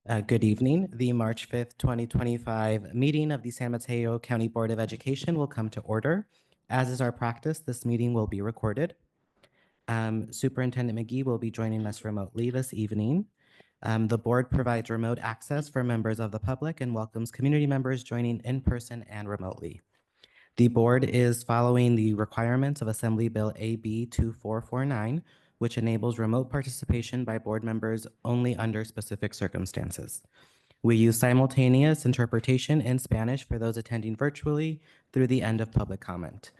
Good evening. The March 5th, 2025 meeting of the San Mateo County Board of Education will come to order. As is our practice, this meeting will be recorded. Superintendent McGee will be joining us remotely this evening. The board provides remote access for members of the public and welcomes community members joining in person and remotely. The board is following the requirements of Assembly Bill AB 2449, which enables remote participation by board members only under specific circumstances. We use simultaneous interpretation in Spanish for those attending virtually through the end of public comment.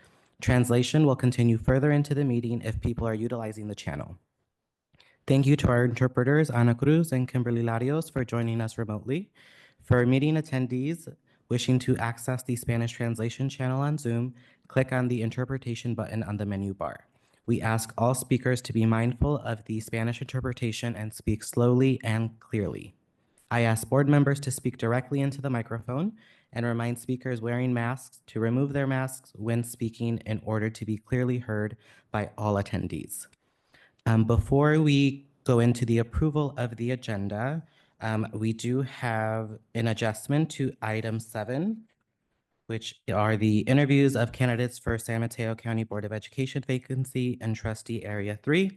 Translation will continue further into the meeting if people are utilizing the channel. Thank you to our interpreters, Ana Cruz and Kimberly Larios, for joining us remotely. For meeting attendees wishing to access the Spanish translation channel on Zoom, click on the interpretation button on the menu bar. We ask all speakers to be mindful of the Spanish interpretation and speak slowly and clearly. I ask board members to speak directly into the microphone and remind speakers wearing masks to remove their masks when speaking in order to be clearly heard by all attendees. Before we go into the approval of the agenda, we do have an adjustment to item 7, which are the interviews of candidates for San Mateo County Board of Education vacancy and trustee area 3.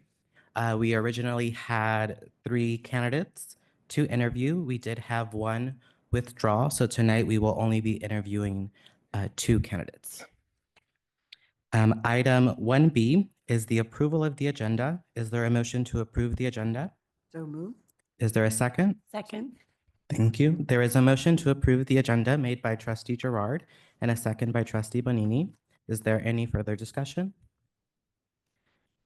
We originally had 3 candidates to interview. We did have 1 withdraw, so tonight we will only be interviewing 2 candidates. Item 1B is the approval of the agenda. Is there a motion to approve the agenda? So moved. Is there a second? Second. Thank you. There is a motion to approve the agenda made by Trustee Gerard and a second by Trustee Bonini. Is there any further discussion?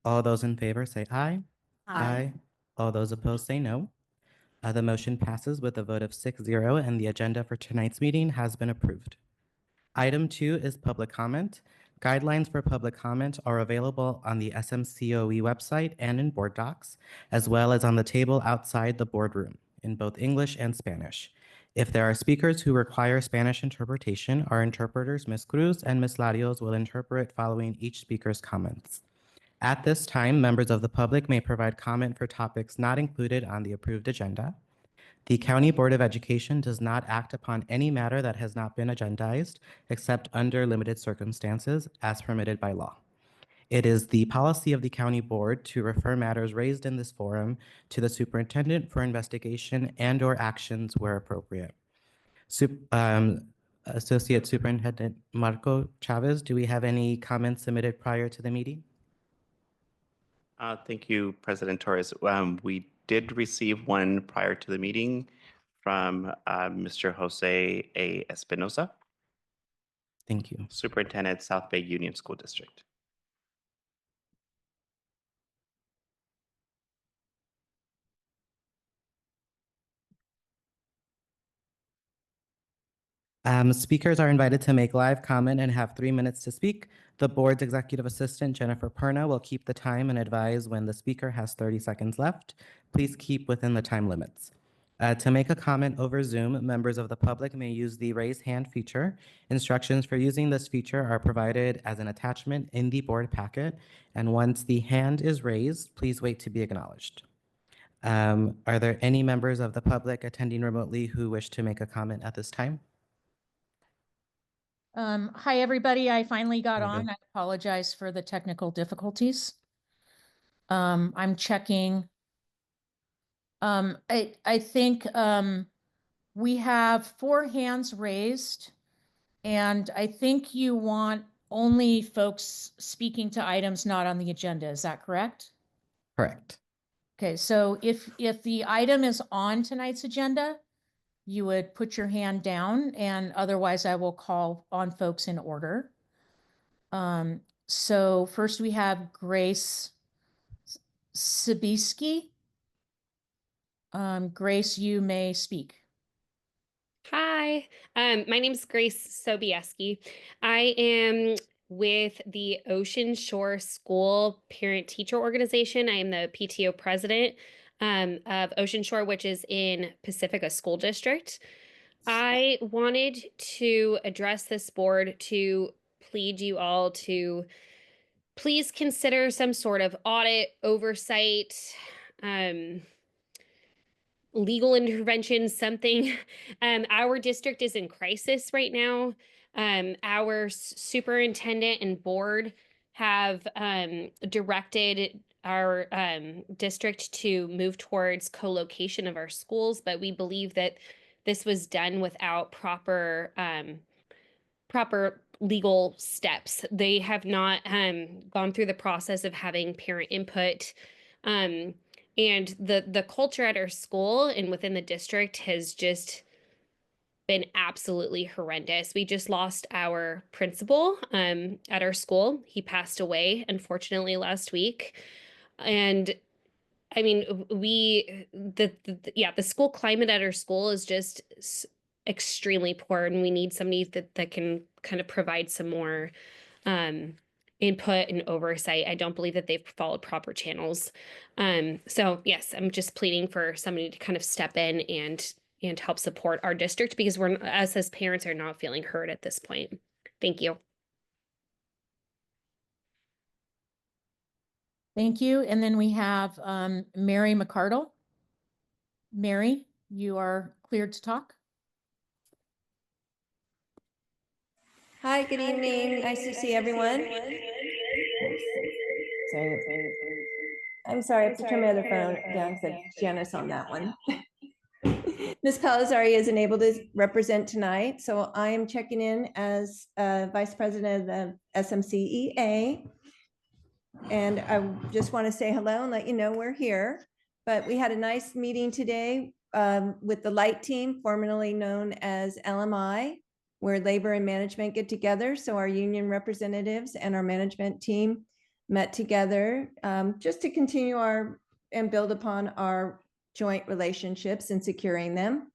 All those in favor say aye. Aye. All those opposed say no. The motion passes with a vote of 6-0 and the agenda for tonight's meeting has been approved. Item 2 is public comment. Guidelines for public comment are available on the SMCOE website and in board docs, as well as on the table outside the boardroom in both English and Spanish. If there are speakers who require Spanish interpretation, our interpreters, Ms. Cruz and Ms. Larios, will interpret following each speaker's comments. At this time, members of the public may provide comment for topics not included on the approved agenda. The County Board of Education does not act upon any matter that has not been agendized, except under limited circumstances as permitted by law. It is the policy of the County Board to refer matters raised in this forum to the superintendent for investigation and/or actions where appropriate. Associate Superintendent Marco Chavez, do we have any comments submitted prior to the meeting? Thank you, President Torres. We did receive one prior to the meeting from Mr. Jose A. Espinosa, Thank you. Superintendent, South Bay Union School District. Speakers are invited to make live comment and have 3 minutes to speak. The board's executive assistant, Jennifer Perna, will keep the time and advise when the speaker has 30 seconds left. Please keep within the time limits. To make a comment over Zoom, members of the public may use the raise hand feature. Instructions for using this feature are provided as an attachment in the board packet. And once the hand is raised, please wait to be acknowledged. Are there any members of the public attending remotely who wish to make a comment at this time? Hi, everybody. I finally got There we on. go. I apologize for the technical difficulties. I'm checking. I think we have 4 hands raised, and I think you want only folks speaking to items not on the agenda. Is that correct? Correct. Okay, so if the item is on tonight's agenda, you would put your hand down, and otherwise I will call on folks in order. So first we have Grace Sibiski. Grace, you may speak. Hi, my name is Grace Sobieski. I am with the Ocean Shore School Parent Teacher Organization. I am the PTO president of Ocean Shore, which is in Pacifica School District. I wanted to address this board to plead you all to please consider some sort of audit oversight legal intervention, something. Our district is in crisis right now. Our superintendent and board have directed our district to move towards co-location of our schools, but we believe that this was done without proper legal steps. They have not gone through the process of having parent input. And the culture at our school and within the district has just been absolutely horrendous. We just lost our principal at our school. He passed away, unfortunately, last week. And I mean, the school climate at our school is just extremely poor, and we need somebody that can kind of provide some more input and oversight. I don't believe that they've followed proper channels. So yes, I'm just pleading for somebody to kind of step in and help support our district, because us as parents are not feeling heard at this point. Thank you. Thank you. And then we have Mary McCardle. Mary, you are cleared to talk. Hi, good evening. Nice to see everyone. I'm sorry, I have to turn my other phone down because Janice on that one. Ms. Palazzari isn't able to represent tonight, so I am checking in as Vice President of the SMCEA. And I just want to say hello and let you know we're here. But we had a nice meeting today with the Light Team, formerly known as LMI, where labor and management get together. So our union representatives and our management team met together just to continue and build upon our joint relationships and securing them.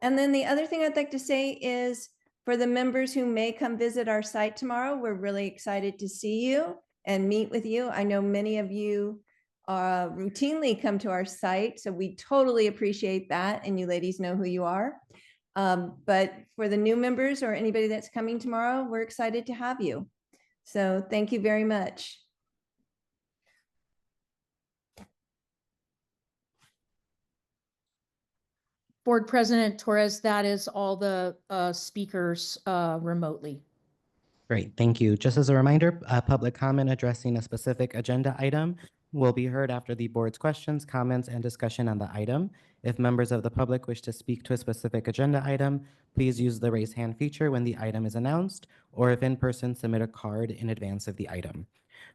And then the other thing I'd like to say is for the members who may come visit our site tomorrow, we're really excited to see you and meet with you. I know many of you routinely come to our site, so we totally appreciate that. And you ladies know who you are. But for the new members or anybody that's coming tomorrow, we're excited to have you. So thank you very much. Board President Torres, that is all the speakers remotely. Great, thank you. Just as a reminder, public comment addressing a specific agenda item will be heard after the board's questions, comments, and discussion on the item. If members of the public wish to speak to a specific agenda item, please use the raise hand feature when the item is announced, or if in person, submit a card in advance of the item.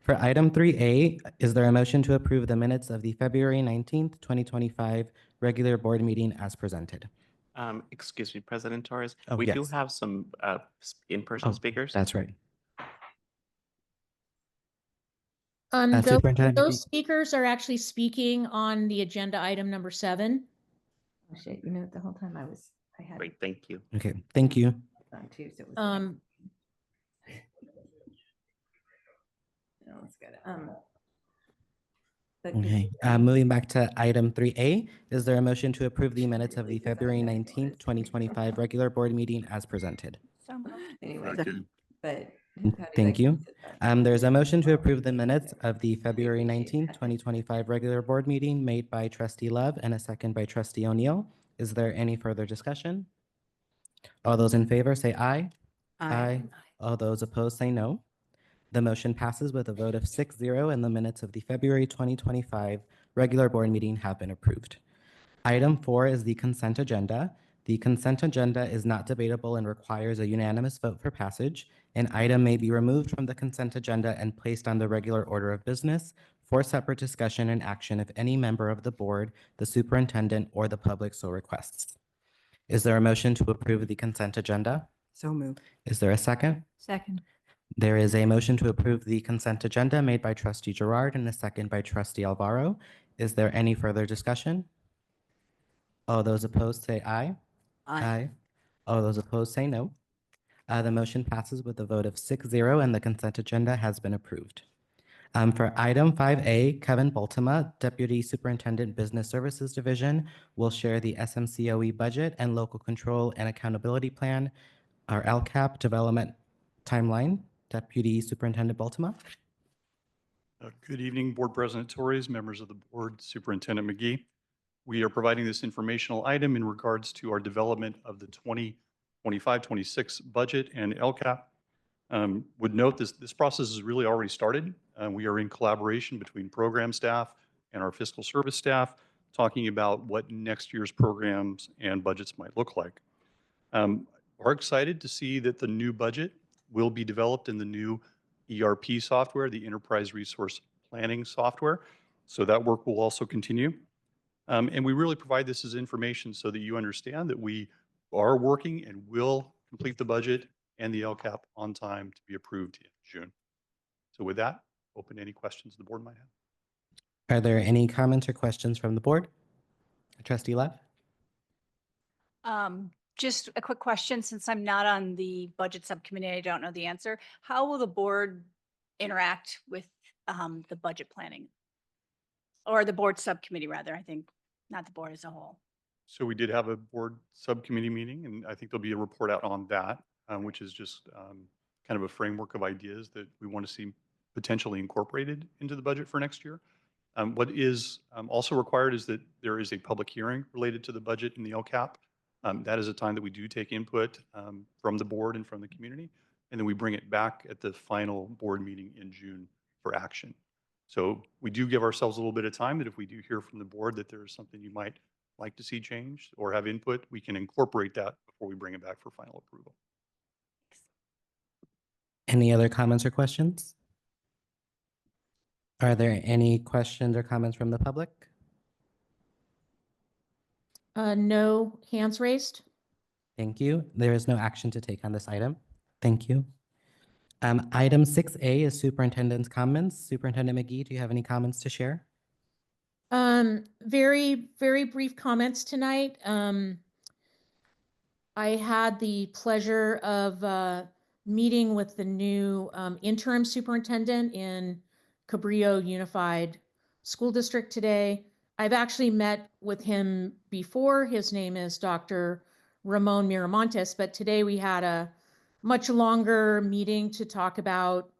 For item 3A, is there a motion to approve the minutes of the February 19th, 2025 regular board meeting as presented? Excuse me, President Torres. Oh, We do yes. have some in-person Oh, speakers. That's right. Those, Superintendent those McGee. speakers are actually speaking on the agenda item number 7. Oh shit, you know, the whole time I had Great, thank you. Okay, thank you. it on too, so it was. No, it's good. But Okay, moving back to item 3A, is there a motion to approve the minutes of the February 19th, 2025 regular board meeting as presented? Anyways, but. Thank you. There's a motion to approve the minutes of the February 19th, 2025 regular board meeting made by Trustee Love and a second by Trustee O'Neill. Is there any further discussion? All those in favor say aye. Aye. All those opposed say no. The motion passes with a vote of 6-0, and the minutes of the February 2025 regular board meeting have been approved. Item 4 is the consent agenda. The consent agenda is not debatable and requires a unanimous vote for passage. An item may be removed from the consent agenda and placed on the regular order of business for separate discussion and action if any member of the board, the superintendent, or the public so requests. Is there a motion to approve the consent agenda? So moved. Is there a second? Second. There is a motion to approve the consent agenda made by Trustee Gerard and a second by Trustee Alvaro. Is there any further discussion? All those opposed say aye. Aye. All those opposed say no. The motion passes with a vote of 6-0, and the consent agenda has been approved. For item 5A, Kevin Baltima, Deputy Superintendent Business Services Division, will share the SMCOE budget and local control and accountability plan, our LCAP development timeline. Deputy Superintendent Baltima. Good evening, Board President Torres, members of the board, Superintendent McGee. we are providing this informational item in regards to our development of the 2025-26 budget and LCAP. Would note this process has really already started. We are in collaboration between program staff and our fiscal service staff, talking about what next year's programs and budgets might look like. We're excited to see that the new budget will be developed in the new ERP software, the Enterprise Resource Planning software. So that work will also continue. And we really provide this as information so that you understand that we are working and will complete the budget and the LCAP on time to be approved in June. So with that, open to any questions the board might have. Are there any comments or questions from the board? Trustee Lev? Just a quick question, since I'm not on the budget subcommittee, I don't know the answer. How will the board interact with the budget planning? Or the board subcommittee, rather, I think, not the board as a whole. So we did have a board subcommittee meeting, and I think there'll be a report out on that, which is just kind of a framework of ideas that we want to see potentially incorporated into the budget for next year. What is also required is that there is a public hearing related to the budget and the LCAP. That is a time that we do take input from the board and from the community, and then we bring it back at the final board meeting in June for action. So we do give ourselves a little bit of time that if we do hear from the board that there is something you might like to see changed or have input, we can incorporate that before we bring it back for final approval. Any other comments or questions? Are there any questions or comments from the public? No hands raised. Thank you. There is no action to take on this item. Thank you. Item 6A is superintendent's comments. Superintendent McGee, do you have any comments to share? Very, very brief comments tonight. I had the pleasure of meeting with the new interim superintendent in Cabrillo Unified School District today. I've actually met with him before. His name is Dr. Ramon Miramontes, but today we had a much longer meeting to talk about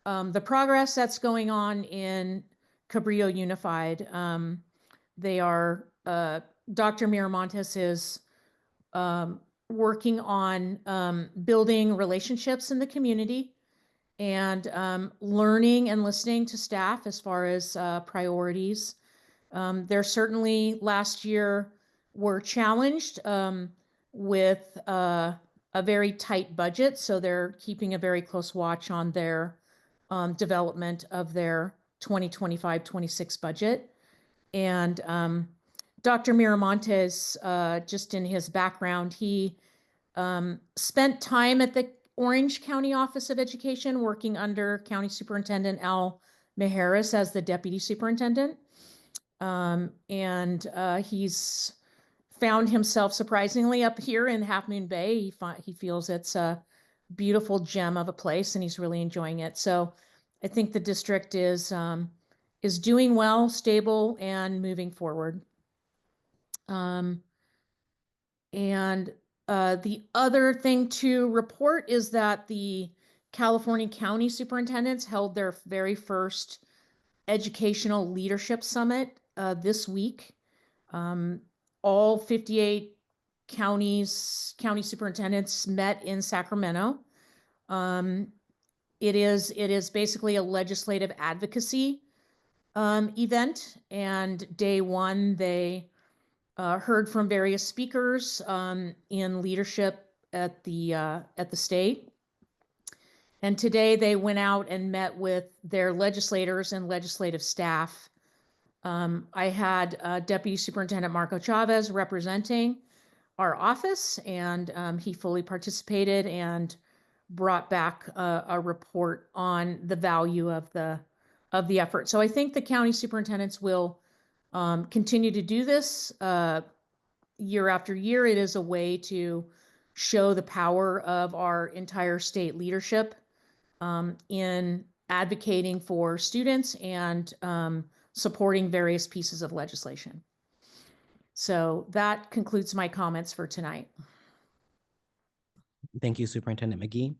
the progress that's going on in Cabrillo Unified. They are, Dr. Miramontes is working on building relationships in the community and learning and listening to staff as far as priorities. There certainly last year were challenged with a very tight budget, so they're keeping a very close watch on their development of their 2025-26 budget. And Dr. Miramontes, just in his background, he spent time at the Orange County Office of Education working under County Superintendent Al Mejeras as the deputy superintendent. He's found himself surprisingly up here in Half Moon Bay. He feels it's a beautiful gem of a place and he's really enjoying it. So I think the district is doing well, stable, and moving forward. The other thing to report is that the California County Superintendents held their very first Educational Leadership Summit this week. All 58 county superintendents met in Sacramento. It is basically a legislative advocacy event, and day one they heard from various speakers in leadership at the state. And today they went out and met with their legislators and legislative staff. I had Deputy Superintendent Marco Chavez representing our office, and he fully participated and brought back a report on the value of the effort. So I think the county superintendents will continue to do this year after year. It is a way to show the power of our entire state leadership in advocating for students and supporting various pieces of legislation. So that concludes my comments for tonight. Thank you, Superintendent McGee.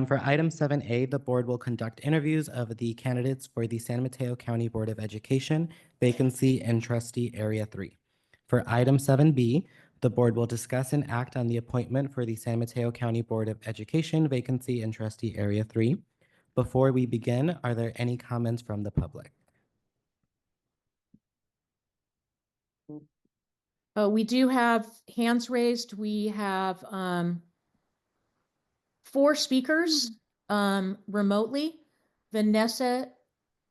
For item 7A, the board will conduct interviews of the candidates for the San Mateo County Board of Education vacancy in Trustee Area 3. For item 7B, the board will discuss and act on the appointment for the San Mateo County Board of Education vacancy in trustee area 3. Before we begin, are there any comments from the public? We do have hands raised. We have 4 speakers remotely. Vanessa,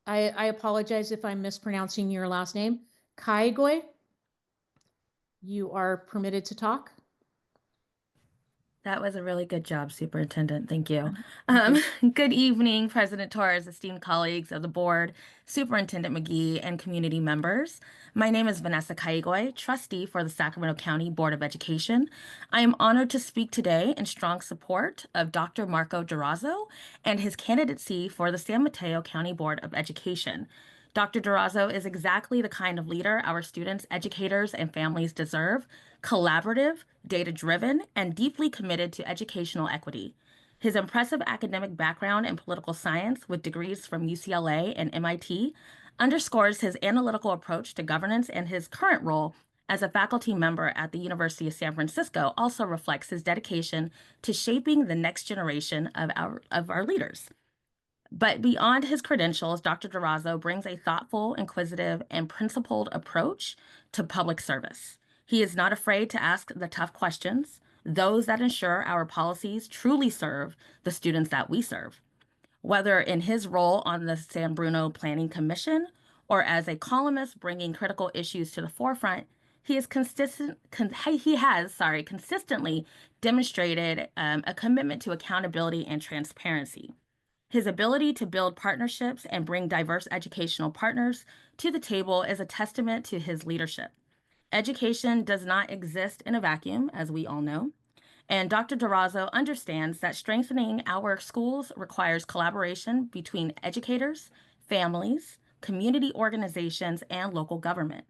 I apologize if I'm mispronouncing your last name. Kaigoi, you are permitted to talk. That was a really good job, Superintendent. Thank you. Thank Good evening, President Torres, esteemed colleagues of the board, Superintendent McGee, and community members. My name is Vanessa Kaigoi, trustee for the Sacramento County Board of Education. I am honored to speak today in strong support of Dr. Marco Durazo and his candidacy for the San Mateo County Board of Education. Dr. Durazo is exactly the kind of leader our students, educators, and families deserve: collaborative, data-driven, and deeply committed to educational equity. His impressive academic background in political science with degrees from UCLA and MIT underscores his analytical approach to governance, and his current role as a faculty member at the University of San Francisco also reflects his dedication to shaping the next generation of our leaders. But beyond his credentials, Dr. Durazo brings a thoughtful, inquisitive, and principled approach to public service. He is not afraid to ask the tough questions, those that ensure our policies truly serve the students that we serve. Whether in his role on the San Bruno Planning Commission or as a columnist bringing critical issues to the forefront, he has consistently demonstrated a commitment to accountability and transparency. His ability to build partnerships and bring diverse educational partners to the table is a testament to his leadership. Education does not exist in a vacuum, as we all know, and Dr. Durazo understands that strengthening our schools requires collaboration between educators, families, community organizations, and local government.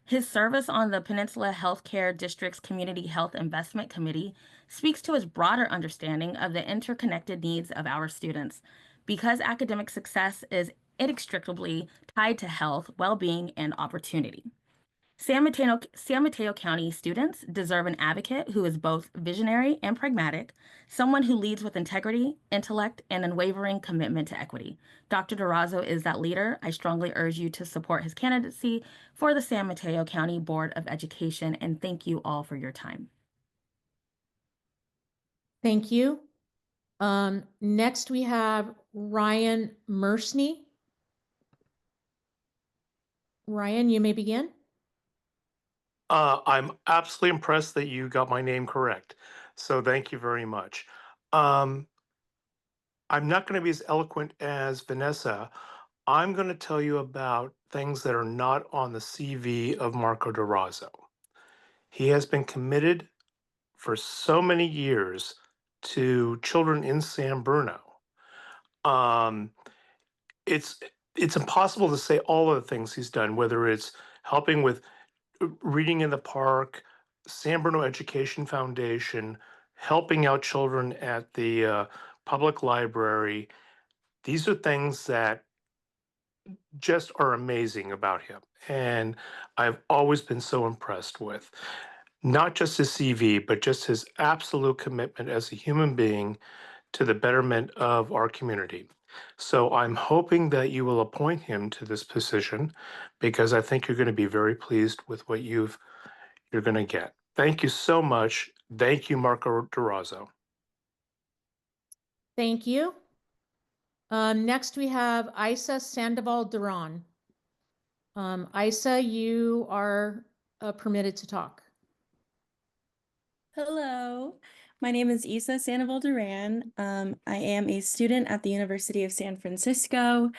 His service on the Peninsula Healthcare District's Community Health Investment Committee speaks to his broader understanding of the interconnected needs of our students, because academic success is inextricably tied to health, well-being, and opportunity. San Mateo County students deserve an advocate who is both visionary and pragmatic, someone who leads with integrity, intellect, and unwavering commitment to equity. Dr. Durazo is that leader. I strongly urge you to support his candidacy for the San Mateo County Board of Education, and thank you all for your time. Thank you. Next, we have Ryan Mersney. Ryan, you may begin. I'm absolutely impressed that you got my name correct. So thank you very much. I'm not going to be as eloquent as Vanessa. I'm going to tell you about things that are not on the CV of Marco Durazo. He has been committed for so many years to children in San Bruno. It's impossible to say all of the things he's done, whether it's helping with reading in the park, San Bruno Education Foundation, helping out children at the public library. These are things that just are amazing about him. And I've always been so impressed with not just his CV, but just his absolute commitment as a human being to the betterment of our community. So I'm hoping that you will appoint him to this position, because I think you're going to be very pleased with what you're going to get. Thank you so much. Thank you, Marco Durazo. Thank you. Next, we have Isa Sandoval Duran. Isa, you are permitted to talk. Hello, my name is Isa Sandoval Duran. I am a student at the University of San Francisco,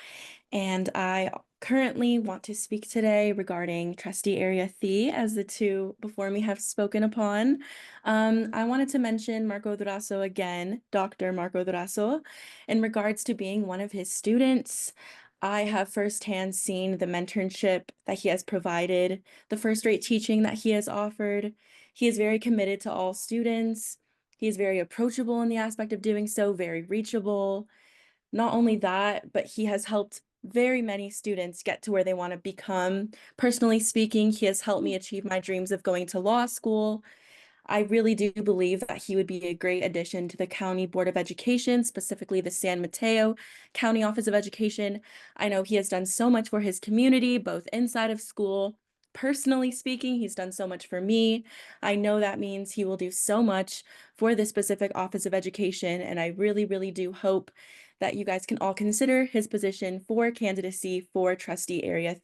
and I currently want to speak today regarding Trustee Area C, as the two before me have spoken upon. I wanted to mention Marco Durazo again, Dr. Marco Durazo, in regards to being one of his students. I have firsthand seen the mentorship that he has provided, the first-rate teaching that he has offered. He is very committed to all students. He is very approachable in the aspect of doing so, very reachable. Not only that, but he has helped very many students get to where they want to become. Personally speaking, he has helped me achieve my dreams of going to law school. I really do believe that he would be a great addition to the County Board of Education, specifically the San Mateo County Office of Education. I know he has done so much for his community, both inside of school. Personally speaking, he's done so much for me. I know that means he will do so much for the specific Office of Education, and I really, really do hope that you guys can all consider his position for candidacy for Trustee Area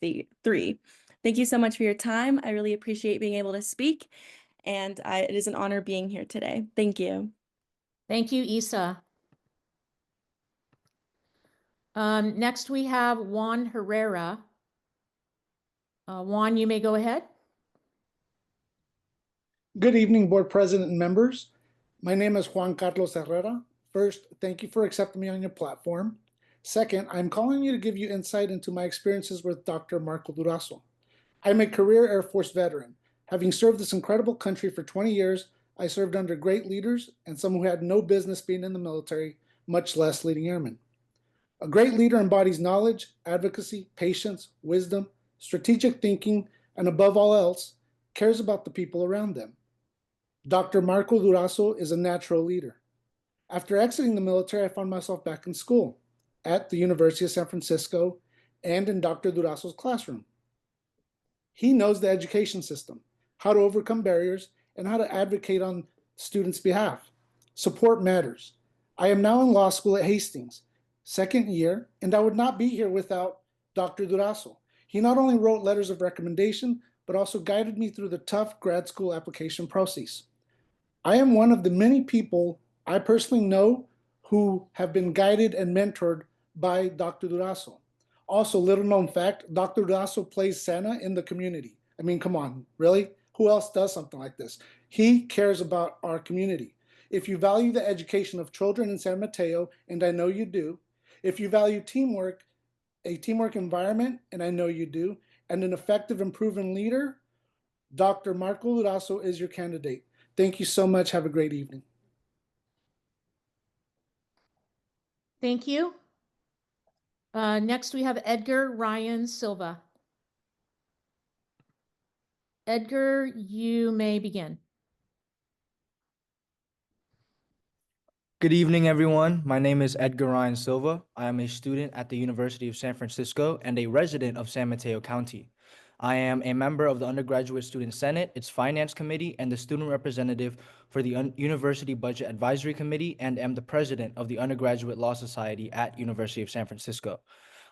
3. Thank you so much for your time. I really appreciate being able to speak, and it is an honor being here today. Thank you. Thank you, Isa. Next, we have Juan Herrera. Juan, you may go ahead. Good evening, Board President and members. My name is Juan Carlos Herrera. First, thank you for accepting me on your platform. Second, I'm calling you to give you insight into my experiences with Dr. Marco Durazo. I'm a career Air Force veteran. Having served this incredible country for 20 years, I served under great leaders and some who had no business being in the military, much less leading airmen. A great leader embodies knowledge, advocacy, patience, wisdom, strategic thinking, and above all else, cares about the people around them. Dr. Marco Durazo is a natural leader. After exiting the military, I found myself back in school at the University of San Francisco and in Dr. Durazo's classroom. He knows the education system, how to overcome barriers, and how to advocate on students' behalf. Support matters. I am now in law school at Hastings, second year, and I would not be here without Dr. Durazo. He not only wrote letters of recommendation, but also guided me through the tough grad school application process. I am one of the many people I personally know who have been guided and mentored by Dr. Durazo. Also, little known fact, Dr. Durazo plays Santa in the community. I mean, come on, really? Who else does something like this? He cares about our community. If you value the education of children in San Mateo, and I know you do, if you value teamwork, a teamwork environment, and I know you do, and an effective and proven leader, Dr. Marco Durazo is your candidate. Thank you so much. Have a great evening. Thank you. Next, we have Edgar Ryan Silva. Edgar, you may begin. Good evening, everyone. My name is Edgar Ryan Silva. I am a student at the University of San Francisco and a resident of San Mateo County. I am a member of the Undergraduate Student Senate, its Finance Committee, and the student representative for the University Budget Advisory Committee, and am the president of the Undergraduate Law Society at University of San Francisco.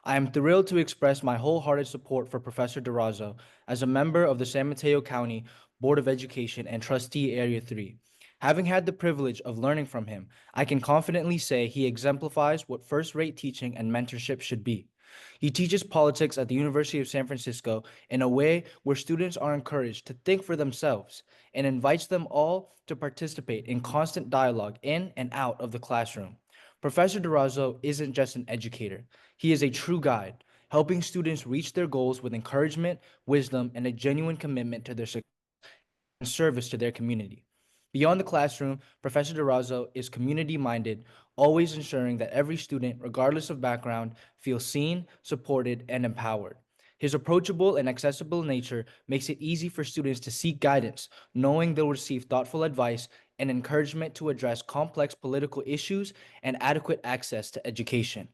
I am thrilled to express my wholehearted support for Professor Durazo as a member of the San Mateo County Board of Education and Trustee Area 3. Having had the privilege of learning from him, I can confidently say he exemplifies what first-rate teaching and mentorship should be. He teaches politics at the University of San Francisco in a way where students are encouraged to think for themselves and invites them all to participate in constant dialogue in and out of the classroom. Professor Durazo isn't just an educator. He is a true guide, helping students reach their goals with encouragement, wisdom, and a genuine commitment to their success and service to their community. Beyond the classroom, Professor Durazo is community-minded, always ensuring that every student, regardless of background, feels seen, supported, and empowered. His approachable and accessible nature makes it easy for students to seek guidance, knowing they'll receive thoughtful advice and encouragement to address complex political issues and adequate access to education.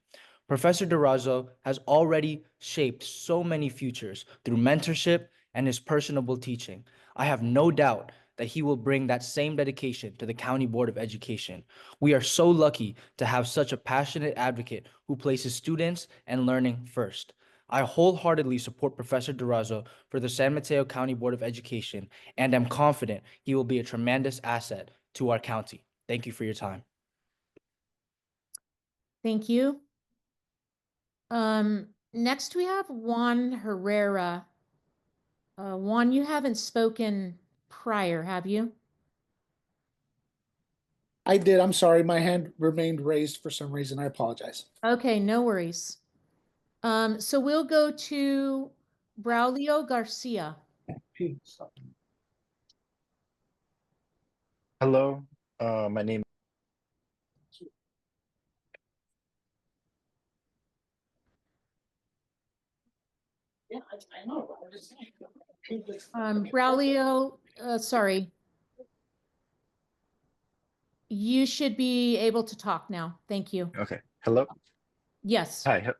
Professor Durazo has already shaped so many futures through mentorship and his personable teaching. I have no doubt that he will bring that same dedication to the County Board of Education. We are so lucky to have such a passionate advocate who places students and learning first. I wholeheartedly support Professor Durazo for the San Mateo County Board of Education and am confident he will be a tremendous asset to our county. Thank you for your time. Thank you. Next, we have Juan Herrera. Juan, you haven't spoken prior, have you? I did. I'm sorry. My hand remained raised for some reason. I apologize. Okay, no worries. So we'll go to Braulio Garcia. Hello, my name. Braulio, sorry. You should be able to talk now. Thank you. Okay. Hello. Yes. Hi.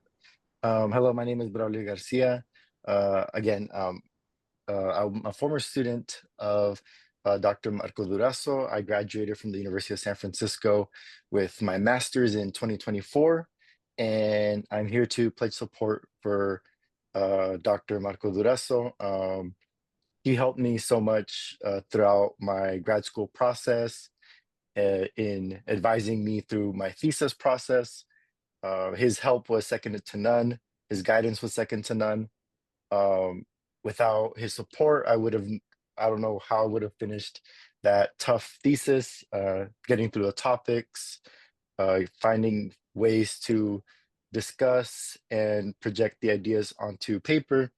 Hello. My name is Braulio Garcia. Again, I'm a former student of Dr. Marco Durazo. I graduated from the University of San Francisco with my master's in 2024, and I'm here to pledge support for Dr. Marco Durazo. He helped me so much throughout my grad school process in advising me through my thesis process. His help was second to none. His guidance was second to none. Without his support, I don't know how I would have finished that tough thesis, getting through the topics, finding ways to discuss and project the ideas onto paper.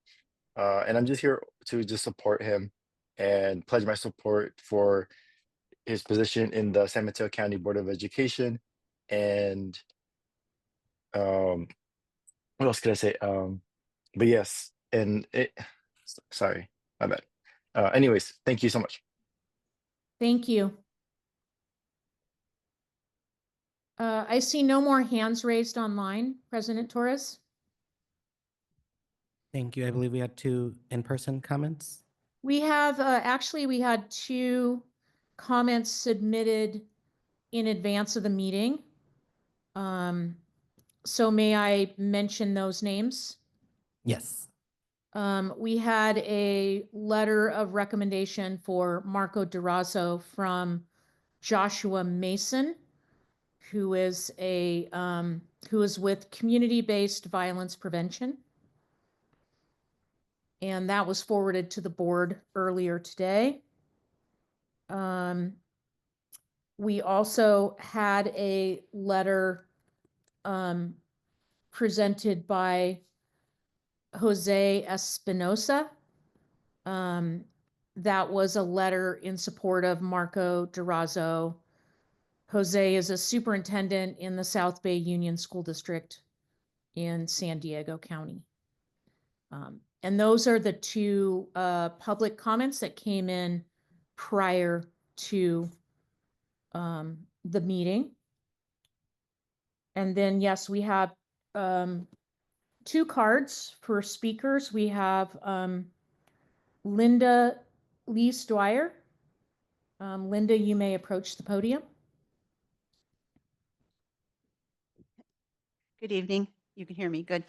And I'm just here to just support him and pledge my support for his position in the San Mateo County Board of Education. And what else could I say? But yes, sorry, my bad. Anyways, thank you so much. Thank you. I see no more hands raised online, President Torres. Thank you. I believe we had 2 in-person comments. We have, actually, we had 2 comments submitted in advance of the meeting. So may I mention those names? Yes. We had a letter of recommendation for Marco Durazo from Joshua Mason, who is with Community-Based Violence Prevention. And that was forwarded to the board earlier today. We also had a letter presented by Jose Espinosa. That was a letter in support of Marco Durazo. Jose is a superintendent in the South Bay Union School District in San Diego County. And those are the 2 public comments that came in prior to the meeting. And then, yes, we have 2 cards for speakers. We have Linda Lees Dwyer. Linda, you may approach the podium. Good evening. You can hear me. Good.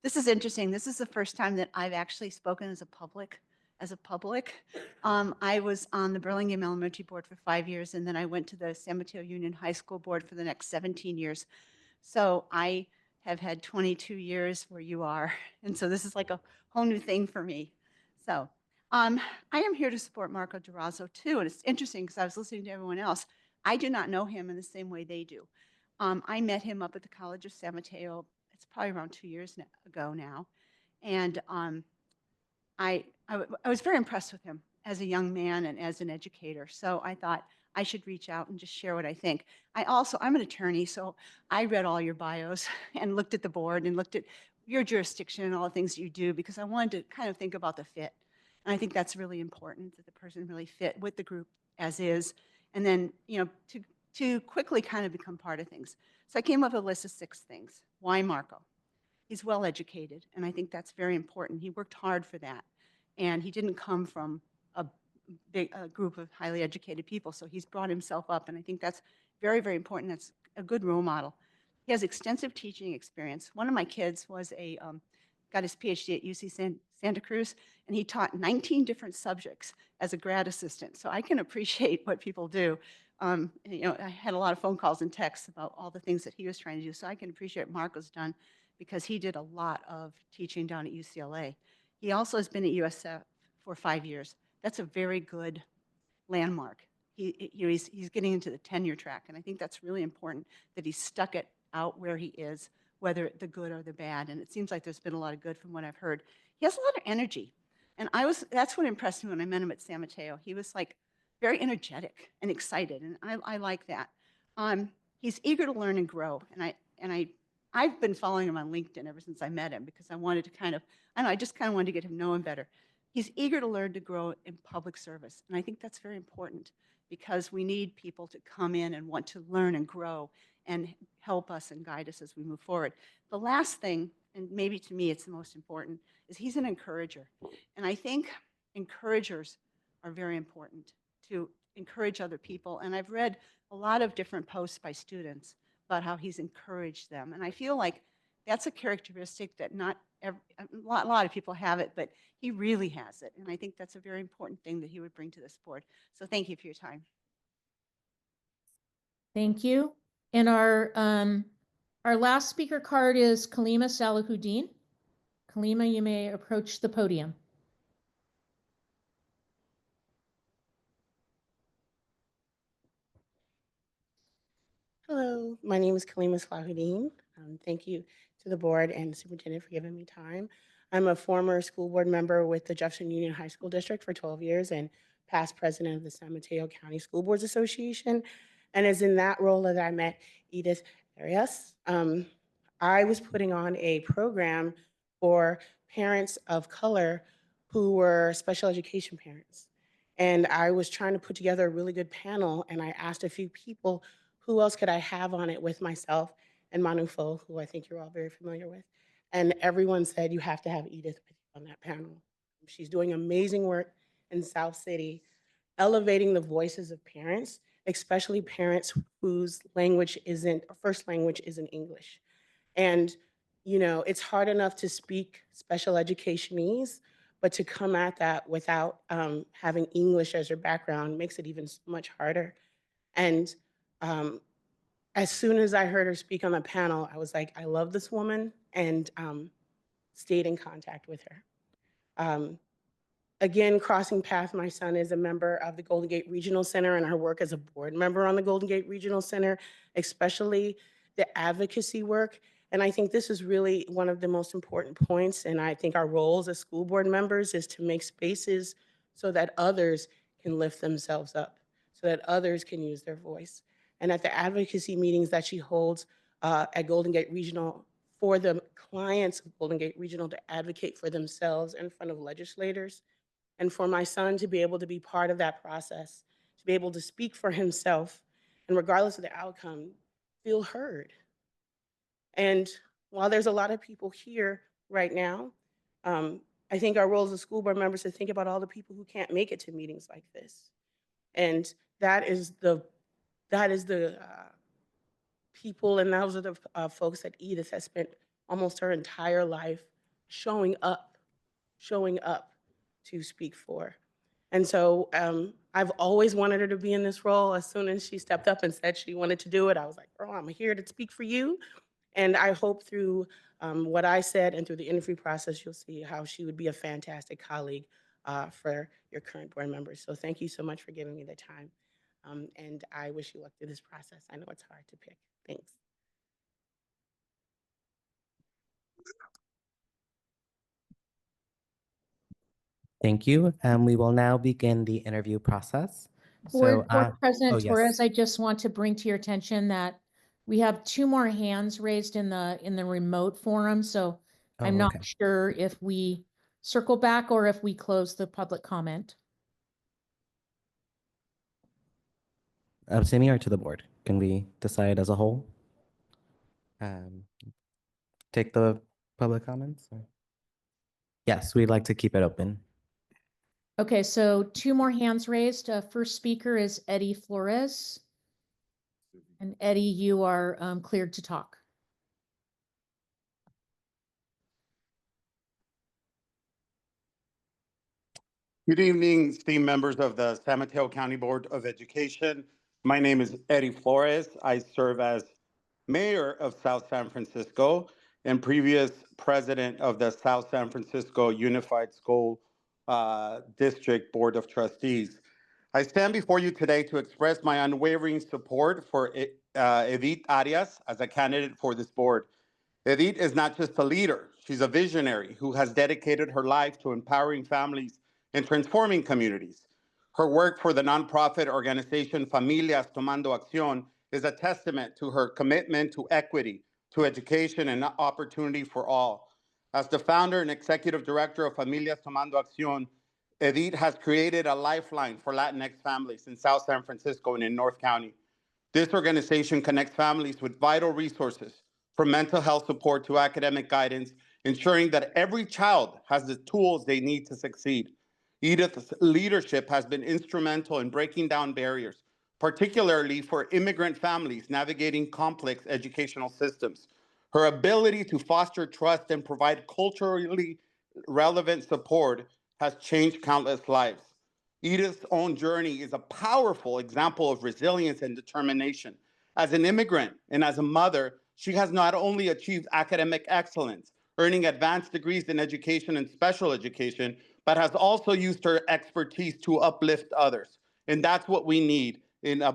This is interesting. This is the first time that I've actually spoken as a public. I was on the Burlingame Elementary Board for 5 years, and then I went to the San Mateo Union High School Board for the next 17 years. So I have had 22 years where you are, and so this is like a whole new thing for me. So I am here to support Marco Durazo too, and it's interesting because I was listening to everyone else. I do not know him in the same way they do. I met him up at the College of San Mateo. It's probably around 2 years ago now, and I was very impressed with him as a young man and as an educator. So I thought I should reach out and just share what I think. I'm an attorney, so I read all your bios and looked at the board and looked at your jurisdiction and all the things that you do, because I wanted to kind of think about the fit. And I think that's really important, that the person really fit with the group as is, and then, to quickly kind of become part of things. So I came up with a list of 6 things. Why Marco? He's well educated, and I think that's very important. He worked hard for that, and he didn't come from a group of highly educated people, so he's brought himself up, and I think that's very, very important. That's a good role model. He has extensive teaching experience. One of my kids got his PhD at UC Santa Cruz, and he taught 19 different subjects as a grad assistant, so I can appreciate what people do. I had a lot of phone calls and texts about all the things that he was trying to do, so I can appreciate what Marco's done, because he did a lot of teaching down at UCLA. He also has been at USF for 5 years. That's a very good landmark. He's getting into the tenure track, and I think that's really important, that he stuck it out where he is, whether the good or the bad, and it seems like there's been a lot of good from what I've heard. He has a lot of energy, and that's what impressed me when I met him at San Mateo. He was like very energetic and excited, and I like that. He's eager to learn and grow, and I've been following him on LinkedIn ever since I met him because I wanted to kind of, I don't know, I just kind of wanted to get to know him better. He's eager to learn to grow in public service. And I think that's very important because we need people to come in and want to learn and grow and help us and guide us as we move forward. The last thing, and maybe to me it's the most important, is he's an encourager. And I think encouragers are very important to encourage other people. And I've read a lot of different posts by students about how he's encouraged them. And I feel like that's a characteristic that not every, a lot of people have it, but he really has it. And I think that's a very important thing that he would bring to this board. So thank you for your time. Thank you. And our last speaker card is Kalima Salahuddin. Kalima, you may approach the podium. Hello, my name is Kalima Salahuddin. Thank you to the board and the superintendent for giving me time. I'm a former school board member with the Jefferson Union High School District for 12 years and past president of the San Mateo County School Boards Association. And it's in that role that I met Edith Arias. I was putting on a program for parents of color who were special education parents. And I was trying to put together a really good panel, and I asked a few people, who else could I have on it with myself and Manufo, who I think you're all very familiar with. And everyone said, you have to have Edith on that panel. She's doing amazing work in South City, elevating the voices of parents, especially parents whose first language isn't English. And, you know, it's hard enough to speak special educationese, but to come at that without having English as your background makes it even much harder. And as soon as I heard her speak on the panel, I was like, I love this woman, and stayed in contact with her. Again, crossing paths, my son is a member of the Golden Gate Regional Center, and her work as a board member on the Golden Gate Regional Center, especially the advocacy work. And I think this is really one of the most important points. And I think our roles as school board members is to make spaces so that others can lift themselves up, so that others can use their voice. And at the advocacy meetings that she holds at Golden Gate Regional for the clients of Golden Gate Regional to advocate for themselves in front of legislators, and for my son to be able to be part of that process, to be able to speak for himself, and regardless of the outcome, feel heard. And while there's a lot of people here right now, I think our role as school board members to think about all the people who can't make it to meetings like this. And that is the people, and those are the folks that Edith has spent almost her entire life showing up to speak for. And so I've always wanted her to be in this role. As soon as she stepped up and said she wanted to do it, I was like, girl, I'm here to speak for you. And I hope through what I said and through the interview process, you'll see how she would be a fantastic colleague for your current board members. So thank you so much for giving me the time. And I wish you luck through this process. I know it's hard to pick. Thanks. Thank you. We will now begin the interview process. Board President oh, yes. Torres, I just want to bring to your attention that we have 2 more hands raised in the remote forum. So I'm not okay. sure if we circle back or if we close the public comment. Simi, or to the board? Can we decide as a whole? Take the public comments? Or? Yes, we'd like to keep it open. Okay, so 2 more hands raised. First speaker is Eddie Flores. And Eddie, you are cleared to talk. Good evening, esteemed members of the San Mateo County Board of Education. My name is Eddie Flores. I serve as mayor of South San Francisco and previous president of the South San Francisco Unified School District Board of Trustees. I stand before you today to express my unwavering support for Edith Arias as a candidate for this board. Edith is not just a leader, she's a visionary who has dedicated her life to empowering families and transforming communities. Her work for the nonprofit organization Familias Tomando Acción is a testament to her commitment to equity, to education and opportunity for all. As the founder and executive director of Familias Tomando Acción, Edith has created a lifeline for Latinx families in South San Francisco and in North County. This organization connects families with vital resources, from mental health support to academic guidance, ensuring that every child has the tools they need to succeed. Edith's leadership has been instrumental in breaking down barriers, particularly for immigrant families navigating complex educational systems. Her ability to foster trust and provide culturally relevant support has changed countless lives. Edith's own journey is a powerful example of resilience and determination. As an immigrant and as a mother, she has not only achieved academic excellence, earning advanced degrees in education and special education, but has also used her expertise to uplift others. And that's what we need in a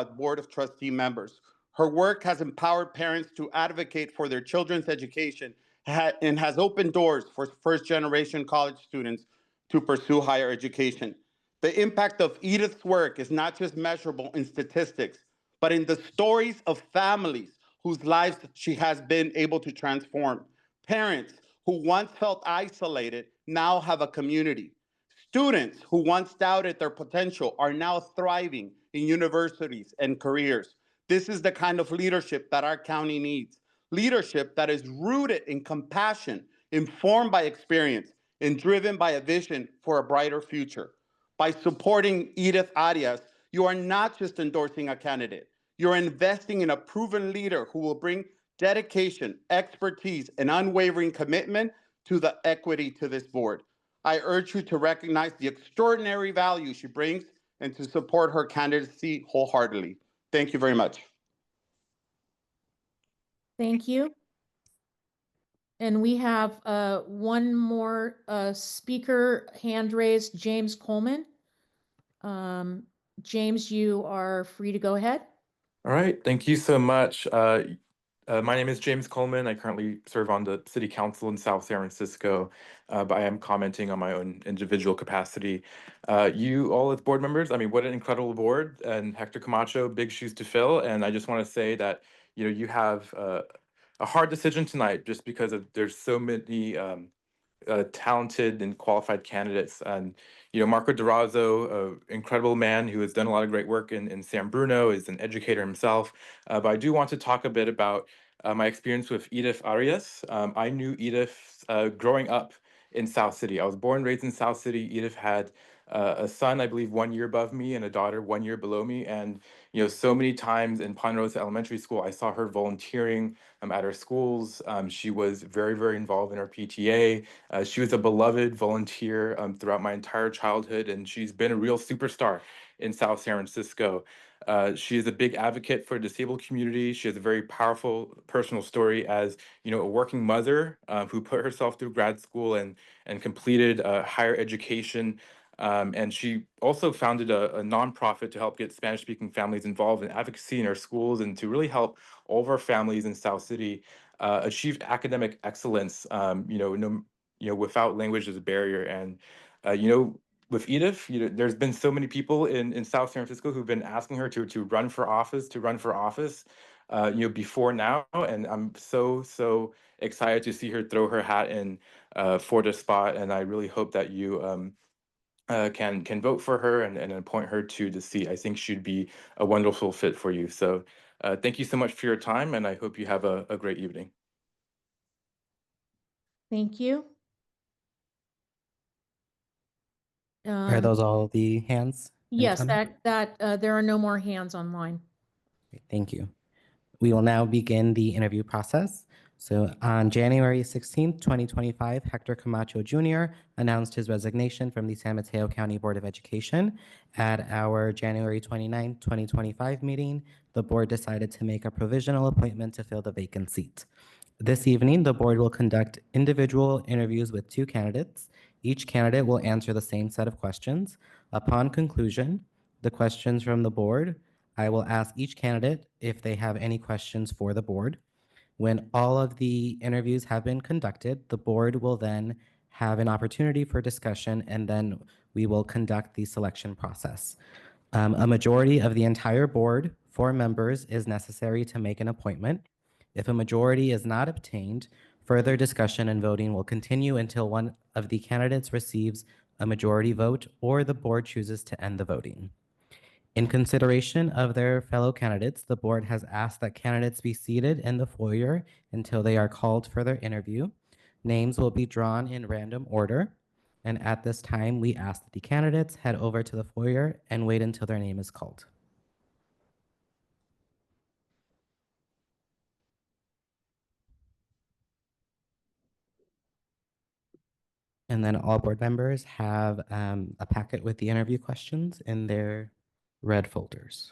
board of trustee members. Her work has empowered parents to advocate for their children's education and has opened doors for first-generation college students to pursue higher education. The impact of Edith's work is not just measurable in statistics, but in the stories of families whose lives she has been able to transform. Parents who once felt isolated now have a community. Students who once doubted their potential are now thriving in universities and careers. This is the kind of leadership that our county needs. Leadership that is rooted in compassion, informed by experience, and driven by a vision for a brighter future. By supporting Edith Arias, you are not just endorsing a candidate, you're investing in a proven leader who will bring dedication, expertise, and unwavering commitment to the equity to this board. I urge you to recognize the extraordinary value she brings and to support her candidacy wholeheartedly. Thank you very much. Thank you. And we have one more speaker hand raised, James Coleman. James, you are free to go ahead. All right, thank you so much. My name is James Coleman. I currently serve on the City Council in South San Francisco, but I am commenting on my own individual capacity. You all as board members, I mean, what an incredible board, and Hector Camacho, big shoes to fill. And I just want to say that, you know, you have a hard decision tonight just because there's so many talented and qualified candidates. And, you know, Marco Durazo, an incredible man who has done a lot of great work in San Bruno, is an educator himself. But I do want to talk a bit about my experience with Edith Arias. I knew Edith growing up in South City. I was born and raised in South City. Edith had a son, I believe, 1 year above me and a daughter 1 year below me. And, you know, so many times in Ponderosa Elementary School, I saw her volunteering at her schools. She was very, very involved in her PTA. She was a beloved volunteer throughout my entire childhood, and she's been a real superstar in South San Francisco. She is a big advocate for the disabled community. She has a very powerful personal story as, you know, a working mother who put herself through grad school and completed higher education. And she also founded a nonprofit to help get Spanish-speaking families involved in advocacy in our schools and to really help all of our families in South City achieve academic excellence. Without language as a barrier. And with Edith, there's been so many people in South San Francisco who've been asking her to run for office, before now, and I'm so excited to see her throw her hat in for the spot, and I really hope that you can vote for her and appoint her to the seat. I think she'd be a wonderful fit for you. So thank you so much for your time, and I hope you have a great evening. Thank you. Are those all the hands? Yes, incoming? there are no more hands online. Thank you. We will now begin the interview process. So on January 16th, 2025, Hector Camacho Jr. announced his resignation from the San Mateo County Board of Education. At our January 29th, 2025 meeting, the board decided to make a provisional appointment to fill the vacant seat. This evening, the board will conduct individual interviews with 2 candidates. Each candidate will answer the same set of questions. Upon conclusion, the questions from the board, I will ask each candidate if they have any questions for the board. When all of the interviews have been conducted, the board will then have an opportunity for discussion, and then we will conduct the selection process. A majority of the entire board, 4 members, is necessary to make an appointment. If a majority is not obtained, further discussion and voting will continue until one of the candidates receives a majority vote or the board chooses to end the voting. In consideration of their fellow candidates, the board has asked that candidates be seated in the foyer until they are called for their interview. Names will be drawn in random order, and at this time, we ask that the candidates head over to the foyer and wait until their name is called. And then all board members have a packet with the interview questions in their red folders.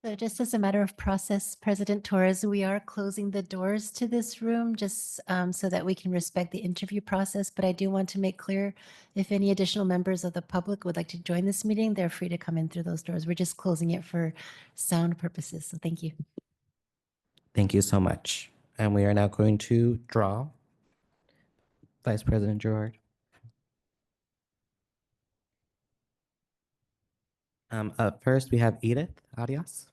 So just as a matter of process, President Torres, we are closing the doors to this room just so that we can respect the interview process. But I do want to make clear, if any additional members of the public would like to join this meeting, they're free to come in through those doors. We're just closing it for sound purposes. So thank you. Thank you so much. And we are now going to draw Vice President Gerard. Up first, we have Edith Arias.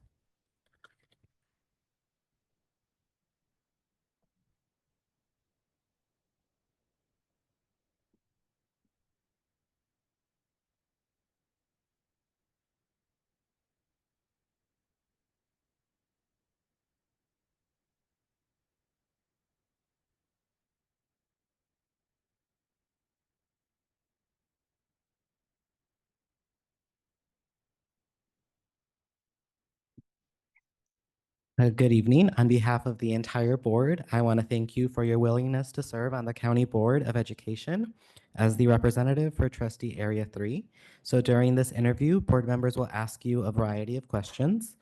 Good evening. On behalf of the entire board, I want to thank you for your willingness to serve on the County Board of Education as the representative for Trustee Area 3. So during this interview, board members will ask you a variety of questions.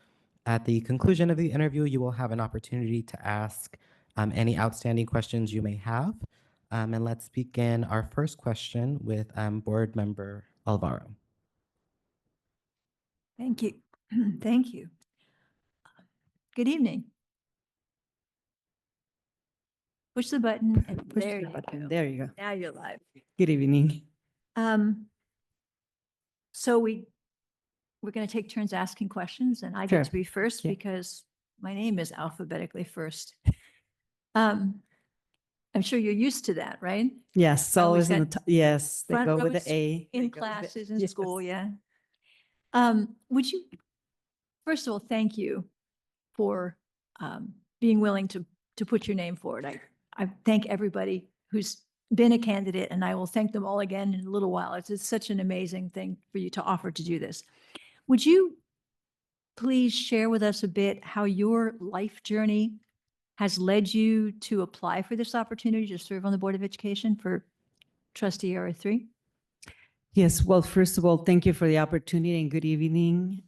At the conclusion of the interview, you will have an opportunity to ask any outstanding questions you may have. And let's begin our first question with Board Member Alvaro. Thank you. Thank you. Good evening. Push the button and there you go. There you go. Now you're live. Good evening. So we're going to take turns asking questions and I Sure. get to be first Yeah. because my name is alphabetically first. I'm sure you're used to that, right? Yes, it's I always in the got top. Yes, they front go with rows the A. in they go with the- classes in Yes. school, yeah. Would you, first of all, thank you for being willing to put your name forward. I thank everybody who's been a candidate and I will thank them all again in a little while. It's such an amazing thing for you to offer to do this. Would you please share with us a bit how your life journey has led you to apply for this opportunity to serve on the Board of Education for Trustee Area 3? Yes, well, first of all, thank you for the opportunity and good evening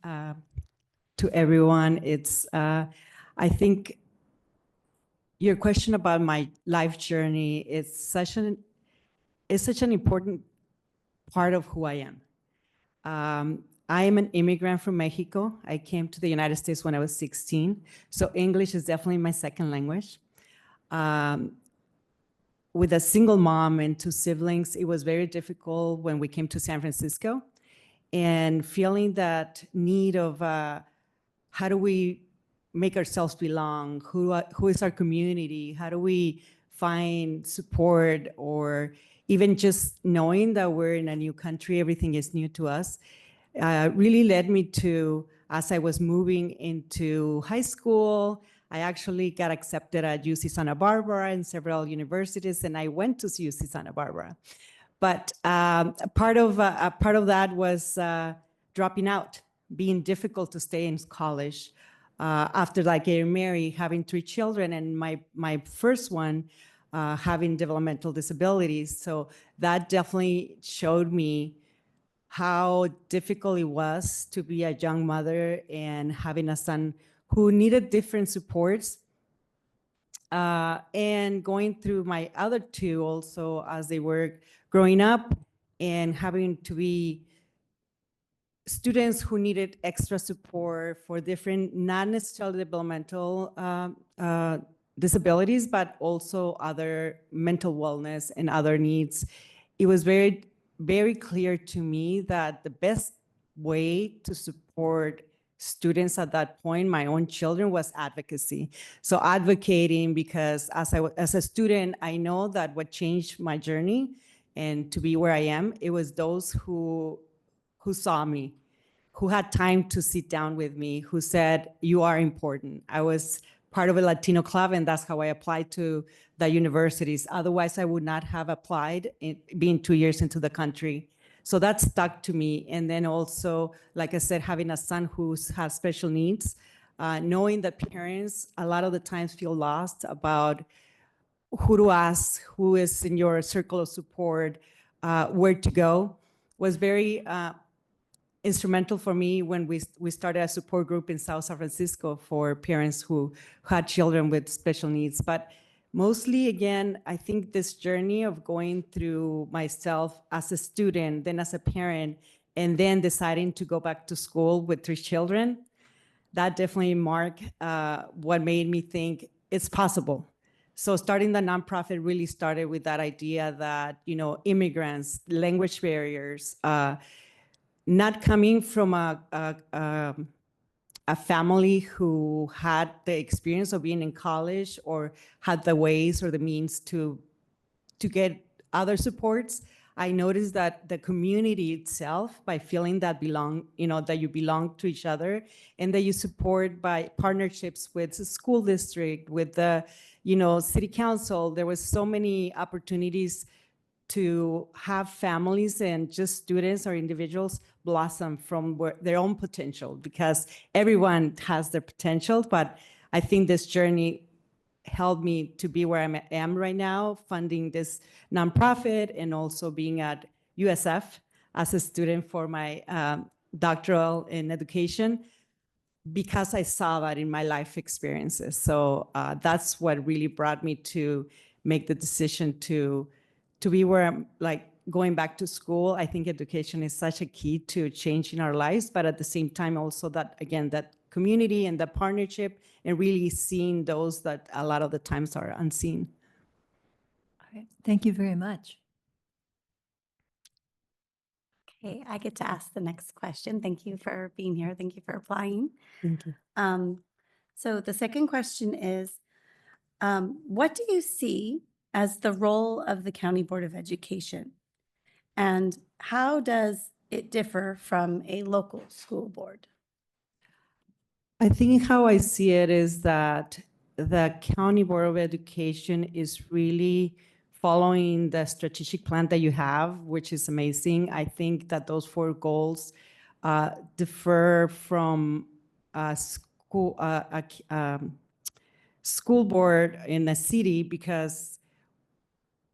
to everyone. It's, I think your question about my life journey is such an important part of who I am. I am an immigrant from Mexico. I came to the United States when I was 16, so English is definitely my second language. With a single mom and 2 siblings, it was very difficult when we came to San Francisco and feeling that need of how do we make ourselves belong? Who is our community? How do we find support or even just knowing that we're in a new country, everything is new to us, really led me to, as I was moving into high school, I actually got accepted at UC Santa Barbara and several universities, and I went to UC Santa Barbara. But part of that was dropping out, being difficult to stay in college. After like getting married, having 3 children, and my first one having developmental disabilities. So that definitely showed me how difficult it was to be a young mother and having a son who needed different supports. And going through my other two also as they were growing up and having to be students who needed extra support for different, not necessarily developmental disabilities, but also other mental wellness and other needs. It was very, very clear to me that the best way to support students at that point, my own children, was advocacy. So advocating, because as a student, I know that what changed my journey and to be where I am, it was those who saw me, who had time to sit down with me, who said, you are important. I was part of a Latino club, and that's how I applied to the universities. Otherwise, I would not have applied, being 2 years into the country. So that stuck to me. And then also, like I said, having a son who has special needs, knowing that parents a lot of the times feel lost about who to ask, who is in your circle of support, where to go, was very instrumental for me when we started a support group in South San Francisco for parents who had children with special needs. But mostly, again, I think this journey of going through myself as a student, then as a parent, and then deciding to go back to school with 3 children, that definitely marked what made me think it's possible. So starting the nonprofit really started with that idea that, immigrants, language barriers, not coming from a family who had the experience of being in college or had the ways or the means to get other supports. I noticed that the community itself, by feeling that that you belong to each other and that you support by partnerships with the school district, with the, city council, there was so many opportunities to have families and just students or individuals blossom from their own potential, because everyone has their potential. But I think this journey helped me to be where I am right now, funding this nonprofit and also being at USF as a student for my doctoral in education, because I saw that in my life experiences. So that's what really brought me to make the decision to be where I'm, going back to school. I think education is such a key to changing our lives, but at the same time also that, again, that community and the partnership and really seeing those that a lot of the times are unseen. All right. Thank you very much. Okay, I get to ask the next question. Thank you for being here. Thank you for applying. Thank you. So the second question is, what do you see as the role of the County Board of Education? And how does it differ from a local school board? I think how I see it is that the County Board of Education is really following the strategic plan that you have, which is amazing. I think that those 4 goals differ from a school board in a city, because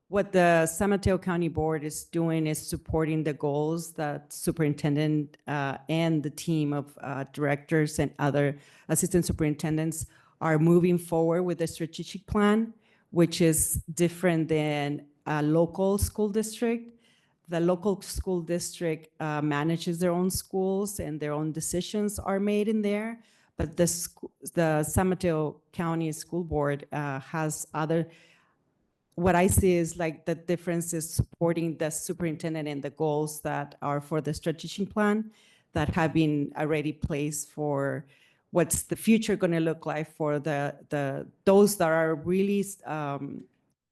what the San Mateo County Board is doing is supporting the goals that superintendent and the team of directors and other assistant superintendents are moving forward with the strategic plan, which is different than a local school district. The local school district manages their own schools and their own decisions are made in there. But the San Mateo County School Board has other. What I see is the difference is supporting the superintendent and the goals that are for the strategic plan that have been already placed for what's the future going to look like for those that are really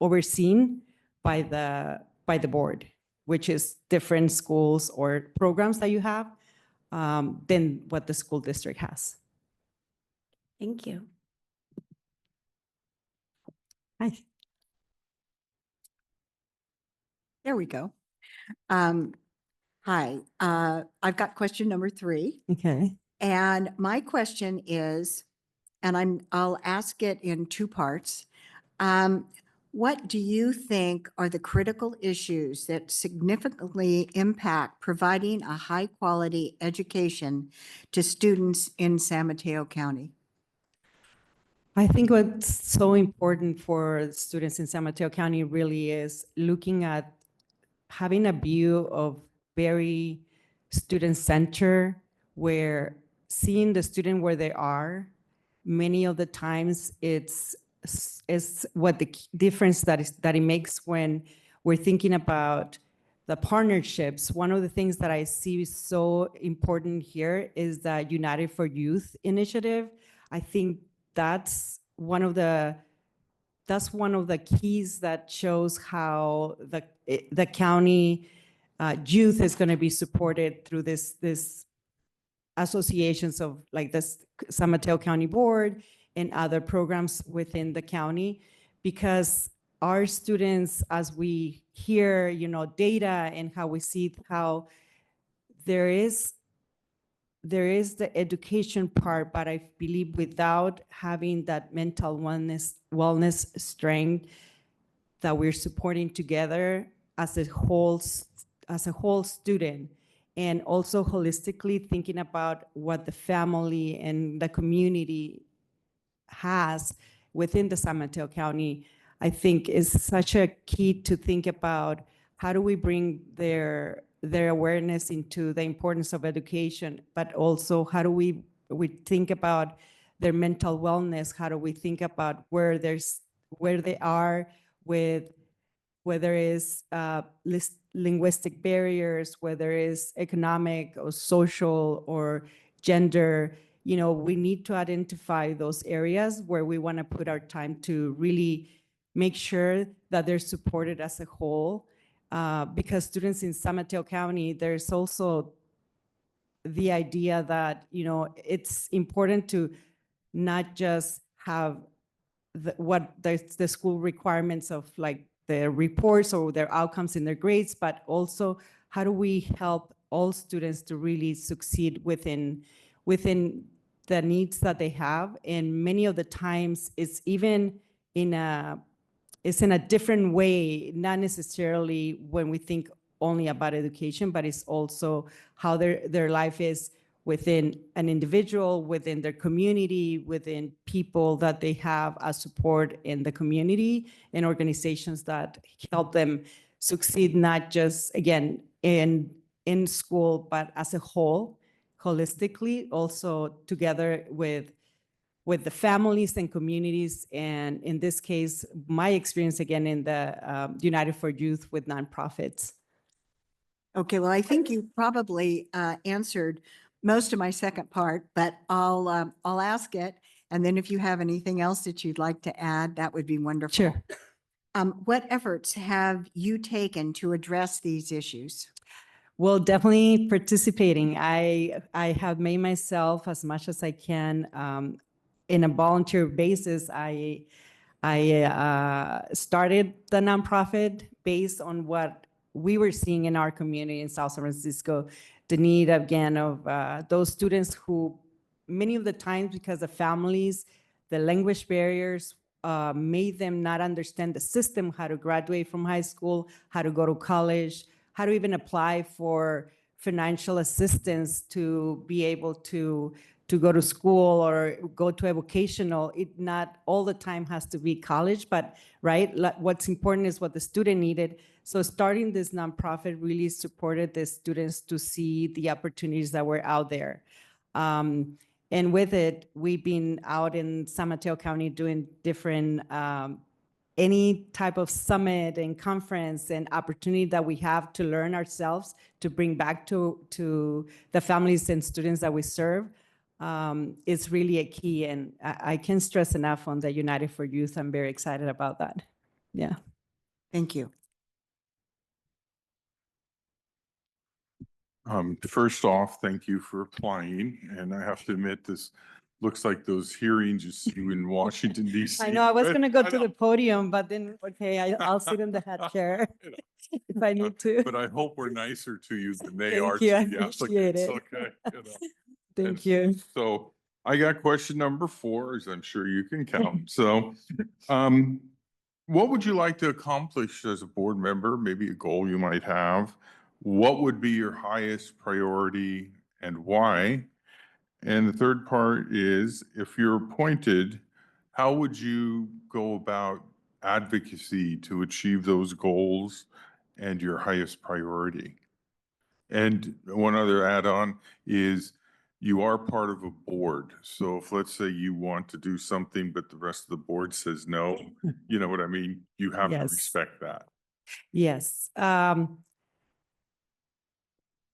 overseen by the board, which is different schools or programs that you have than what the school district has. Thank you. Hi. There we go. Hi, I've got question number 3. Okay. And my question is, and I'll ask it in 2 parts. What do you think are the critical issues that significantly impact providing a high-quality education to students in San Mateo County? I think what's so important for students in San Mateo County really is looking at having a view of very student-centered, where seeing the student where they are, many of the times it's what the difference that it makes when we're thinking about the partnerships. One of the things that I see so important here is the United for Youth initiative. I think that's one of the keys that shows how the county youth is going to be supported through this associations of like this San Mateo County Board and other programs within the county, because our students, as we hear, data and how we see how there is the education part, but I believe without having that mental wellness strength that we're supporting together as a whole student, and also holistically thinking about what the family and the community has within the San Mateo County, I think is such a key to think about how do we bring their awareness into the importance of education, but also how do we think about their mental wellness? How do we think about where they are with whether it's linguistic barriers, whether it's economic or social or gender? We need to identify those areas where we want to put our time to really make sure that they're supported as a whole. Because students in San Mateo County, there's also the idea that, it's important to not just have the school requirements of like their reports or their outcomes in their grades, but also how do we help all students to really succeed within the needs that they have. And many of the times it's even in a different way, not necessarily when we think only about education, but it's also how their life is within an individual, within their community, within people that they have as support in the community, and organizations that help them succeed, not just, again, in school, but as a whole, holistically, also together with the families and communities. And in this case, my experience again in the United for Youth with nonprofits. Okay, well, I think you probably answered most of my second part, but I'll ask it. And then if you have anything else that you'd like to add, that would be wonderful. Sure. What efforts have you taken to address these issues? Well, definitely participating. I have made myself as much as I can in a volunteer basis. I started the nonprofit based on what we were seeing in our community in South San Francisco, the need again of those students who many of the times, because of families, the language barriers made them not understand the system, how to graduate from high school, how to go to college, how to even apply for financial assistance to be able to go to school or go to a vocational. It not all the time has to be college, but what's important is what the student needed. So starting this nonprofit really supported the students to see the opportunities that were out there. And with it, we've been out in San Mateo County doing different any type of summit and conference and opportunity that we have to learn ourselves to bring back to the families and students that we serve is really a key. And I can't stress enough on the United for Youth. I'm very excited about that. Yeah. Thank you. First off, thank you for applying. And I have to admit, this looks like those hearings you see in Washington, D.C. I know I was going to go to the podium, but then, okay, I'll sit in the head chair if I need to. But I hope we're nicer to you than they Thank are you, to I the appreciate applicants. it. Okay. Thank you. So I got question number 4, as I'm sure you can count. So What would you like to accomplish as a board member? Maybe a goal you might have. What would be your highest priority and why? And the third part is, if you're appointed, how would you go about advocacy to achieve those goals and your highest priority? And one other add-on is you are part of a board. So if, let's say, you want to do something, but the rest of the board says no, you know what I mean? You have to Yes. respect that. Yes.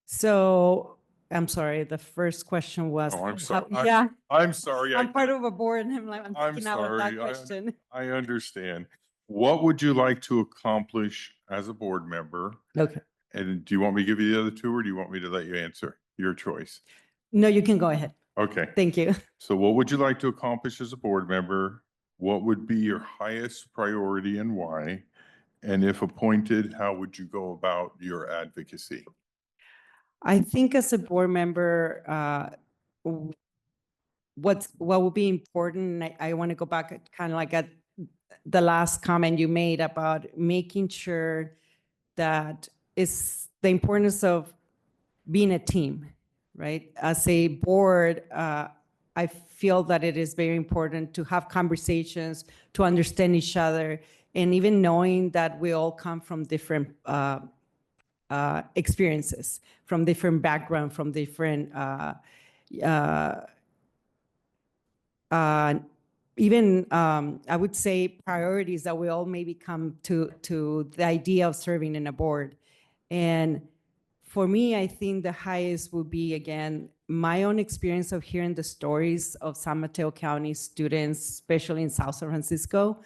So I'm sorry, the first question was. Oh, I'm how- sorry. Yeah, I'm sorry. I'm part of a board and I'm like, I'm I'm thinking out of that sorry. question. I understand. What would you like to accomplish as a board member? Okay. And do you want me to give you the other two, or do you want me to let you answer? Your choice. No, you can go ahead. Okay. Thank you. So what would you like to accomplish as a board member? What would be your highest priority and why? And if appointed, how would you go about your advocacy? I think as a board member, what would be important, I want to go back kind of like at the last comment you made about making sure that it's the importance of being a team, right? As a board, I feel that it is very important to have conversations, to understand each other, and even knowing that we all come from different experiences, from different background, from different even I would say priorities that we all maybe come to the idea of serving in a board. And for me, I think the highest would be, again, my own experience of hearing the stories of San Mateo County students, especially in South San Francisco,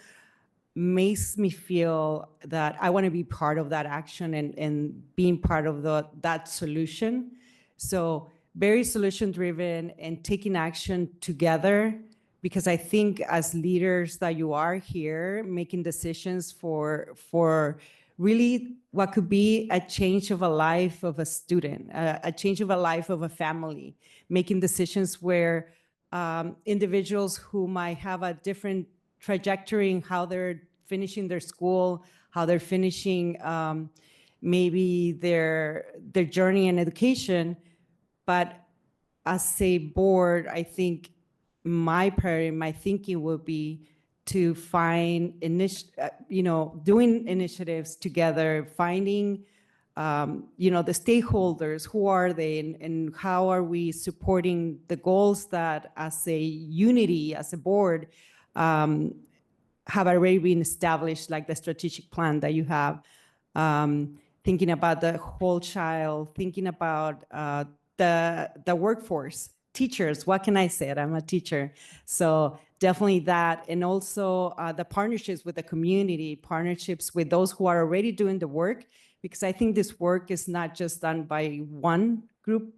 makes me feel that I want to be part of that action and being part of that solution. So very solution driven and taking action together, because I think as leaders that you are here, making decisions for really what could be a change of a life of a student, a change of a life of a family, making decisions where individuals who might have a different trajectory in how they're finishing their school, how they're finishing maybe their journey in education. But as a board, I think my priority, my thinking would be to find, doing initiatives together, finding, the stakeholders, who are they, and how are we supporting the goals that as a unity, as a board, have already been established, like the strategic plan that you have, thinking about the whole child, thinking about the workforce, teachers, what can I say? I'm a teacher. So definitely that. And also the partnerships with the community, partnerships with those who are already doing the work, because I think this work is not just done by one group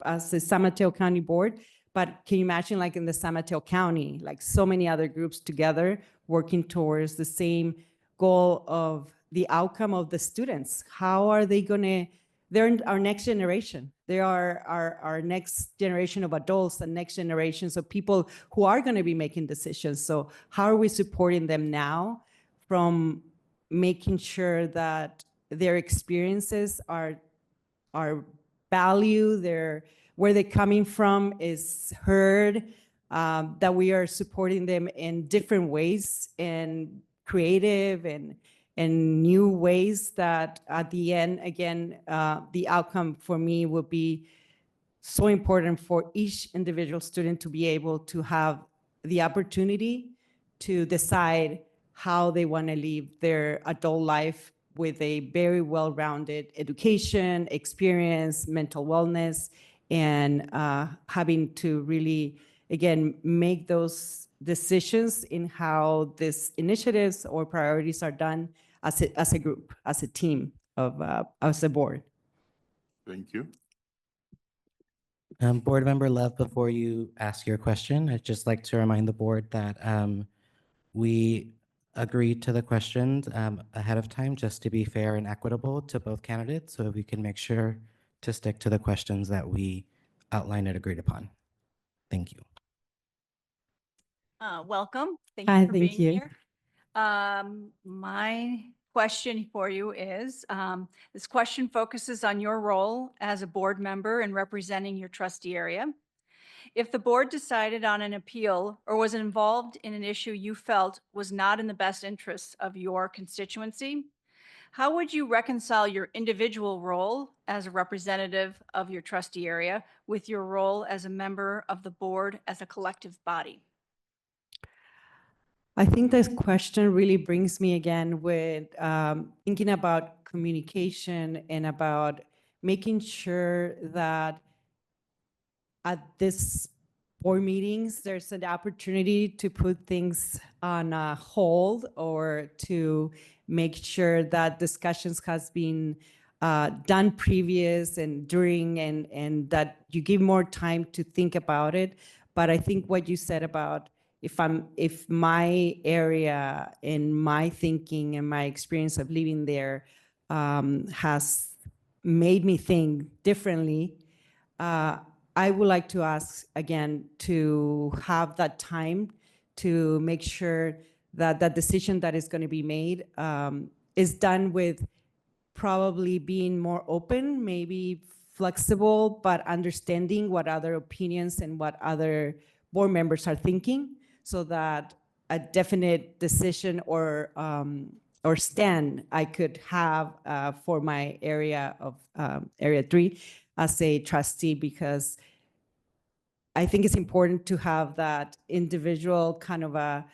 as the San Mateo County Board, but can you imagine like in the San Mateo County, like so many other groups together working towards the same goal of the outcome of the students? How are they going to, they're our next generation. They are our next generation of adults and next generations of people who are going to be making decisions. So how are we supporting them now, from making sure that their experiences are valued, where they're coming from is heard, that we are supporting them in different ways and creative and new ways that at the end, again, the outcome for me would be so important for each individual student to be able to have the opportunity to decide how they want to live their adult life with a very well-rounded education, experience, mental wellness, and having to really, again, make those decisions in how these initiatives or priorities are done as a group, as a team, as a board. Thank you. Board Member Love, before you ask your question, I'd just like to remind the board that we agreed to the questions ahead of time, just to be fair and equitable to both candidates, so we can make sure to stick to the questions that we outlined and agreed upon. Thank you. Welcome. Thank Hi, you for thank being you. here. My question for you is, this question focuses on your role as a board member and representing your trustee area. If the board decided on an appeal or was involved in an issue you felt was not in the best interests of your constituency, how would you reconcile your individual role as a representative of your trustee area with your role as a member of the board as a collective body? I think this question really brings me again with thinking about communication and about making sure that at this board meetings, there's an opportunity to put things on a hold or to make sure that discussions has been done previous and during and that you give more time to think about it. But I think what you said about if my area and my thinking and my experience of living there has made me think differently, I would like to ask again to have that time to make sure that that decision that is going to be made is done with probably being more open, maybe flexible, but understanding what other opinions and what other board members are thinking, so that a definite decision or stand I could have for my area of Area 3 as a trustee, because I think it's important to have that individual kind of a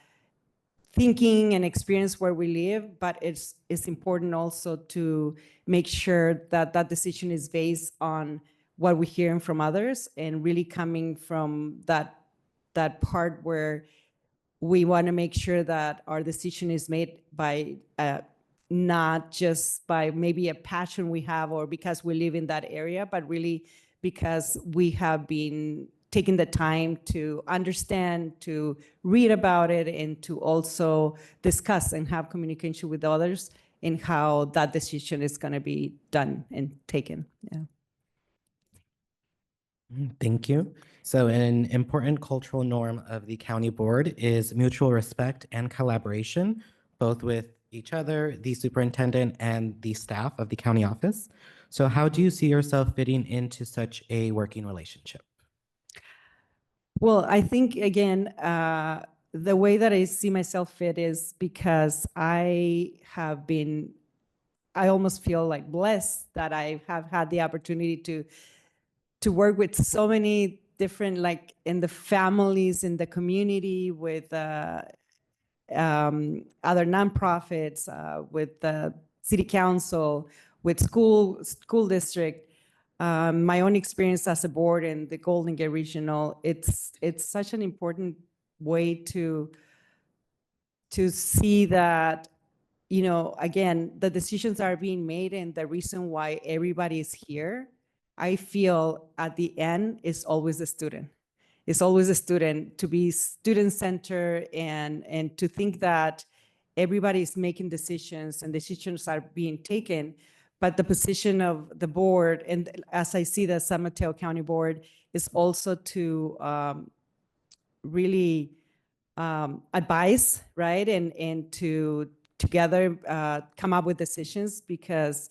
thinking and experience where we live, but it's important also to make sure that that decision is based on what we're hearing from others and really coming from that part where we want to make sure that our decision is made by not just by maybe a passion we have or because we live in that area, but really because we have been taking the time to understand, to read about it, and to also discuss and have communication with others in how that decision is going to be done and taken. Yeah. Thank you. So an important cultural norm of the county board is mutual respect and collaboration, both with each other, the superintendent, and the staff of the county office. So how do you see yourself fitting into such a working relationship? Well, I think, again, the way that I see myself fit is because I almost feel like blessed that I have had the opportunity to work with so many different, like in the families, in the community, with other nonprofits, with the city council, with school district. My own experience as a board in the Golden Gate Regional, it's such an important way to see that, again, the decisions are being made and the reason why everybody is here, I feel at the end is always the student. It's always a student, to be student-centered and to think that everybody is making decisions and decisions are being taken. But the position of the board, and as I see the San Mateo County Board, is also to really advise, right? And to together come up with decisions, because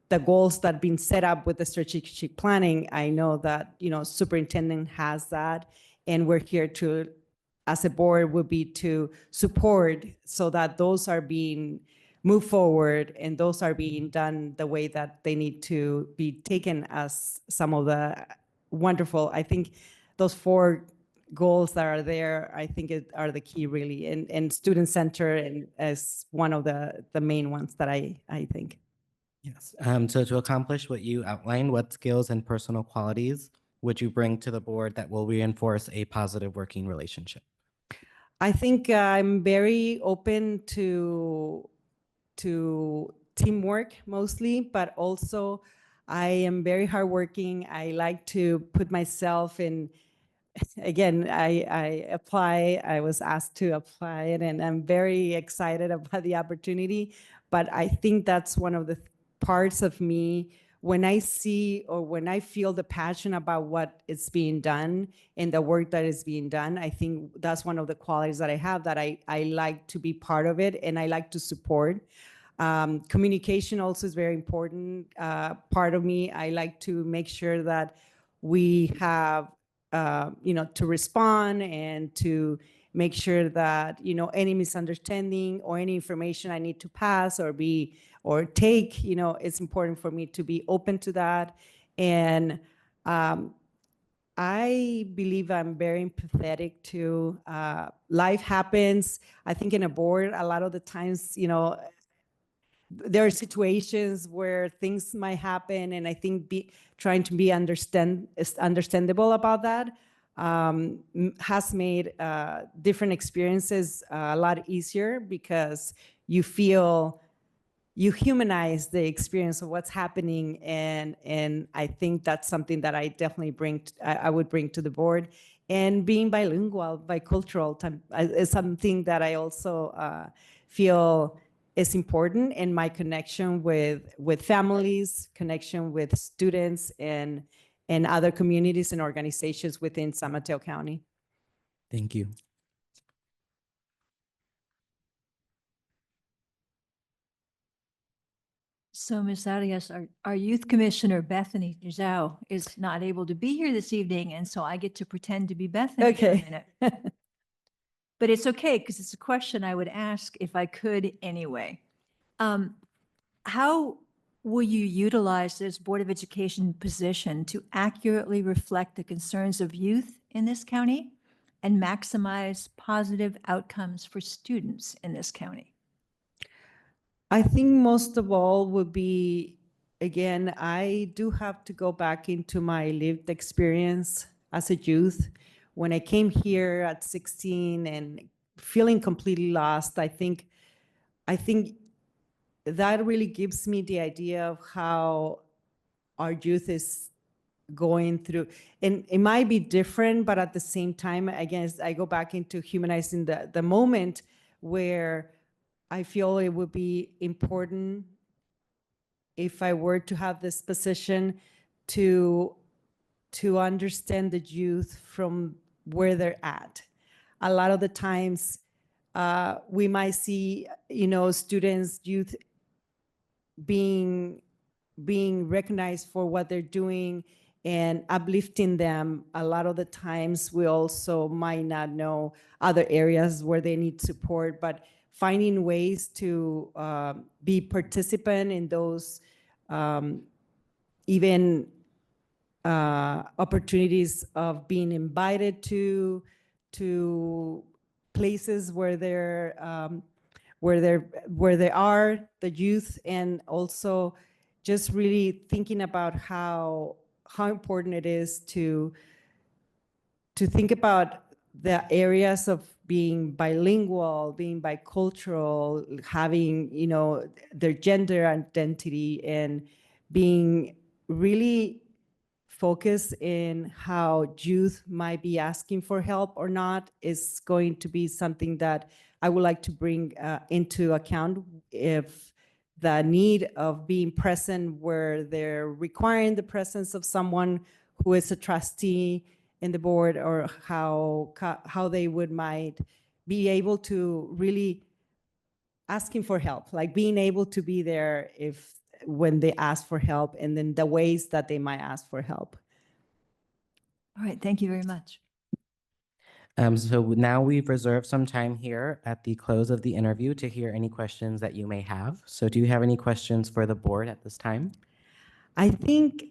the goals that have been set up with the strategic planning, I know that, superintendent has that, and we're here to, as a board, would be to support so that those are being moved forward and those are being done the way that they need to be taken as some of the wonderful, I think those 4 goals that are there, I think are the key really, and student center and as one of the main ones that I think. Yes. So to accomplish what you outlined, what skills and personal qualities would you bring to the board that will reinforce a positive working relationship? I think I'm very open to teamwork mostly, but also I am very hardworking. I like to put myself in. Again, I apply. I was asked to apply it, and I'm very excited about the opportunity. But I think that's one of the parts of me when I see or when I feel the passion about what is being done and the work that is being done, I think that's one of the qualities that I have, that I like to be part of it and I like to support. Communication also is very important part of me. I like to make sure that we have, to respond and to make sure that, any misunderstanding or any information I need to pass or take, it's important for me to be open to that. And I believe I'm very empathetic to life happens. I think in a board, a lot of the times, there are situations where things might happen, and I think trying to be understandable about that has made different experiences a lot easier, because you humanize the experience of what's happening, and I think that's something that I definitely I would bring to the board. And being bilingual, bicultural, is something that I also feel is important in my connection with families, connection with students, and other communities and organizations within San Mateo County. Thank you. So, Ms. Arias, our youth commissioner, Bethany Zhao, is not able to be here this evening, and so I get to pretend to be Bethany for a Okay. minute. But it's okay, because it's a question I would ask if I could anyway. How will you utilize this Board of Education position to accurately reflect the concerns of youth in this county and maximize positive outcomes for students in this county? I think most of all would be, again, I do have to go back into my lived experience as a youth. When I came here at 16 and feeling completely lost, I think that really gives me the idea of how our youth is going through. And it might be different, but at the same time, again, I go back into humanizing the moment, where I feel it would be important, if I were to have this position, to understand the youth from where they're at. A lot of the times, we might see, students, youth being recognized for what they're doing and uplifting them. A lot of the times, we also might not know other areas where they need support, but finding ways to be participant in those even opportunities of being invited to places where they are, the youth, and also just really thinking about how important it is to think about the areas of being bilingual, being bicultural, having, their gender identity, and being really focused in how youth might be asking for help or not, is going to be something that I would like to bring into account, if the need of being present where they're requiring the presence of someone who is a trustee in the board, or how they might be able to really asking for help, like being able to be there when they ask for help, and then the ways that they might ask for help. All right, thank you very much. So now we've reserved some time here at the close of the interview to hear any questions that you may have. So do you have any questions for the board at this time? I think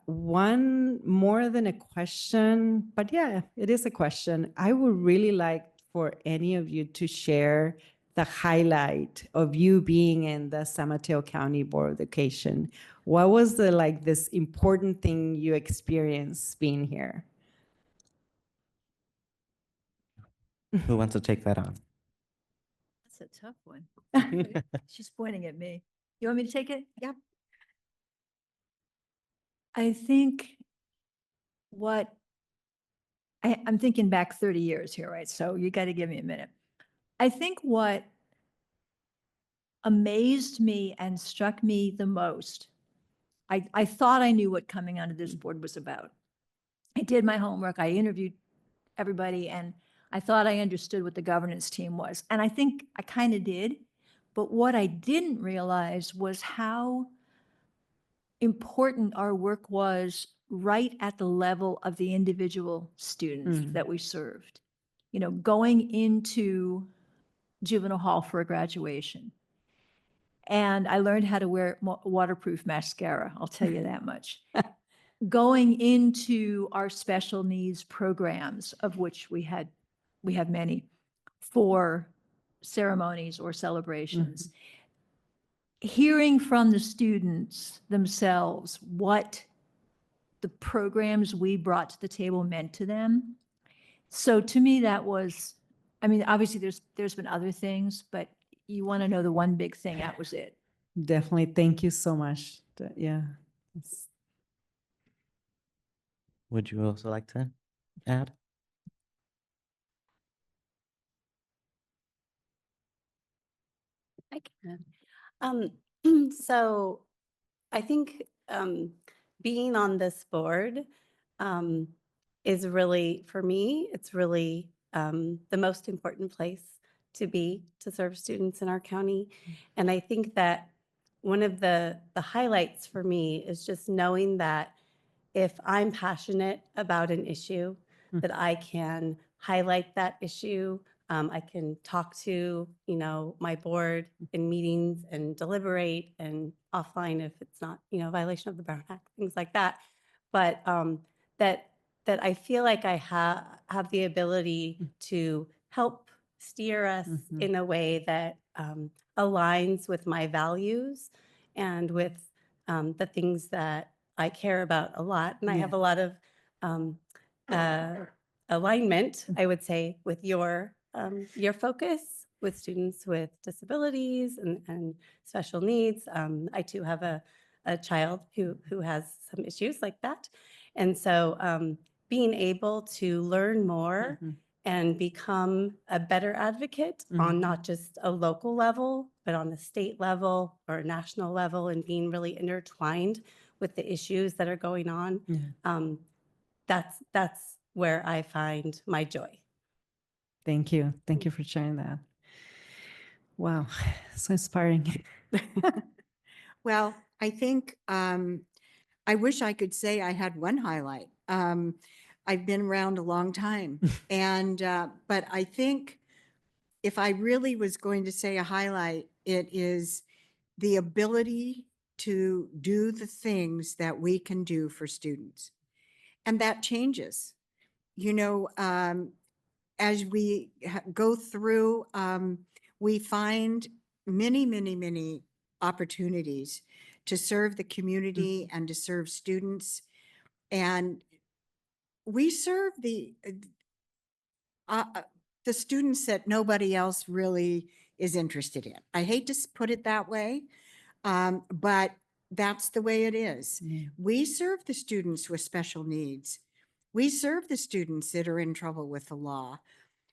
one more than a question, but yeah, it is a question. I would really like for any of you to share the highlight of you being in the San Mateo County Board of Education. What was this important thing you experienced being here? Who wants to take that on? That's a tough one. She's pointing at me. You want me to take it? Yep. I think I'm thinking back 30 years here, right? So you got to give me a minute. I think what amazed me and struck me the most I thought I knew what coming onto this board was about. I did my homework. I interviewed everybody, and I thought I understood what the governance team was. And I think I kind of did. But what I didn't realize was how important our work was right at the level of the individual students Mm. that we served. You know, going into juvenile hall for a graduation. And I learned how to wear waterproof mascara, I'll tell you that much. Going into our special needs programs, of which we have many, for ceremonies or celebrations. Hearing from the students themselves what the programs we brought to the table meant to them. So to me, that was, I mean, obviously there's been other things, but you want to know the one big thing, that was it. Definitely. Thank you so much. Yeah. It's- Would you also like to add? I can. So I think being on this board is really, for me, it's really the most important place to be to serve students in our county. And I think that one of the highlights for me is just knowing that if I'm passionate about an issue, that I can highlight that issue. I can talk to, you know, my board in meetings and deliberate and offline if it's not, you know, a violation of the Brown Act, things like that. But that I feel like I have the ability to help steer us in a way that aligns with my values and with the things that I care about a lot. And I have a lot of alignment, I would say, with your focus with students with disabilities and special needs. I too have a child who has some issues like that. And so being able to learn more and become a better advocate on not just a local level, but on a state level or a national level, and being really intertwined with the issues that are going on, that's where I find my joy. Thank you. Thank you for sharing that. Wow. So inspiring. Well, I think I wish I could say I had one highlight. I've been around a long time, and but I think if I really was going to say a highlight, it is the ability to do the things that we can do for students, and that changes. You know, as we go through, we find many opportunities to serve the community and to serve students. And we serve the students that nobody else really is interested in. I hate to put it that way, but that's the way it is. We serve the students with special needs. We serve the students that are in trouble with the law.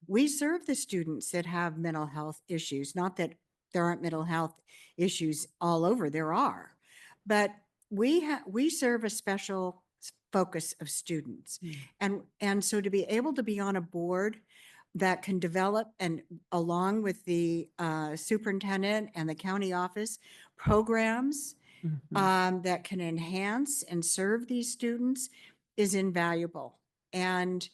We serve the students that have mental health issues. Not that there aren't mental health issues all over, there are. But we serve a special focus of students. And so to be able to be on a board that can develop, and along with the superintendent and the county office, programs that can enhance and serve these students is invaluable. And,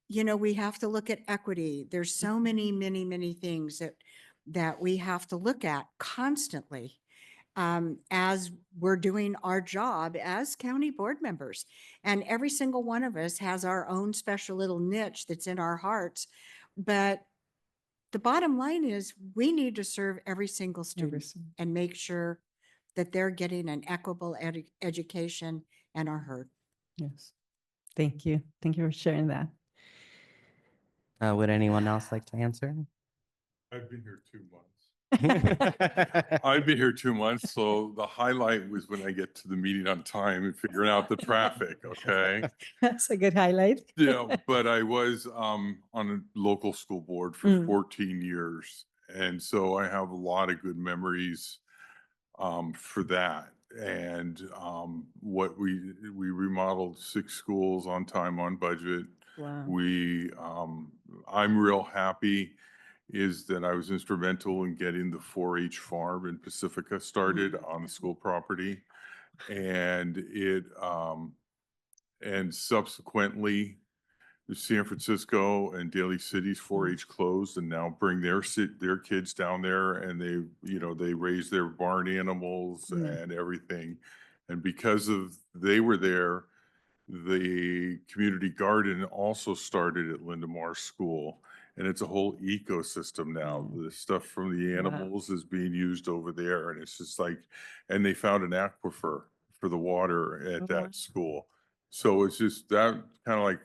you know, we have to look at equity. There's so many things that we have to look at constantly as we're doing our job as county board members. And every single one of us has our own special little niche that's in our hearts. But the bottom line is we need to serve every single student and make sure that they're getting an equitable education and are heard. Yes. Thank you. Thank you for sharing that. Would anyone else like to answer? I've been here 2 months. I've been here 2 months, so the highlight was when I get to the meeting on time and figuring out the traffic, okay? That's a good highlight. Yeah, but I was on a local school board for 14 years. And so I have a lot of good memories for that. and what we remodeled 6 schools on time, on budget. Wow. I'm real happy is that I was instrumental in getting the 4-H farm in Pacifica started on the school property. And and subsequently, San Francisco and Daly City's 4-H closed and now bring their kids down there, and they raise their barn animals and everything. And because they were there, the community garden also started at Lindemar School, and it's a whole ecosystem now. The stuff from the animals is being used over there, and it's just like, and they found an aquifer for the water at that school. So it's just that kind of like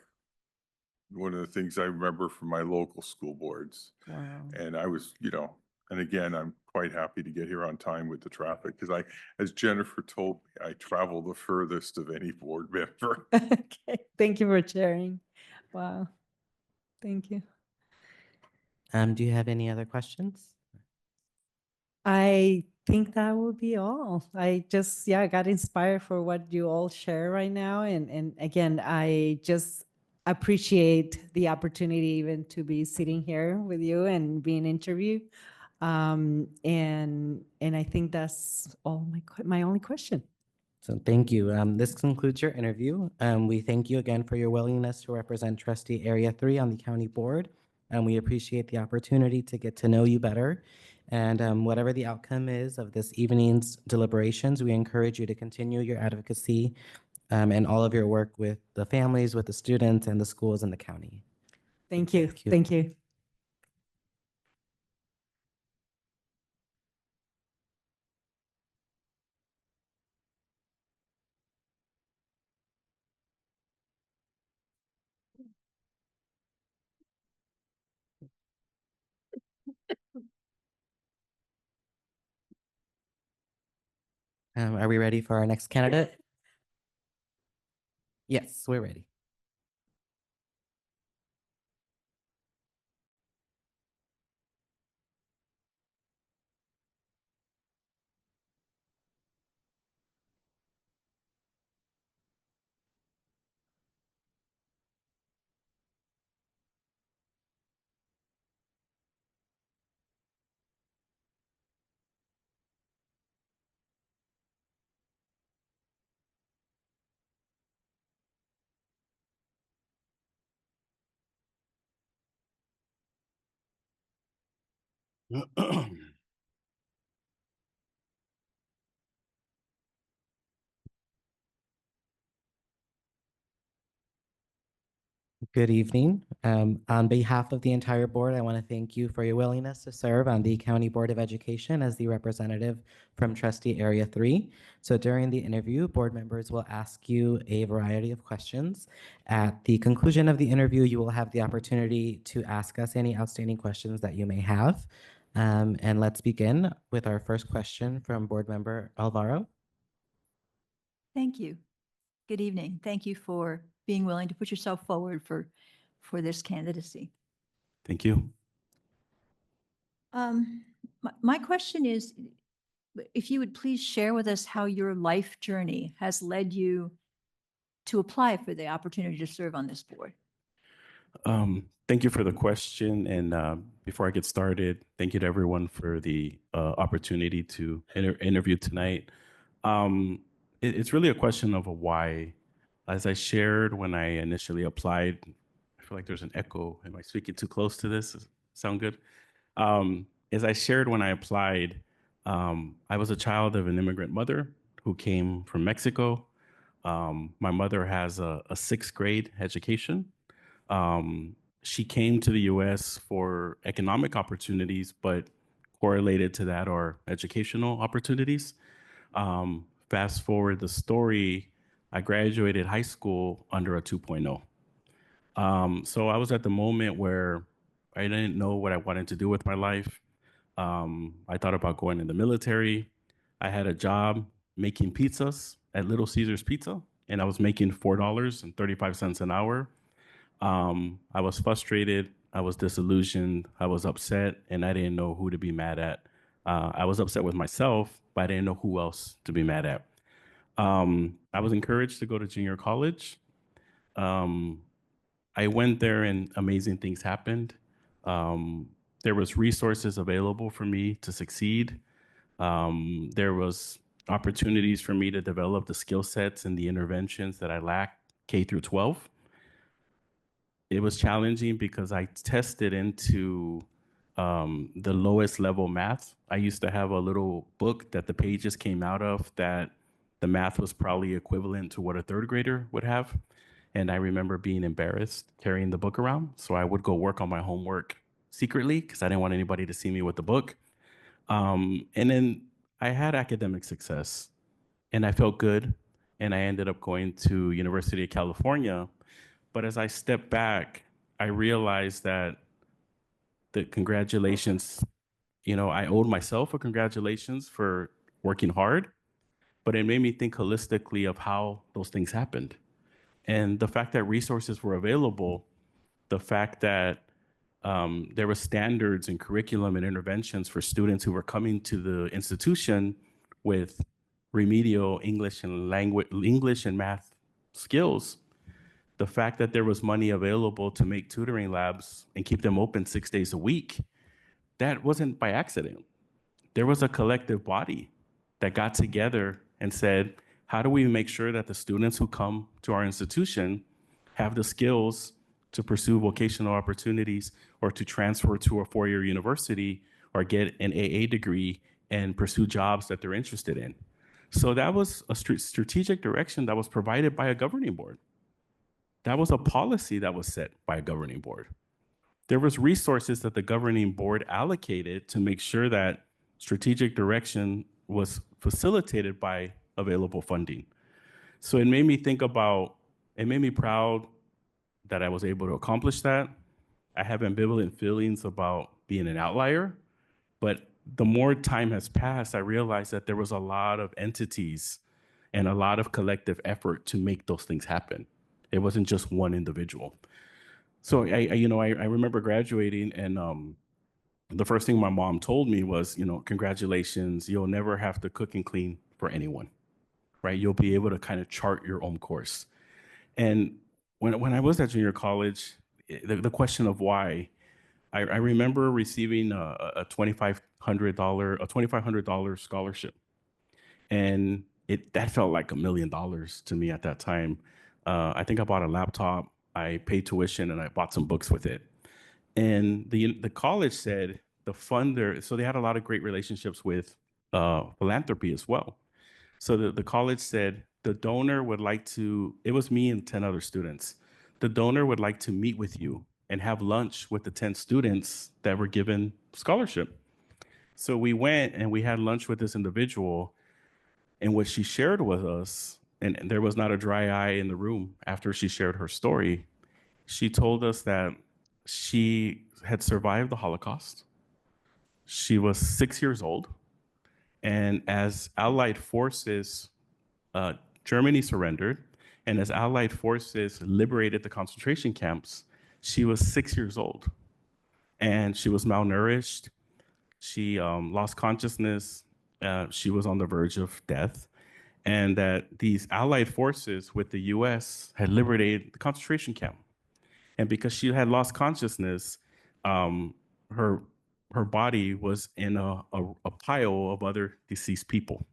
one of the things I remember from my local school boards. Wow. And I was, and again, I'm quite happy to get here on time with the traffic because as Jennifer told me, I travel the furthest of any board member. Okay, thank you for sharing. Wow. Thank you. Do you have any other questions? I think that will be all. I just, got inspired for what you all share right now. And again, I just appreciate the opportunity even to be sitting here with you and being interviewed. And I think that's all my only question. So thank you. This concludes your interview. We thank you again for your willingness to represent Trustee Area 3 on the county board. And we appreciate the opportunity to get to know you better. And whatever the outcome is of this evening's deliberations, we encourage you to continue your advocacy and all of your work with the families, with the students, and the schools in the county. Thank you. Thank you. Thank you. Are we ready for our next candidate? Yes, we're ready. Good evening. On behalf of the entire board, I want to thank you for your willingness to serve on the County Board of Education as the representative from Trustee Area 3. So during the interview, board members will ask you a variety of questions. At the conclusion of the interview, you will have the opportunity to ask us any outstanding questions that you may have. And let's begin with our first question from board member Alvaro. Thank you. Good evening. Thank you for being willing to put yourself forward for this candidacy. Thank you. My question is, if you would please share with us how your life journey has led you to apply for the opportunity to serve on this board. Thank you for the question. And before I get started, thank you to everyone for the opportunity to interview tonight. It's really a question of a why. As I shared when I initially applied, I feel like there's an echo. Am I speaking too close to this? Does it sound good? As I shared when I applied, I was a child of an immigrant mother who came from Mexico. My mother has a 6th grade education. She came to the US for economic opportunities, but correlated to that are educational opportunities. Fast forward the story, I graduated high school under a 2.0. So I was at the moment where I didn't know what I wanted to do with my life. I thought about going in the military. I had a job making pizzas at Little Caesars Pizza, and I was making $4.35 an hour. I was frustrated. I was disillusioned. I was upset, and I didn't know who to be mad at. I was upset with myself, but I didn't know who else to be mad at. I was encouraged to go to junior college. I went there and amazing things happened. There was resources available for me to succeed. There was opportunities for me to develop the skill sets and the interventions that I lacked K through 12. It was challenging because I tested into the lowest level math. I used to have a little book that the pages came out of that the math was probably equivalent to what a third grader would have. And I remember being embarrassed carrying the book around. So I would go work on my homework secretly because I didn't want anybody to see me with the book. And then I had academic success and I felt good. And I ended up going to University of California. But as I stepped back, I realized that the congratulations, I owed myself a congratulations for working hard, but it made me think holistically of how those things happened. And the fact that resources were available, the fact that there were standards and curriculum and interventions for students who were coming to the institution with remedial English and math skills, the fact that there was money available to make tutoring labs and keep them open 6 days a week, that wasn't by accident. There was a collective body that got together and said, how do we make sure that the students who come to our institution have the skills to pursue vocational opportunities or to transfer to a four-year university or get an AA degree and pursue jobs that they're interested in? So that was a strategic direction that was provided by a governing board. That was a policy that was set by a governing board. There was resources that the governing board allocated to make sure that strategic direction was facilitated by available funding. So it made me it made me proud that I was able to accomplish that. I have ambivalent feelings about being an outlier, but the more time has passed, I realized that there was a lot of entities and a lot of collective effort to make those things happen. It wasn't just one individual. So I remember graduating, and the first thing my mom told me was, congratulations, you'll never have to cook and clean for anyone, right? You'll be able to kind of chart your own course. And when I was at junior college, the question of why, I remember receiving a $2,500 scholarship, and that felt like $1 million to me at that time. I think I bought a laptop, I paid tuition, and I bought some books with it. And the college said the funder, so they had a lot of great relationships with philanthropy as well. So the college said the donor would like to, it was me and 10 other students. The donor would like to meet with you and have lunch with the 10 students that were given scholarship. So we went and we had lunch with this individual, and what she shared with us, and there was not a dry eye in the room after she shared her story. She told us that she had survived the Holocaust. She was 6 years old. And as Allied forces, Germany surrendered, and as Allied forces liberated the concentration camps, she was 6 years old. And she was malnourished. She lost consciousness. She was on the verge of death. And that these Allied forces with the US had liberated the concentration camp. And because she had lost consciousness, her body was in a pile of other deceased people.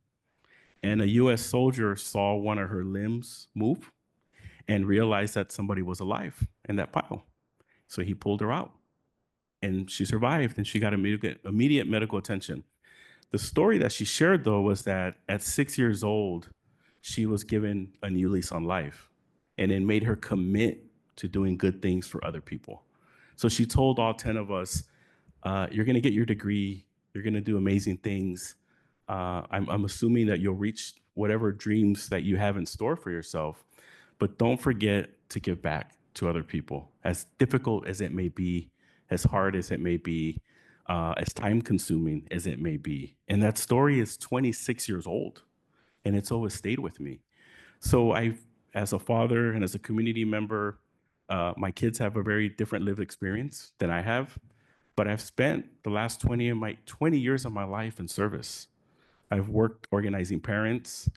And a US soldier saw one of her limbs move and realized that somebody was alive in that pile. So he pulled her out, and she survived, and she got immediate medical attention. The story that she shared, though, was that at 6 years old, she was given a new lease on life, and it made her commit to doing good things for other people. So she told all 10 of us, you're going to get your degree, you're going to do amazing things. I'm assuming that you'll reach whatever dreams that you have in store for yourself, but don't forget to give back to other people, as difficult as it may be, as hard as it may be, as time-consuming as it may be. And that story is 26 years old, and it's always stayed with me. So as a father and as a community member, my kids have a very different lived experience than I have, but I've spent the last 20 years of my life in service. I've worked organizing parents.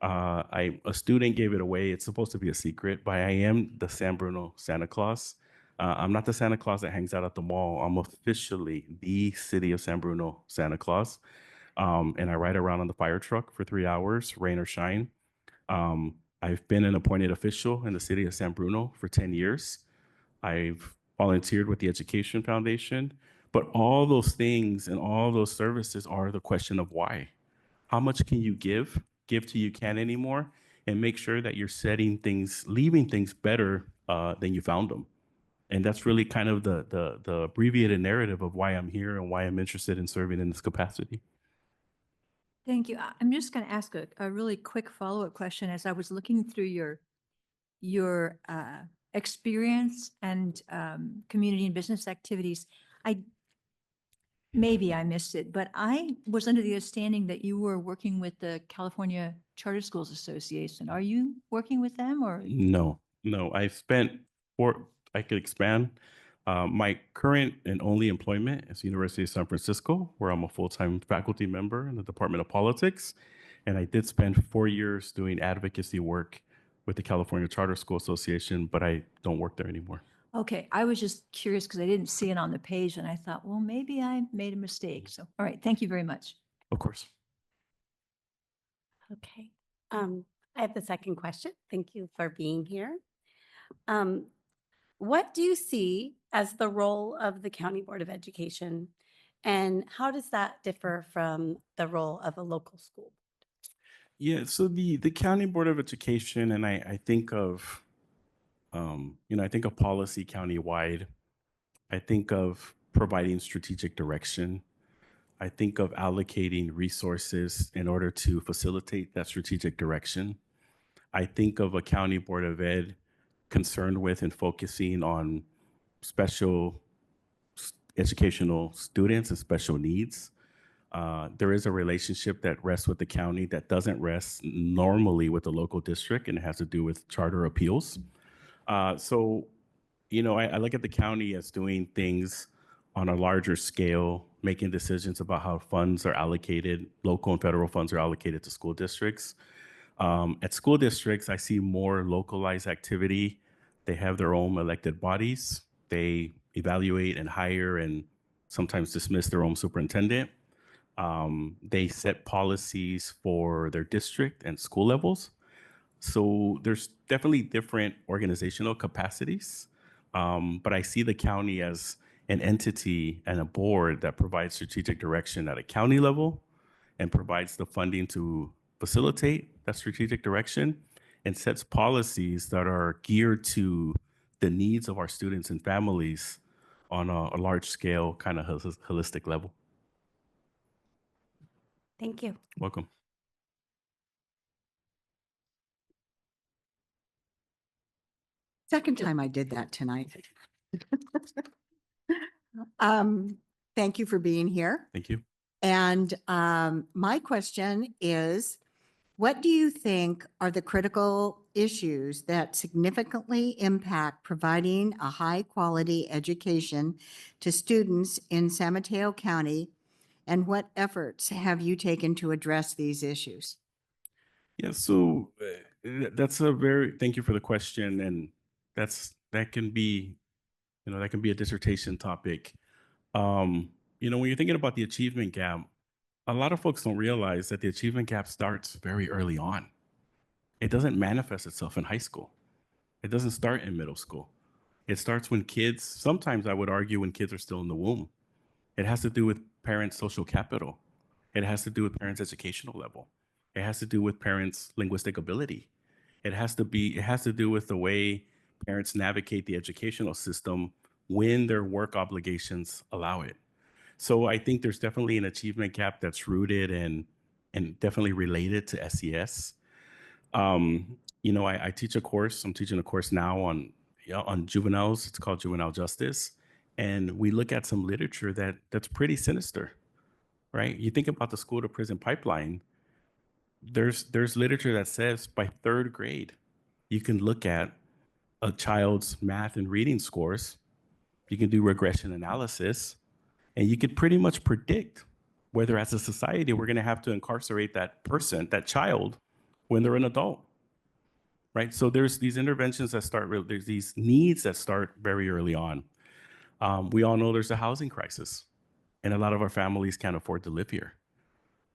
A student gave it away. It's supposed to be a secret, but I am the San Bruno Santa Claus. I'm not the Santa Claus that hangs out at the mall. I'm officially the City of San Bruno Santa Claus. And I ride around on the fire truck for 3 hours, rain or shine. I've been an appointed official in the City of San Bruno for 10 years. I've volunteered with the Education Foundation, but all those things and all those services are the question of why. How much can you give till you can't anymore, and make sure that you're setting things, leaving things better than you found them. And that's really kind of the abbreviated narrative of why I'm here and why I'm interested in serving in this capacity. Thank you. I'm just going to ask a really quick follow-up question. As I was looking through your experience and community and business activities, maybe I missed it, but I was under the understanding that you were working with the California Charter Schools Association. Are you working with them or? No, I've spent I could expand. My current and only employment is University of San Francisco, where I'm a full-time faculty member in the Department of Politics. And I did spend 4 years doing advocacy work with the California Charter School Association, but I don't work there anymore. Okay, I was just curious because I didn't see it on the page and I thought, well, maybe I made a mistake. So, all right, thank you very much. Of course. Okay. I have the second question. Thank you for being here. What do you see as the role of the County Board of Education, and how does that differ from the role of a local school? Yeah, so the County Board of Education, and I think of, I think of policy countywide. I think of providing strategic direction. I think of allocating resources in order to facilitate that strategic direction. I think of a County Board of Ed concerned with and focusing on special educational students and special needs. There is a relationship that rests with the county that doesn't rest normally with the local district, and it has to do with charter appeals. So, I look at the county as doing things on a larger scale, making decisions about how funds are allocated, local and federal funds are allocated to school districts. At school districts, I see more localized activity. They have their own elected bodies. They evaluate and hire and sometimes dismiss their own superintendent. They set policies for their district and school levels. So there's definitely different organizational capacities. But I see the county as an entity and a board that provides strategic direction at a county level and provides the funding to facilitate that strategic direction and sets policies that are geared to the needs of our students and families on a large scale, kind of holistic level. Thank you. Welcome. Second time I did that tonight. Thank you for being here. Thank you. And my question is, what do you think are the critical issues that significantly impact providing a high-quality education to students in San Mateo County? And what efforts have you taken to address these issues? Yeah, so thank you for the question. And that can be a dissertation topic. When you're thinking about the achievement gap, a lot of folks don't realize that the achievement gap starts very early on. It doesn't manifest itself in high school. It doesn't start in middle school. It starts when kids, sometimes I would argue when kids are still in the womb. It has to do with parents' social capital. It has to do with parents' educational level. It has to do with parents' linguistic ability. It has to do with the way parents navigate the educational system when their work obligations allow it. So I think there's definitely an achievement gap that's rooted and definitely related to SES. I teach a course. I'm teaching a course now on juveniles. It's called Juvenile Justice. And we look at some literature that's pretty sinister, right? You think about the school to prison pipeline. There's literature that says by 3rd grade, you can look at a child's math and reading scores. You can do regression analysis, and you could pretty much predict whether as a society we're going to have to incarcerate that person, that child, when they're an adult, right? So there's these interventions that start, there's these needs that start very early on. We all know there's a housing crisis, and a lot of our families can't afford to live here.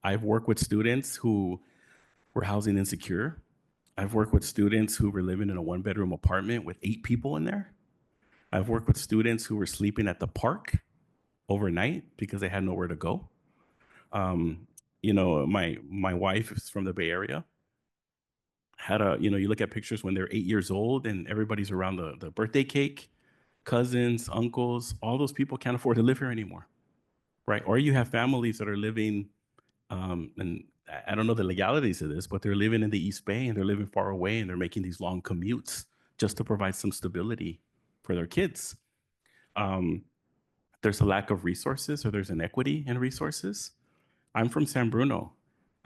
I've worked with students who were housing insecure. I've worked with students who were living in a one-bedroom apartment with 8 people in there. I've worked with students who were sleeping at the park overnight because they had nowhere to go. You know, my wife is from the Bay Area. Had a, you know, you look at pictures when they're 8 years old and everybody's around the birthday cake, cousins, uncles, all those people can't afford to live here anymore, right? Or you have families that are living, and I don't know the legalities of this, but they're living in the East Bay and they're living far away and they're making these long commutes just to provide some stability for their kids. There's a lack of resources, or there's inequity in resources. I'm from San Bruno.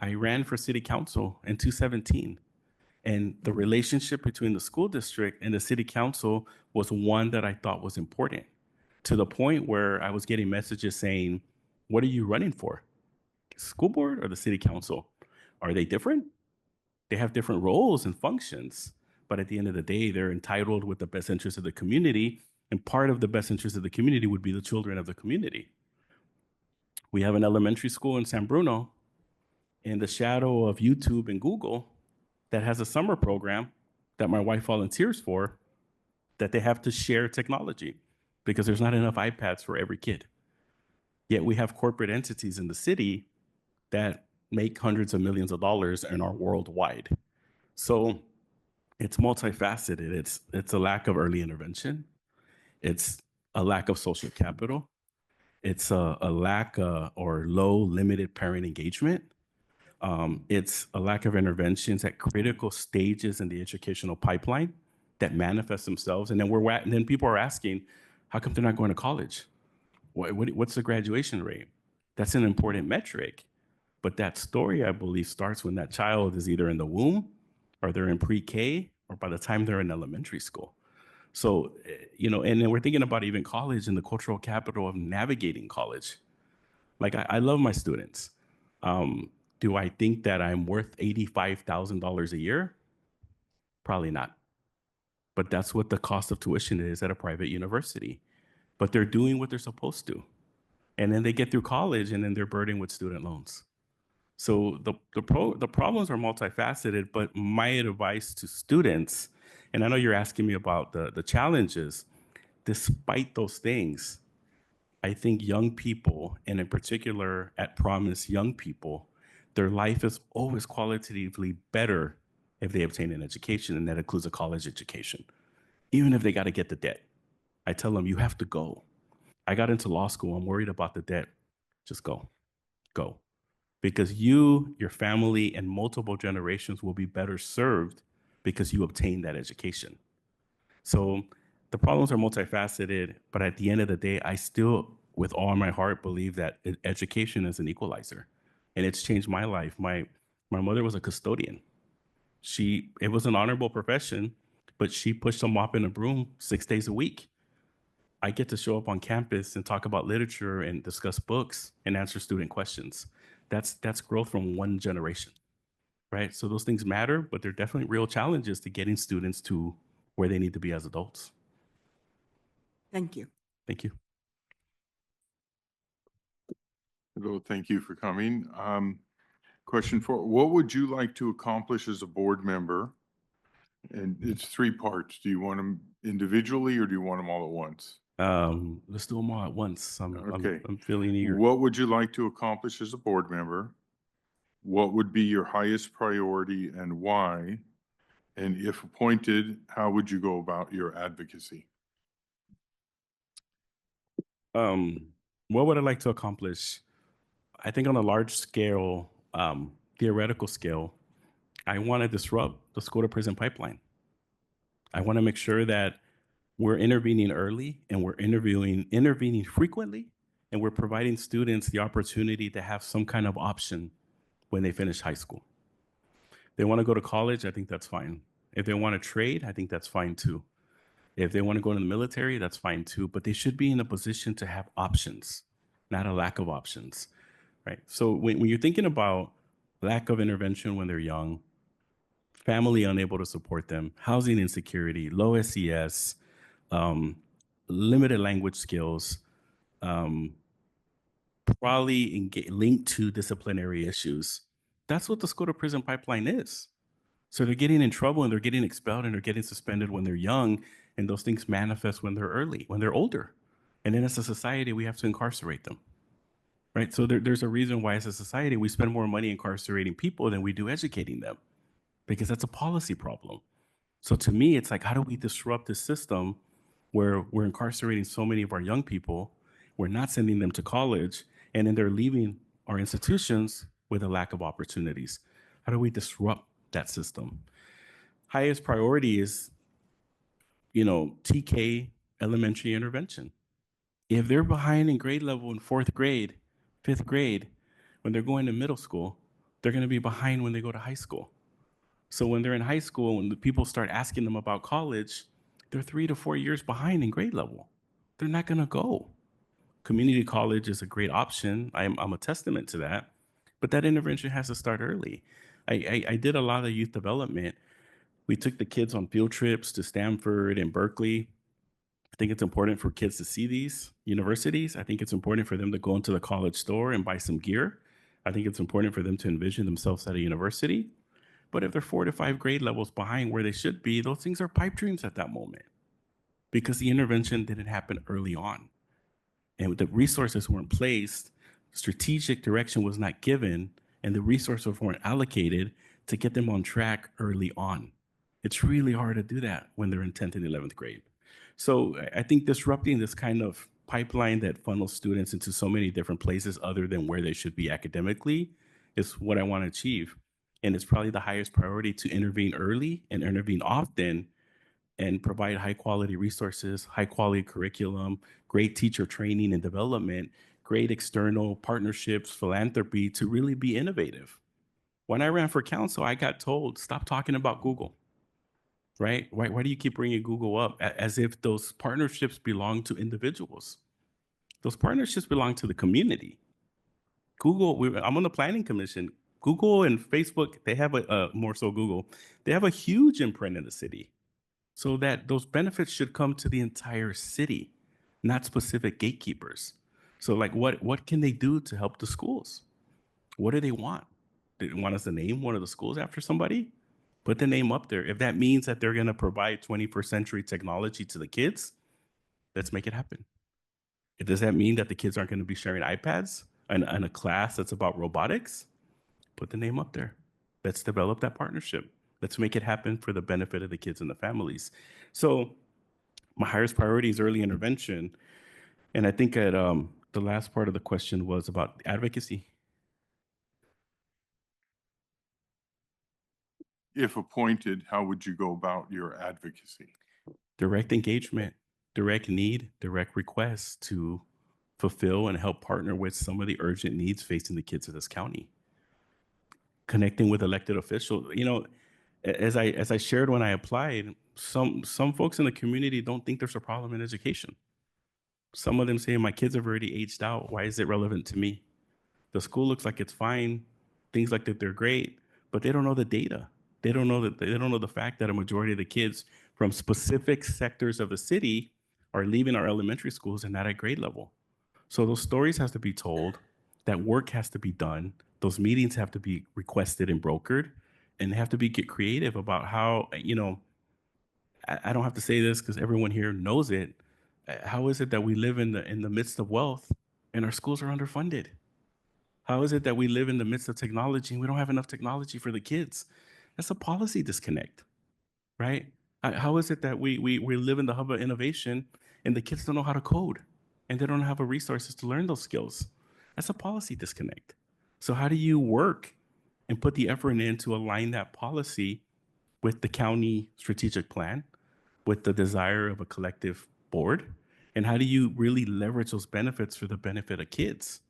I ran for city council in 2017. And the relationship between the school district and the city council was one that I thought was important, to the point where I was getting messages saying, what are you running for? School board or the city council? Are they different? They have different roles and functions, but at the end of the day, they're entitled with the best interest of the community. And part of the best interest of the community would be the children of the community. We have an elementary school in San Bruno in the shadow of YouTube and Google that has a summer program that my wife volunteers for, that they have to share technology because there's not enough iPads for every kid. Yet we have corporate entities in the city that make hundreds of millions of dollars and are worldwide. So it's multifaceted. It's a lack of early intervention. It's a lack of social capital. It's a lack or low limited parent engagement. It's a lack of interventions at critical stages in the educational pipeline that manifest themselves. And then people are asking, how come they're not going to college? What's the graduation rate? That's an important metric. But that story, I believe, starts when that child is either in the womb or they're in pre-K or by the time they're in elementary school. So, you know, and then we're thinking about even college and the cultural capital of navigating college. Like, I love my students. Do I think that I'm worth $85,000 a year? Probably not. But that's what the cost of tuition is at a private university. But they're doing what they're supposed to. And then they get through college and then they're burdened with student loans. So the problems are multifaceted, but my advice to students, and I know you're asking me about the challenges, despite those things, I think young people, and in particular at Promise young people, their life is always qualitatively better if they obtain an education, and that includes a college education. Even if they got to get the debt, I tell them, you have to go. I got into law school, I'm worried about the debt. Just go. Because you, your family, and multiple generations will be better served because you obtained that education. So the problems are multifaceted, but at the end of the day, I still, with all my heart, believe that education is an equalizer. And it's changed my life. My mother was a custodian. It was an honorable profession, but she pushed a mop and a broom 6 days a week. I get to show up on campus and talk about literature and discuss books and answer student questions. That's growth from one generation, right? So those things matter, but they're definitely real challenges to getting students to where they need to be as adults. Thank you. Thank you. Hello, thank you for coming. Question 4, what would you like to accomplish as a board member? And it's 3 parts. Do you want them individually or do you want them all at once? Let's do them all at once. Okay. I'm feeling eager. What would you like to accomplish as a board member? What would be your highest priority and why? And if appointed, how would you go about your advocacy? What would I like to accomplish? I think on a large scale, theoretical scale, I want to disrupt the school to prison pipeline. I want to make sure that we're intervening early and we're intervening frequently, and we're providing students the opportunity to have some kind of option when they finish high school. They want to go to college, I think that's fine. If they want to trade, I think that's fine too. If they want to go into the military, that's fine too, but they should be in a position to have options, not a lack of options, right? So when you're thinking about lack of intervention when they're young, family unable to support them, housing insecurity, low SES, limited language skills, probably linked to disciplinary issues. That's what the school to prison pipeline is. So they're getting in trouble and they're getting expelled and they're getting suspended when they're young, and those things manifest when they're when they're older. And then as a society, we have to incarcerate them. Right? So there's a reason why as a society, we spend more money incarcerating people than we do educating them, because that's a policy problem. So to me, it's like, how do we disrupt this system where we're incarcerating so many of our young people, we're not sending them to college, and then they're leaving our institutions with a lack of opportunities? How do we disrupt that system? Highest priority is, TK elementary intervention. If they're behind in grade level in 4th grade, 5th grade, when they're going to middle school, they're going to be behind when they go to high school. So when they're in high school, when the people start asking them about college, they're 3 to 4 years behind in grade level. They're not going to go. Community college is a great option. I'm a testament to that. But that intervention has to start early. I did a lot of youth development. We took the kids on field trips to Stanford and Berkeley. I think it's important for kids to see these universities. I think it's important for them to go into the college store and buy some gear. I think it's important for them to envision themselves at a university. But if they're 4 to 5 grade levels behind where they should be, those things are pipe dreams at that moment, because the intervention didn't happen early on. And the resources weren't placed, strategic direction was not given, and the resources weren't allocated to get them on track early on. It's really hard to do that when they're in 10th and 11th grade. So I think disrupting this kind of pipeline that funnels students into so many different places other than where they should be academically is what I want to achieve. And it's probably the highest priority to intervene early and intervene often and provide high quality resources, high quality curriculum, great teacher training and development, great external partnerships, philanthropy to really be innovative. When I ran for council, I got told, stop talking about Google, right? Why do you keep bringing Google up as if those partnerships belong to individuals? Those partnerships belong to the community. Google, I'm on the planning commission. Google and Facebook, they have more so Google, they have a huge imprint in the city. So that those benefits should come to the entire city, not specific gatekeepers. So like what can they do to help the schools? What do they want? They want us to name one of the schools after somebody? Put the name up there. If that means that they're gonna provide 21st century technology to the kids, let's make it happen. Does that mean that the kids aren't gonna be sharing iPads in a class that's about robotics? Put the name up there. Let's develop that partnership. Let's make it happen for the benefit of the kids and the families. So my highest priority is early intervention. And I think at the last part of the question was about advocacy. If appointed, how would you go about your advocacy? Direct engagement, direct need, direct requests to fulfill and help partner with some of the urgent needs facing the kids of this county. Connecting with elected officials, as I shared when I applied, some folks in the community don't think there's a problem in education. Some of them say, my kids have already aged out. Why is it relevant to me? The school looks like it's fine. Things like that, they're great, but they don't know the data. They don't know the fact that a majority of the kids from specific sectors of the city are leaving our elementary schools and not at grade level. So those stories have to be told. That work has to be done. Those meetings have to be requested and brokered, and have to get creative about how, I don't have to say this because everyone here knows it. How is it that we live in the midst of wealth and our schools are underfunded? How is it that we live in the midst of technology and we don't have enough technology for the kids? That's a policy disconnect, right? How is it that we live in the hub of innovation and the kids don't know how to code and they don't have the resources to learn those skills? That's a policy disconnect. So how do you work and put the effort in to align that policy with the county strategic plan, with the desire of a collective board? And how do you really leverage those benefits for the benefit of kids?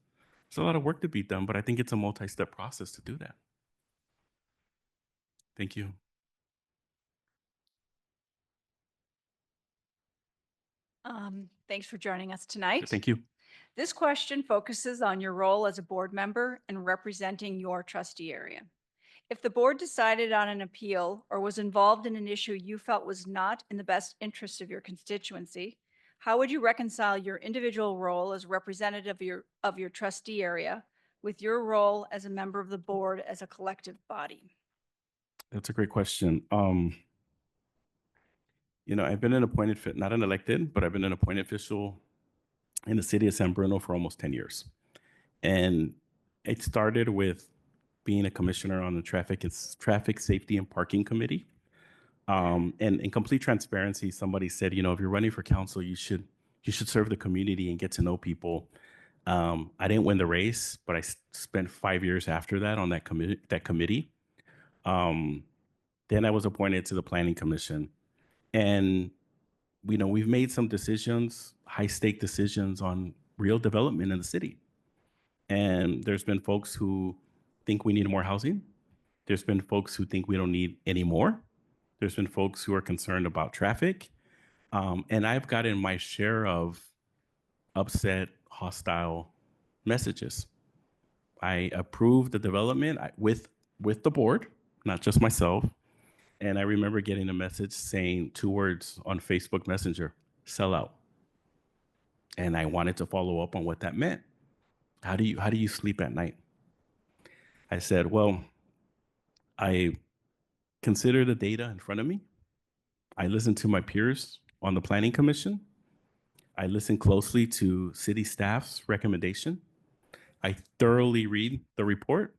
There's a lot of work to be done, but I think it's a multi-step process to do that. Thank you. Thanks for joining us tonight. Thank you. This question focuses on your role as a board member and representing your trustee area. If the board decided on an appeal or was involved in an issue you felt was not in the best interest of your constituency, how would you reconcile your individual role as representative of your trustee area with your role as a member of the board as a collective body? That's a great question. I've been an appointed, not an elected, but I've been an appointed official in the city of San Bruno for almost 10 years. And it started with being a commissioner on the traffic safety and parking committee. And in complete transparency, somebody said, if you're running for council, you should serve the community and get to know people. I didn't win the race, but I spent 5 years after that on that committee. Then I was appointed to the Planning Commission. And we've made some decisions, high-stake decisions on real development in the city. And there's been folks who think we need more housing. There's been folks who think we don't need any more. There's been folks who are concerned about traffic. And I've gotten my share of upset, hostile messages. I approve the development with the board, not just myself. And I remember getting a message saying 2 words on Facebook Messenger: sell out. And I wanted to follow up on what that meant. How do you sleep at night? I said, well, I consider the data in front of me. I listen to my peers on the Planning Commission. I listen closely to city staff's recommendation. I thoroughly read the report.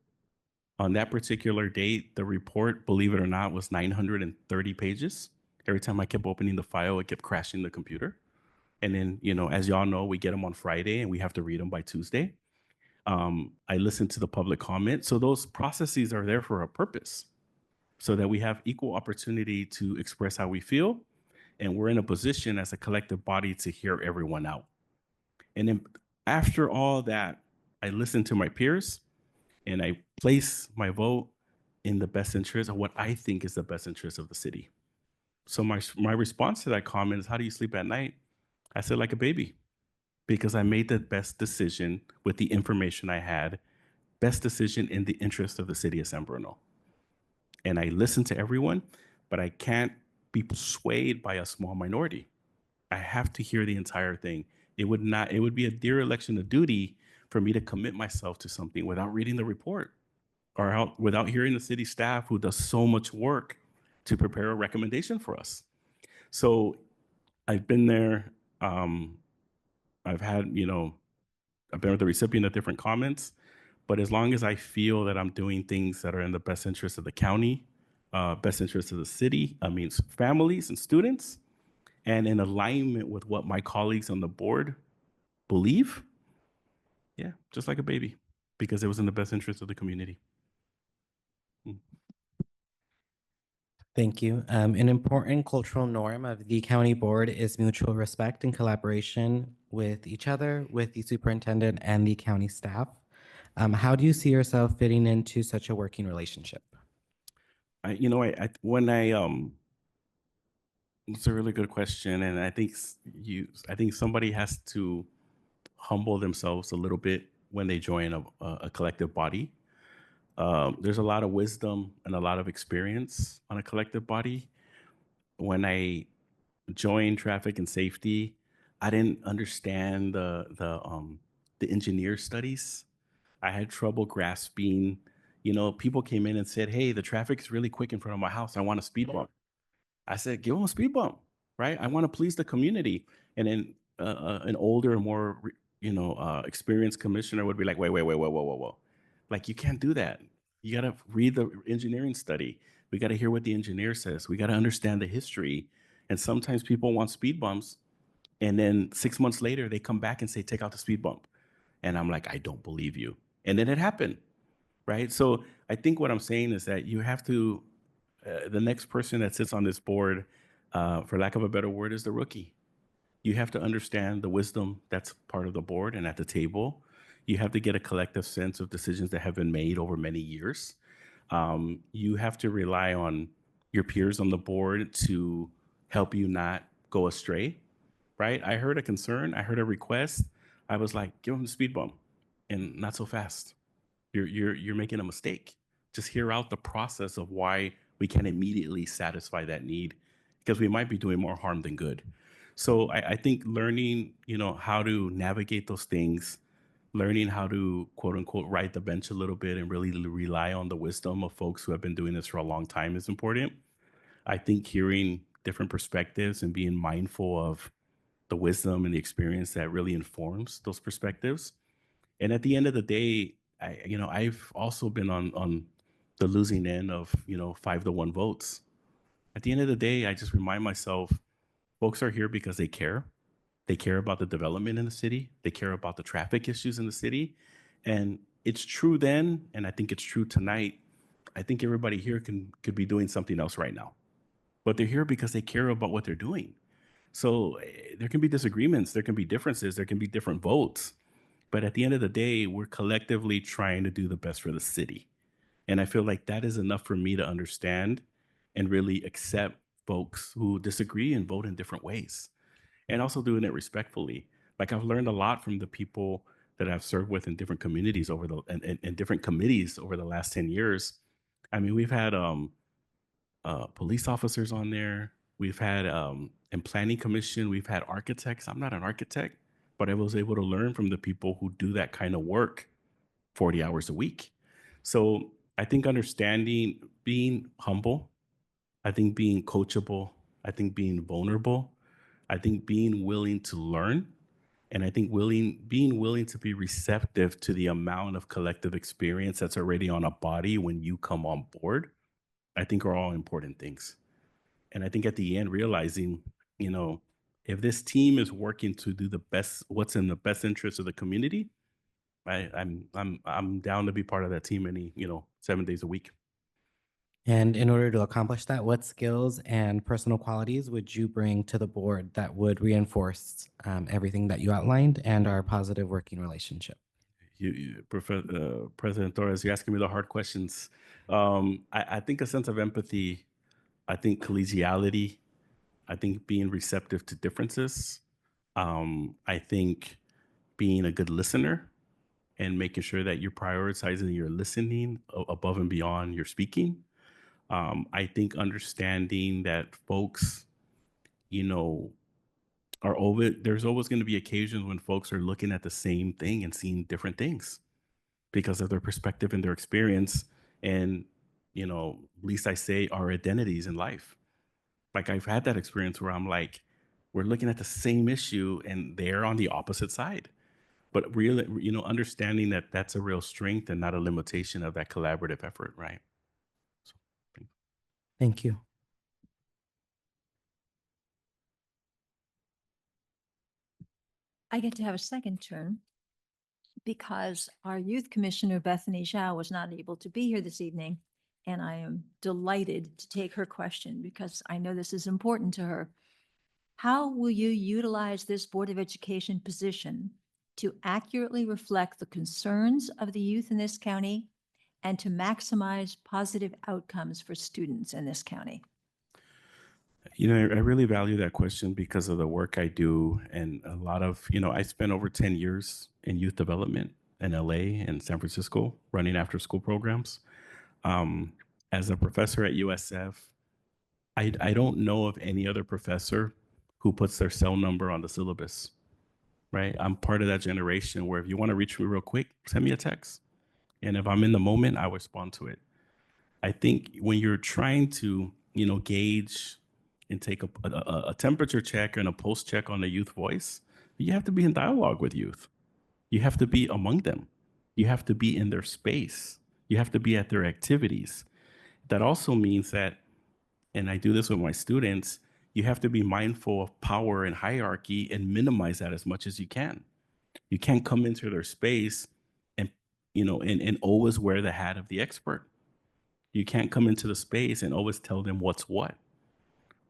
On that particular date, the report, believe it or not, was 930 pages. Every time I kept opening the file, it kept crashing the computer. And then, as y'all know, we get them on Friday and we have to read them by Tuesday. I listen to the public comment. So those processes are there for a purpose, so that we have equal opportunity to express how we feel. And we're in a position as a collective body to hear everyone out. And then after all that, I listen to my peers and I place my vote in the best interest of what I think is the best interest of the city. So my response to that comment is, how do you sleep at night? I said, like a baby, because I made the best decision with the information I had, best decision in the interest of the city of San Bruno. And I listen to everyone, but I can't be swayed by a small minority. I have to hear the entire thing. It would be a dereliction of duty for me to commit myself to something without reading the report or without hearing the city staff who does so much work to prepare a recommendation for us. So I've been there. I've been the recipient of different comments, but as long as I feel that I'm doing things that are in the best interest of the county, best interest of the city, families and students, and in alignment with what my colleagues on the board believe, yeah, just like a baby, because it was in the best interest of the community. Thank you. An important cultural norm of the county board is mutual respect and collaboration with each other, with the superintendent and the county staff. How do you see yourself fitting into such a working relationship? It's a really good question, and I think somebody has to humble themselves a little bit when they join a collective body. There's a lot of wisdom and a lot of experience on a collective body. When I joined traffic and safety, I didn't understand the engineer studies. I had trouble grasping. People came in and said, "Hey, the traffic is really quick in front of my house. I want a speed bump." I said, "Give them a speed bump, right? I want to please the community." And then an older, more experienced commissioner would be like, "Wait, whoa. Like, you can't do that. You got to read the engineering study. We got to hear what the engineer says. We got to understand the history." And sometimes people want speed bumps, and then 6 months later, they come back and say, "Take out the speed bump." And I'm like, "I don't believe you." And then it happened, right? So I think what I'm saying is that you have to, the next person that sits on this board, for lack of a better word, is the rookie. You have to understand the wisdom that's part of the board and at the table. You have to get a collective sense of decisions that have been made over many years. You have to rely on your peers on the board to help you not go astray, right? I heard a concern, I heard a request. I was like, "Give them the speed bump," and not so fast. You're making a mistake. just hear out the process of why we can immediately satisfy that need, because we might be doing more harm than good. So I think learning, how to navigate those things, learning how to quote unquote ride the bench a little bit and really rely on the wisdom of folks who have been doing this for a long time is important. I think hearing different perspectives and being mindful of the wisdom and the experience that really informs those perspectives. And at the end of the day, I've also been on the losing end of 5-1 votes. At the end of the day, I just remind myself, folks are here because they care. They care about the development in the city. They care about the traffic issues in the city. And it's true then, and I think it's true tonight. I think everybody here could be doing something else right now. But they're here because they care about what they're doing. So there can be disagreements, there can be differences, there can be different votes. But at the end of the day, we're collectively trying to do the best for the city. And I feel like that is enough for me to understand and really accept folks who disagree and vote in different ways, and also doing it respectfully. Like, I've learned a lot from the people that I've served with in different communities and different committees over the last 10 years. I mean, we've had police officers on there. We've had in planning commission, we've had architects. I'm not an architect, but I was able to learn from the people who do that kind of work 40 hours a week. So I think understanding, being humble, I think being coachable, I think being vulnerable, I think being willing to learn, and I think being willing to be receptive to the amount of collective experience that's already on a body when you come on board, I think are all important things. And I think at the end, realizing, if this team is working to do the best, what's in the best interest of the community, I'm down to be part of that team 7 days a week. And in order to accomplish that, what skills and personal qualities would you bring to the board that would reinforce everything that you outlined and our positive working relationship? President Torres, you're asking me the hard questions. I think a sense of empathy, I think collegiality, I think being receptive to differences, I think being a good listener and making sure that you're prioritizing your listening above and beyond your speaking. I think understanding that folks, there's always going to be occasions when folks are looking at the same thing and seeing different things because of their perspective and their experience. And, least I say, our identities in life. Like, I've had that experience where I'm like, we're looking at the same issue and they're on the opposite side. But really, understanding that that's a real strength and not a limitation of that collaborative effort, right? Thank you. I get to have a second turn because our youth commissioner, Bethany Zhao, was not able to be here this evening. And I am delighted to take her question because I know this is important to her. How will you utilize this Board of Education position to accurately reflect the concerns of the youth in this county and to maximize positive outcomes for students in this county? I really value that question because of the work I do. And a lot of, I spent over 10 years in youth development in LA and San Francisco running after school programs. As a professor at USF, I don't know of any other professor who puts their cell number on the syllabus, right? I'm part of that generation where if you want to reach me real quick, send me a text. And if I'm in the moment, I respond to it. I think when you're trying to, gauge and take a temperature check and a pulse check on the youth voice, you have to be in dialogue with youth. You have to be among them. You have to be in their space. You have to be at their activities. That also means that, and I do this with my students, you have to be mindful of power and hierarchy and minimize that as much as you can. You can't come into their space and, and always wear the hat of the expert. You can't come into the space and always tell them what's what.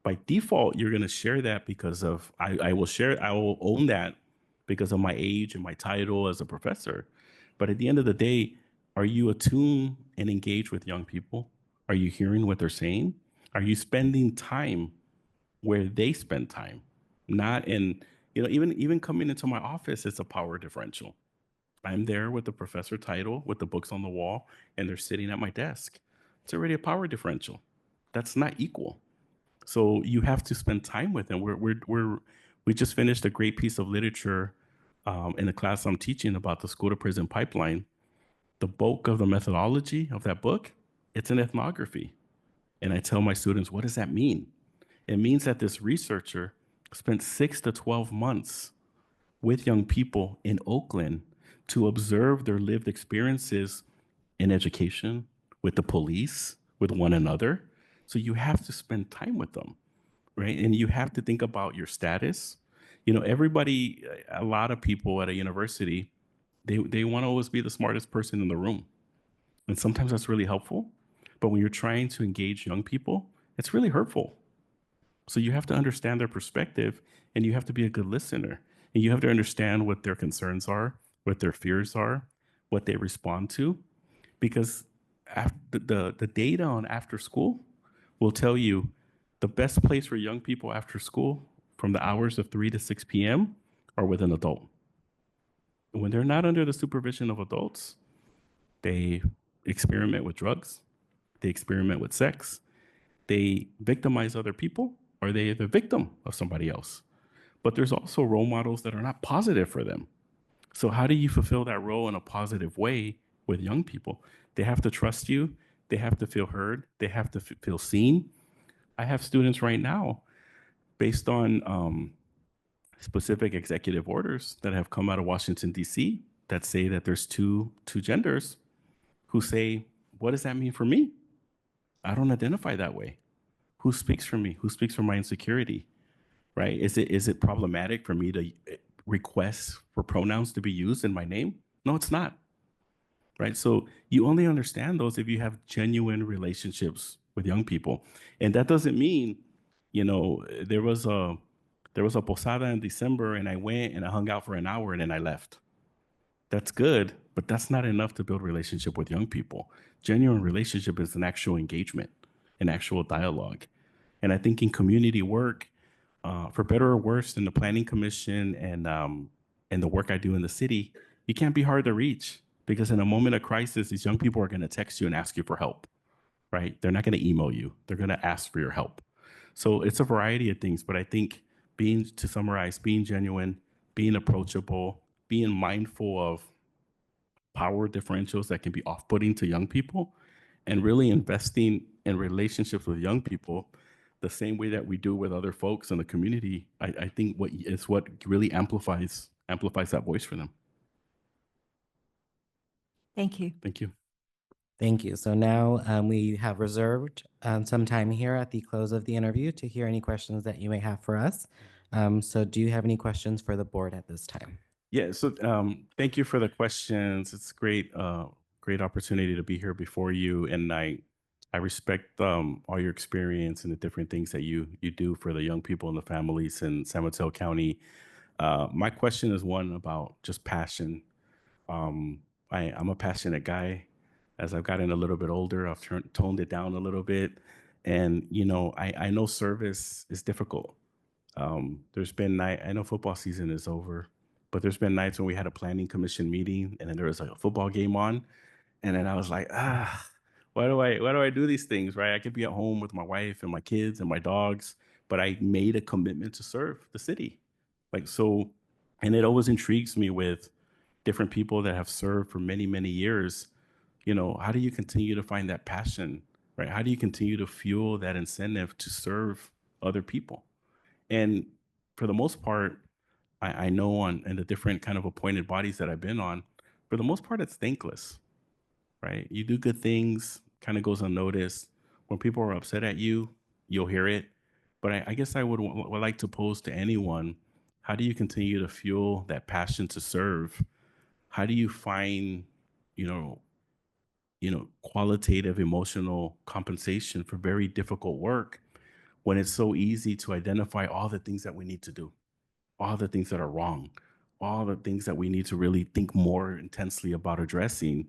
By default, you're going to share that because of, I will own that because of my age and my title as a professor. But at the end of the day, are you attuned and engaged with young people? Are you hearing what they're saying? Are you spending time where they spend time? Not in, even coming into my office, it's a power differential. I'm there with the professor title, with the books on the wall, and they're sitting at my desk. It's already a power differential. That's not equal. So you have to spend time with them. We just finished a great piece of literature in a class I'm teaching about the school to prison pipeline. The bulk of the methodology of that book, it's an ethnography. And I tell my students, what does that mean? It means that this researcher spent 6 to 12 months with young people in Oakland to observe their lived experiences in education, with the police, with one another. So you have to spend time with them, right? And you have to think about your status. You know, everybody, a lot of people at a university, they want to always be the smartest person in the room. And sometimes that's really helpful. But when you're trying to engage young people, it's really hurtful. So you have to understand their perspective and you have to be a good listener. And you have to understand what their concerns are, what their fears are, what they respond to. Because the data on after school will tell you the best place for young people after school from the hours of 3 to 6 p.m. are with an adult. When they're not under the supervision of adults, they experiment with drugs, they experiment with sex, they victimize other people, or they're the victim of somebody else. But there's also role models that are not positive for them. So how do you fulfill that role in a positive way with young people? They have to trust you. They have to feel heard. They have to feel seen. I have students right now, based on specific executive orders that have come out of Washington, D.C., that say that there's two genders, who say, what does that mean for me? I don't identify that way. Who speaks for me? Who speaks for my insecurity? Right? Is it problematic for me to request for pronouns to be used in my name? No, it's not. Right? So you only understand those if you have genuine relationships with young people. And that doesn't mean, you know, there was a posada in December and I went and I hung out for an hour and then I left. That's good, but that's not enough to build relationship with young people. Genuine relationship is an actual engagement, an actual dialogue. And I think in community work, for better or worse, in the planning commission and the work I do in the city, you can't be hard to reach, because in a moment of crisis, these young people are going to text you and ask you for help, right? They're not going to email you. They're going to ask for your help. So it's a variety of things, but I think to summarize, being genuine, being approachable, being mindful of power differentials that can be off-putting to young people, and really investing in relationships with young people the same way that we do with other folks in the community, I think what really amplifies that voice for them. Thank you. Thank you. Thank you. So now we have reserved some time here at the close of the interview to hear any questions that you may have for us. So do you have any questions for the board at this time? Yeah, so thank you for the questions. It's great opportunity to be here before you, and I respect all your experience and the different things that you do for the young people and the families in San Mateo County. My question is one about just passion. I'm a passionate guy. As I've gotten a little bit older, I've toned it down a little bit, and you know, I know service is difficult. There's been I know football season is over, but there's been nights when we had a planning commission meeting and then there was like a football game on, and then I was like, why do I do these things, right? I could be at home with my wife and my kids and my dogs, but I made a commitment to serve the city. Like, so, and it always intrigues me with different people that have served for many, many years. You know, how do you continue to find that passion, right? How do you continue to fuel that incentive to serve other people? And for the most part, I know in the different kind of appointed bodies that I've been on, for the most part, it's thankless, right? You do good things, kind of goes unnoticed. When people are upset at you, you'll hear it. But I guess I would like to pose to anyone, how do you continue to fuel that passion to serve? How do you find, you know, qualitative emotional compensation for very difficult work when it's so easy to identify all the things that we need to do, all the things that are wrong, all the things that we need to really think more intensely about addressing?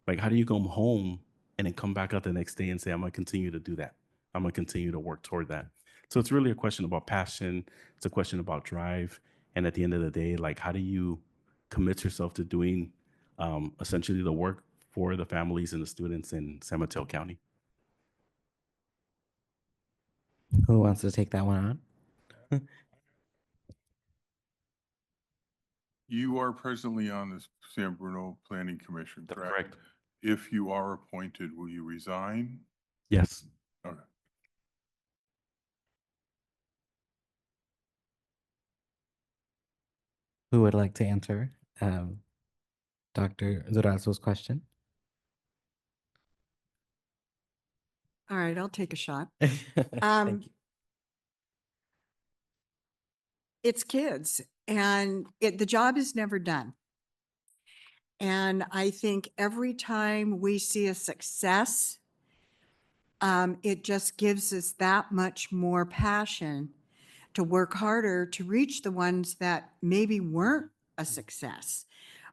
Like, how do you go home and then come back out the next day and say, I'm going to continue to do that. I'm going to continue to work toward that. So it's really a question about passion. It's a question about drive. And at the end of the day, like, how do you commit yourself to doing essentially the work for the families and the students in San Mateo County. Who wants to take that one on? You are presently on the San Bruno Planning Commission, That's correct? correct. If you are appointed, will you resign? Yes. Okay. Who would like to answer Dr. Durazo's question? All right, I'll take a shot. Thank you. It's kids and the job is never done. And I think every time we see a success, it just gives us that much more passion to work harder to reach the ones that maybe weren't a success,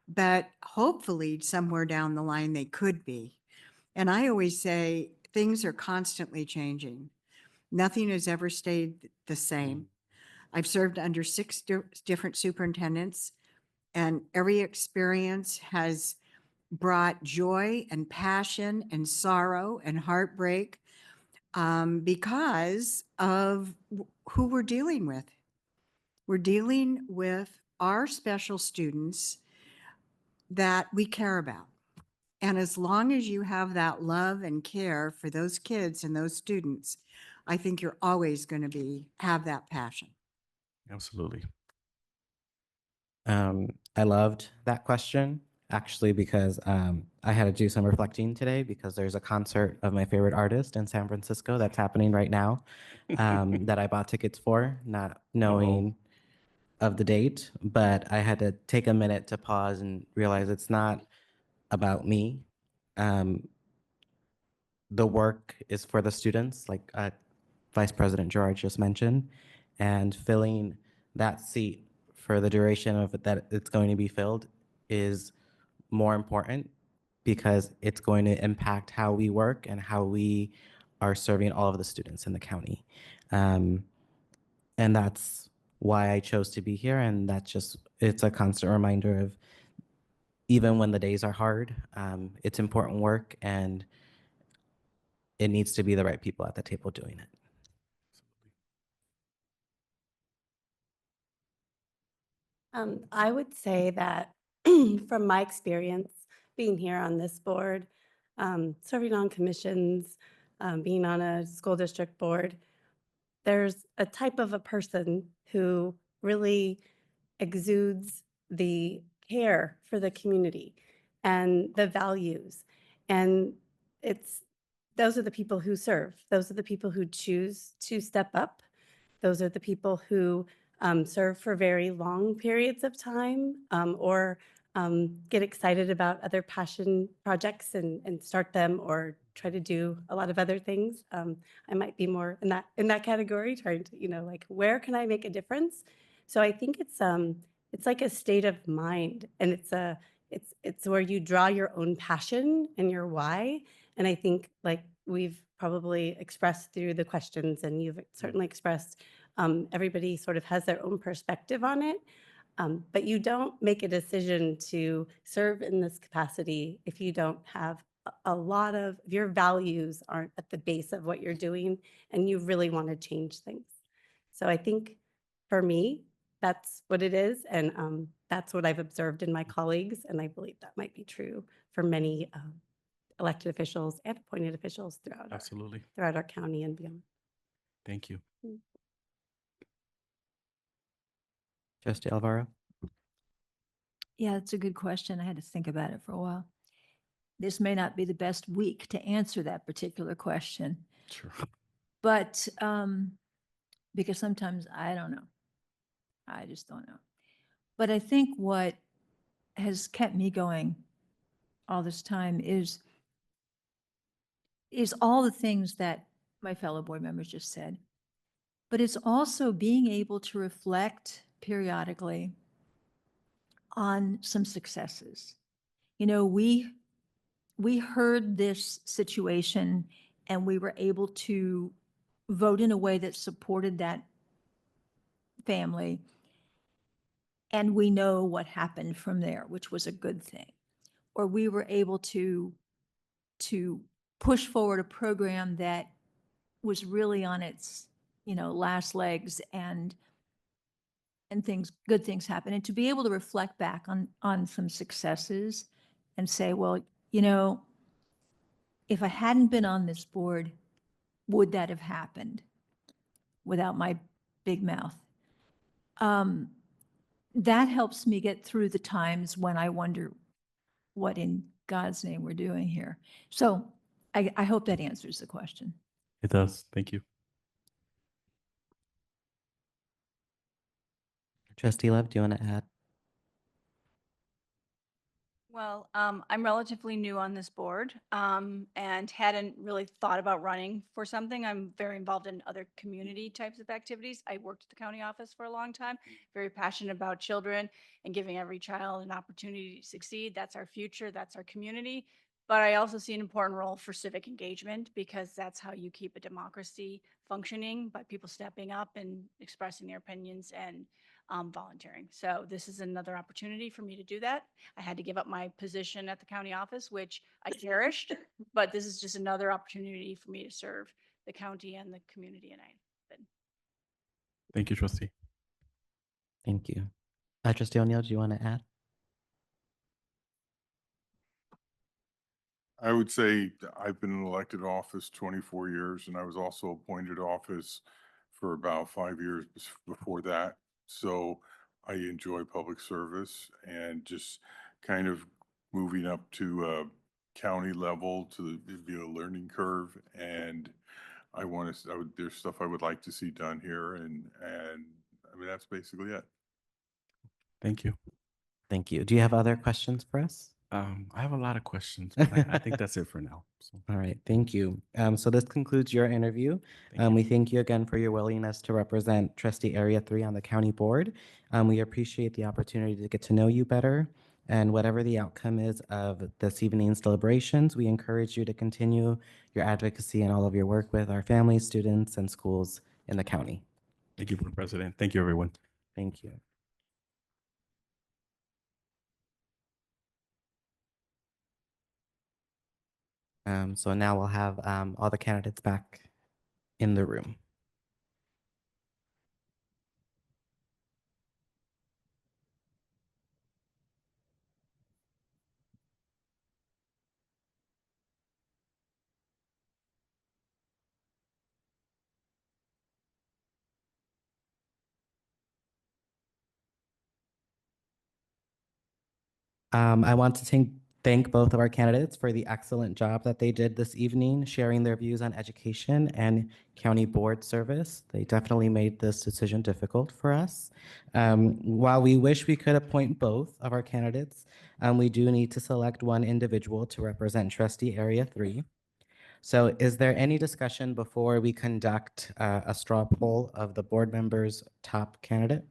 but hopefully somewhere down the line they could be. And I always say things are constantly changing. Nothing has ever stayed the same. I've served under 6 different superintendents, and every experience has brought joy and passion and sorrow and heartbreak because of who we're dealing with. We're dealing with our special students that we care about. And as long as you have that love and care for those kids and those students, I think you're always going to have that passion. Absolutely. I loved that question actually because I had to do some reflecting today because there's a concert of my favorite artist in San Francisco that's happening right now that I bought tickets for, not knowing of the date, but I had to take a minute to pause and realize it's not about me. The work is for the students, like Vice President George just mentioned, and filling that seat for the duration of it that it's going to be filled is more important because it's going to impact how we work and how we are serving all of the students in the county. And that's why I chose to be here. And that's just, it's a constant reminder of even when the days are hard, it's important work and it needs to be the right people at the table doing it. I would say that from my experience being here on this board, serving on commissions, being on a school district board, there's a type of a person who really exudes the care for the community and the values. And those are the people who serve. Those are the people who choose to step up. Those are the people who serve for very long periods of time or get excited about other passion projects and start them or try to do a lot of other things. I might be more in that category, trying to, like, where can I make a difference? So I think it's like a state of mind, and it's where you draw your own passion and your why. And I think, like we've probably expressed through the questions, and you've certainly expressed, everybody sort of has their own perspective on it. But you don't make a decision to serve in this capacity if you don't have a lot of your values aren't at the base of what you're doing and you really want to change things. So I think for me, that's what it is. And that's what I've observed in my colleagues. And I believe that might be true for many elected officials and appointed officials throughout our county and beyond. Thank you. Trustee Alvaro? Yeah, that's a good question. I had to think about it for a while. This may not be the best week to answer that particular question. Sure. But because sometimes I don't know. I just don't know. But I think what has kept me going all this time is all the things that my fellow board members just said. But it's also being able to reflect periodically on some successes. We heard this situation and we were able to vote in a way that supported that family. And we know what happened from there, which was a good thing. or we were able to push forward a program that was really on its, last legs, and good things happen. And to be able to reflect back on some successes and say, well, if I hadn't been on this board, would that have happened without my big mouth? That helps me get through the times when I wonder what in God's name we're doing here. So I hope that answers the question. It does. Thank you. Trustee Love, do you want to add? Well, I'm relatively new on this board, and hadn't really thought about running for something. I'm very involved in other community types of activities. I worked at the county office for a long time, very passionate about children and giving every child an opportunity to succeed. That's our future, that's our community. But I also see an important role for civic engagement, because that's how you keep a democracy functioning, by people stepping up and expressing their opinions and volunteering. So this is another opportunity for me to do that. I had to give up my position at the county office, which I cherished, but this is just another opportunity for me to serve the county and the community. And Thank you, Trustee. Thank you. Trustee O'Neill, do you want to add? I would say I've been in elected office 24 years, and I was also appointed office for about 5 years before that. So I enjoy public service, and just kind of moving up to county level to be a learning curve. And there's stuff I would like to see done here. And I mean, that's basically it. Thank you. Thank you. Do you have other questions for us? I have a lot of questions, but I think that's it for now. So. All right, thank you. So this concludes your interview. We thank you again for your willingness to represent Trustee Area 3 on the county board. We appreciate the opportunity to get to know you better. And whatever the outcome is of this evening's deliberations, we encourage you to continue your advocacy and all of your work with our families, students, and schools in the county. Thank you, Board President. Thank you, everyone. Thank you. So now we'll have all the candidates back in the room. I want to thank both of our candidates for the excellent job that they did this evening, sharing their views on education and county board service. They definitely made this decision difficult for us. While we wish we could appoint both of our candidates, we do need to select one individual to represent Trustee Area 3. So is there any discussion before we conduct a straw poll of the board members' top candidate?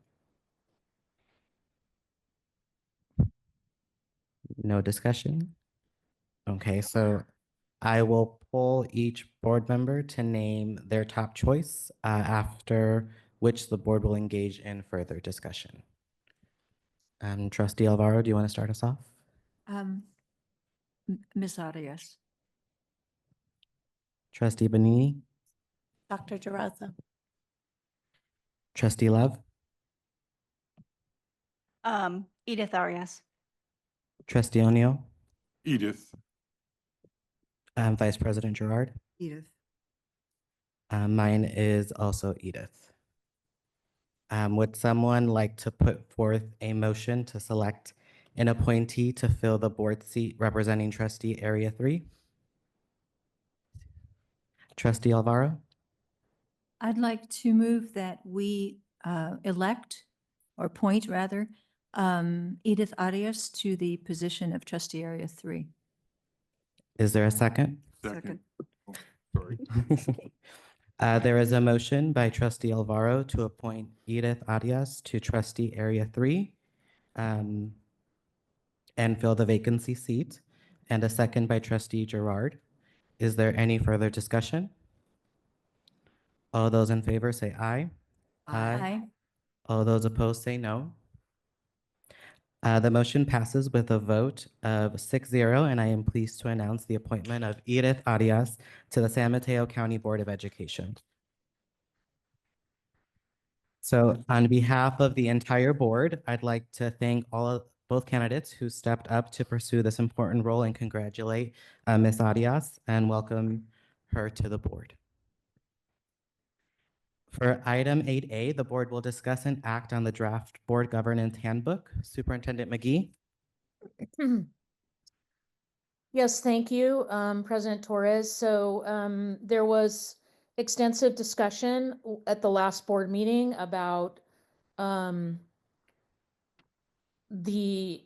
No discussion? Okay, so I will poll each board member to name their top choice, after which the board will engage in further discussion. Trustee Alvaro, do you want to start us off? Ms. Arias. Trustee Bonini? Dr. Durazo. Trustee Love? Edith Arias. Trustee O'Neill? Edith. Vice President Gerard? Edith. Mine is also Edith. Would someone like to put forth a motion to select an appointee to fill the board seat representing Trustee Area 3? Trustee Alvaro? I'd like to move that we elect, or appoint rather, Edith Arias to the position of Trustee Area 3. Is there a second? Second. Oh, sorry. There is a motion by Trustee Alvaro to appoint Edith Arias to Trustee Area 3 and fill the vacancy seat, and a second by Trustee Gerard. Is there any further discussion? All those in favor say aye. Aye. All those opposed say no. The motion passes with a vote of 6-0, and I am pleased to announce the appointment of Edith Arias to the San Mateo County Board of Education. So on behalf of the entire board, I'd like to thank both candidates who stepped up to pursue this important role and congratulate Ms. Arias and welcome her to the board. For item 8A, the board will discuss and act on the draft board governance handbook. Superintendent McGee. Yes, thank you, President Torres. So there was extensive discussion at the last board meeting about the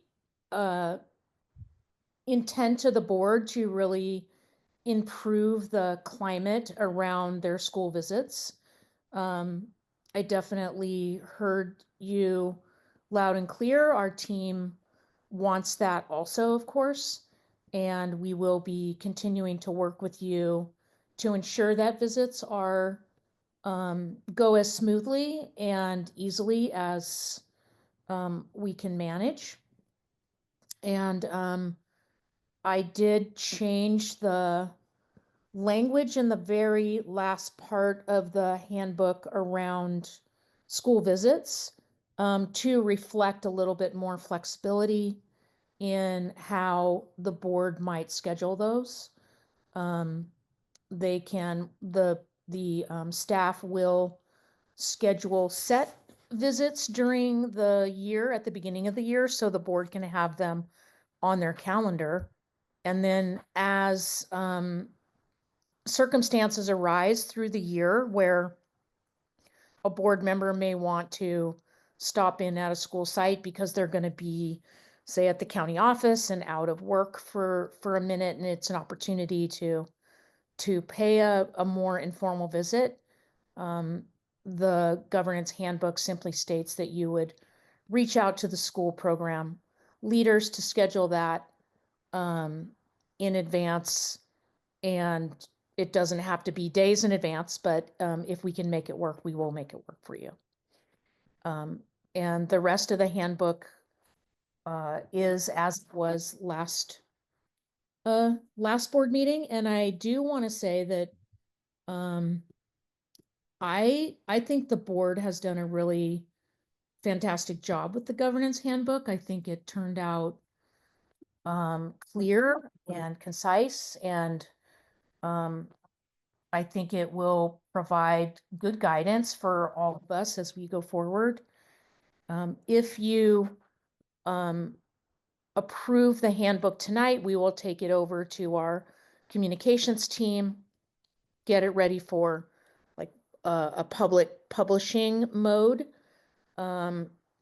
intent of the board to really improve the climate around their school visits. I definitely heard you loud and clear. Our team wants that also, of course, and we will be continuing to work with you to ensure that visits are go as smoothly and easily as we can manage. And I did change the language in the very last part of the handbook around school visits to reflect a little bit more flexibility in how the board might schedule those. They can, the staff will schedule set visits during the year at the beginning of the year so the board can have them on their calendar. And then as circumstances arise through the year where a board member may want to stop in at a school site because they're going to be, say, at the county office and out of work for a minute, and it's an opportunity to pay a more informal visit. The governance handbook simply states that you would reach out to the school program leaders to schedule that in advance, and it doesn't have to be days in advance, but if we can make it work, we will make it work for you. And the rest of the handbook is as it was last board meeting. And I do want to say that I think the board has done a really fantastic job with the governance handbook. I think it turned out clear and concise, and I think it will provide good guidance for all of us as we go forward. If you approve the handbook tonight, we will take it over to our communications team, get it ready for like a public publishing mode.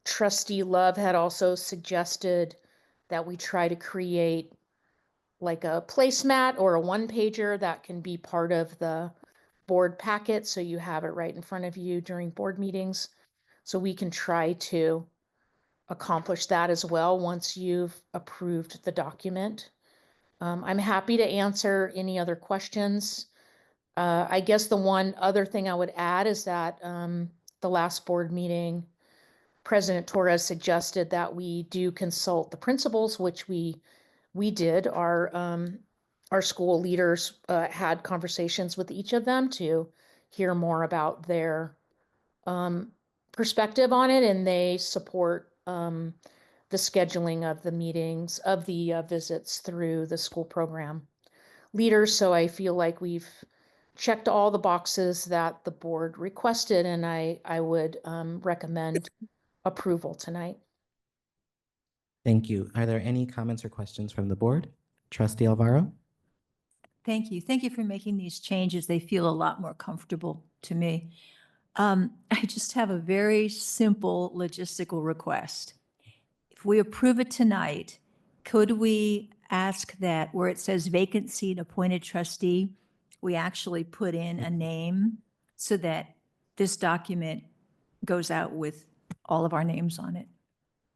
Trustee Love had also suggested that we try to create like a placemat or a one-pager that can be part of the board packet, so you have it right in front of you during board meetings. So we can try to accomplish that as well once you've approved the document. I'm happy to answer any other questions. I guess the one other thing I would add is that the last board meeting, President Torres suggested that we do consult the principals, which we did. Our school leaders had conversations with each of them to hear more about their perspective on it, and they support the scheduling of the meetings, of the visits through the school program leaders. So I feel like we've checked all the boxes that the board requested, and I would recommend approval tonight. Thank you. Are there any comments or questions from the board? Trustee Alvaro? Thank you. Thank you for making these changes. They feel a lot more comfortable to me. I just have a very simple logistical request. If we approve it tonight, could we ask that where it says vacancy and appointed trustee, we actually put in a name so that this document goes out with all of our names on it?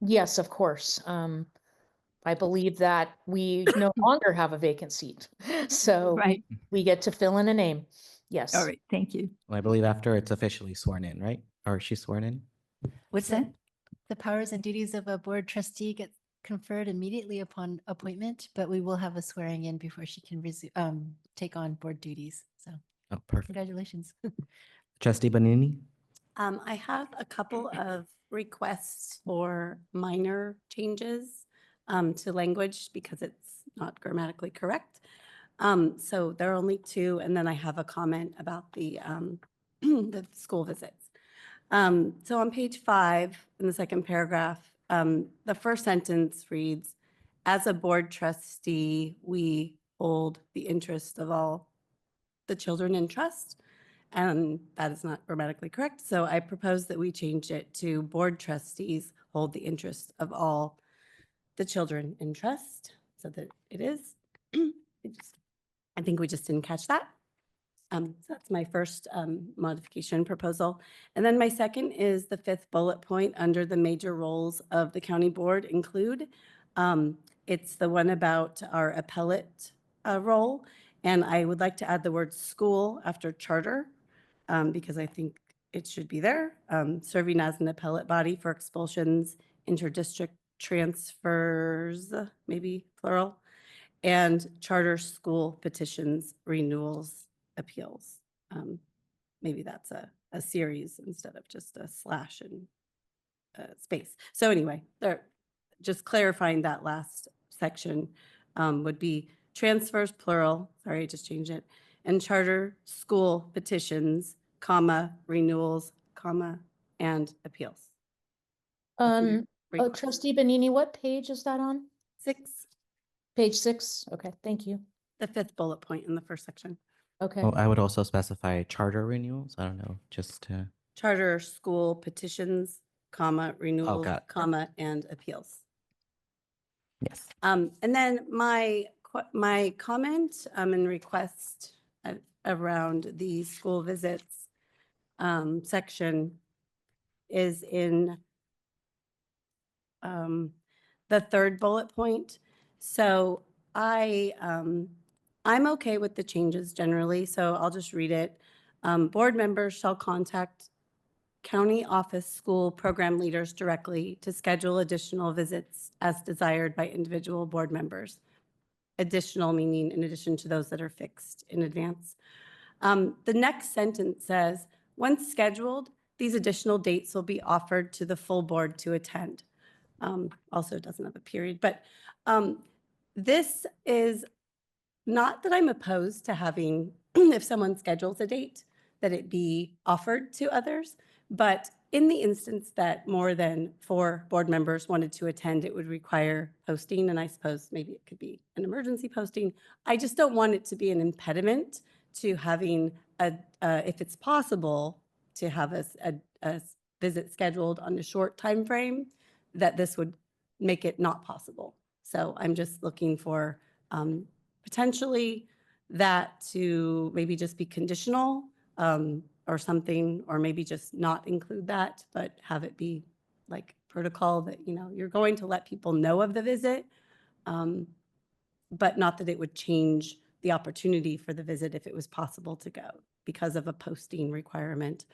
Yes, of course. I believe that we no longer have a vacant seat. So Right. we get to fill in a name. Yes. All right, thank you. I believe after it's officially sworn in, right? Or she's sworn in? What's that? The powers and duties of a board trustee get conferred immediately upon appointment, but we will have a swearing in before she can take on board duties. So Oh, perfect. congratulations. Trustee Bonini? I have a couple of requests for minor changes to language because it's not grammatically correct. So there are only two, and then I have a comment about the the school visits. So on page 5, in the second paragraph, the first sentence reads, "As a board trustee, we hold the interest of all the children in trust." And that is not grammatically correct. So I propose that we change it to board trustees hold the interest of all the children in trust so that it is. I think we just didn't catch that. So that's my first modification proposal. And then my second is the 5th bullet point under the major roles of the county board include. It's the one about our appellate role. And I would like to add the word school after charter because I think it should be there. Serving as an appellate body for expulsions, interdistrict transfers, maybe plural, and charter school petitions, renewals, appeals. Maybe that's a series instead of just a slash and space. So anyway, just clarifying that last section would be transfers, plural, sorry, I just changed it, and charter school petitions, comma, renewals, comma, and appeals. Trustee Benini, what page is that on? 6. Page 6. Okay, thank you. The 5th bullet point in the first section. Okay. Oh, I would also specify charter renewals. I don't know, just to. Charter school petitions, comma, renewals, got it. comma, and appeals. Yes. And then my comment and request around the school visits section is in the 3rd bullet point. So I'm okay with the changes generally, so I'll just read it. Board members shall contact county office school program leaders directly to schedule additional visits as desired by individual board members. Additional meaning in addition to those that are fixed in advance. The next sentence says, once scheduled, these additional dates will be offered to the full board to attend. Also doesn't have a period, but this is not that I'm opposed to having, if someone schedules a date, that it be offered to others. But in the instance that more than 4 board members wanted to attend, it would require posting. And I suppose maybe it could be an emergency posting. I just don't want it to be an impediment to having if it's possible, to have a visit scheduled on a short time frame, that this would make it not possible. So I'm just looking for potentially that to maybe just be conditional or something, or maybe just not include that, but have it be like protocol that, you're going to let people know of the visit, but not that it would change the opportunity for the visit if it was possible to go because of a posting requirement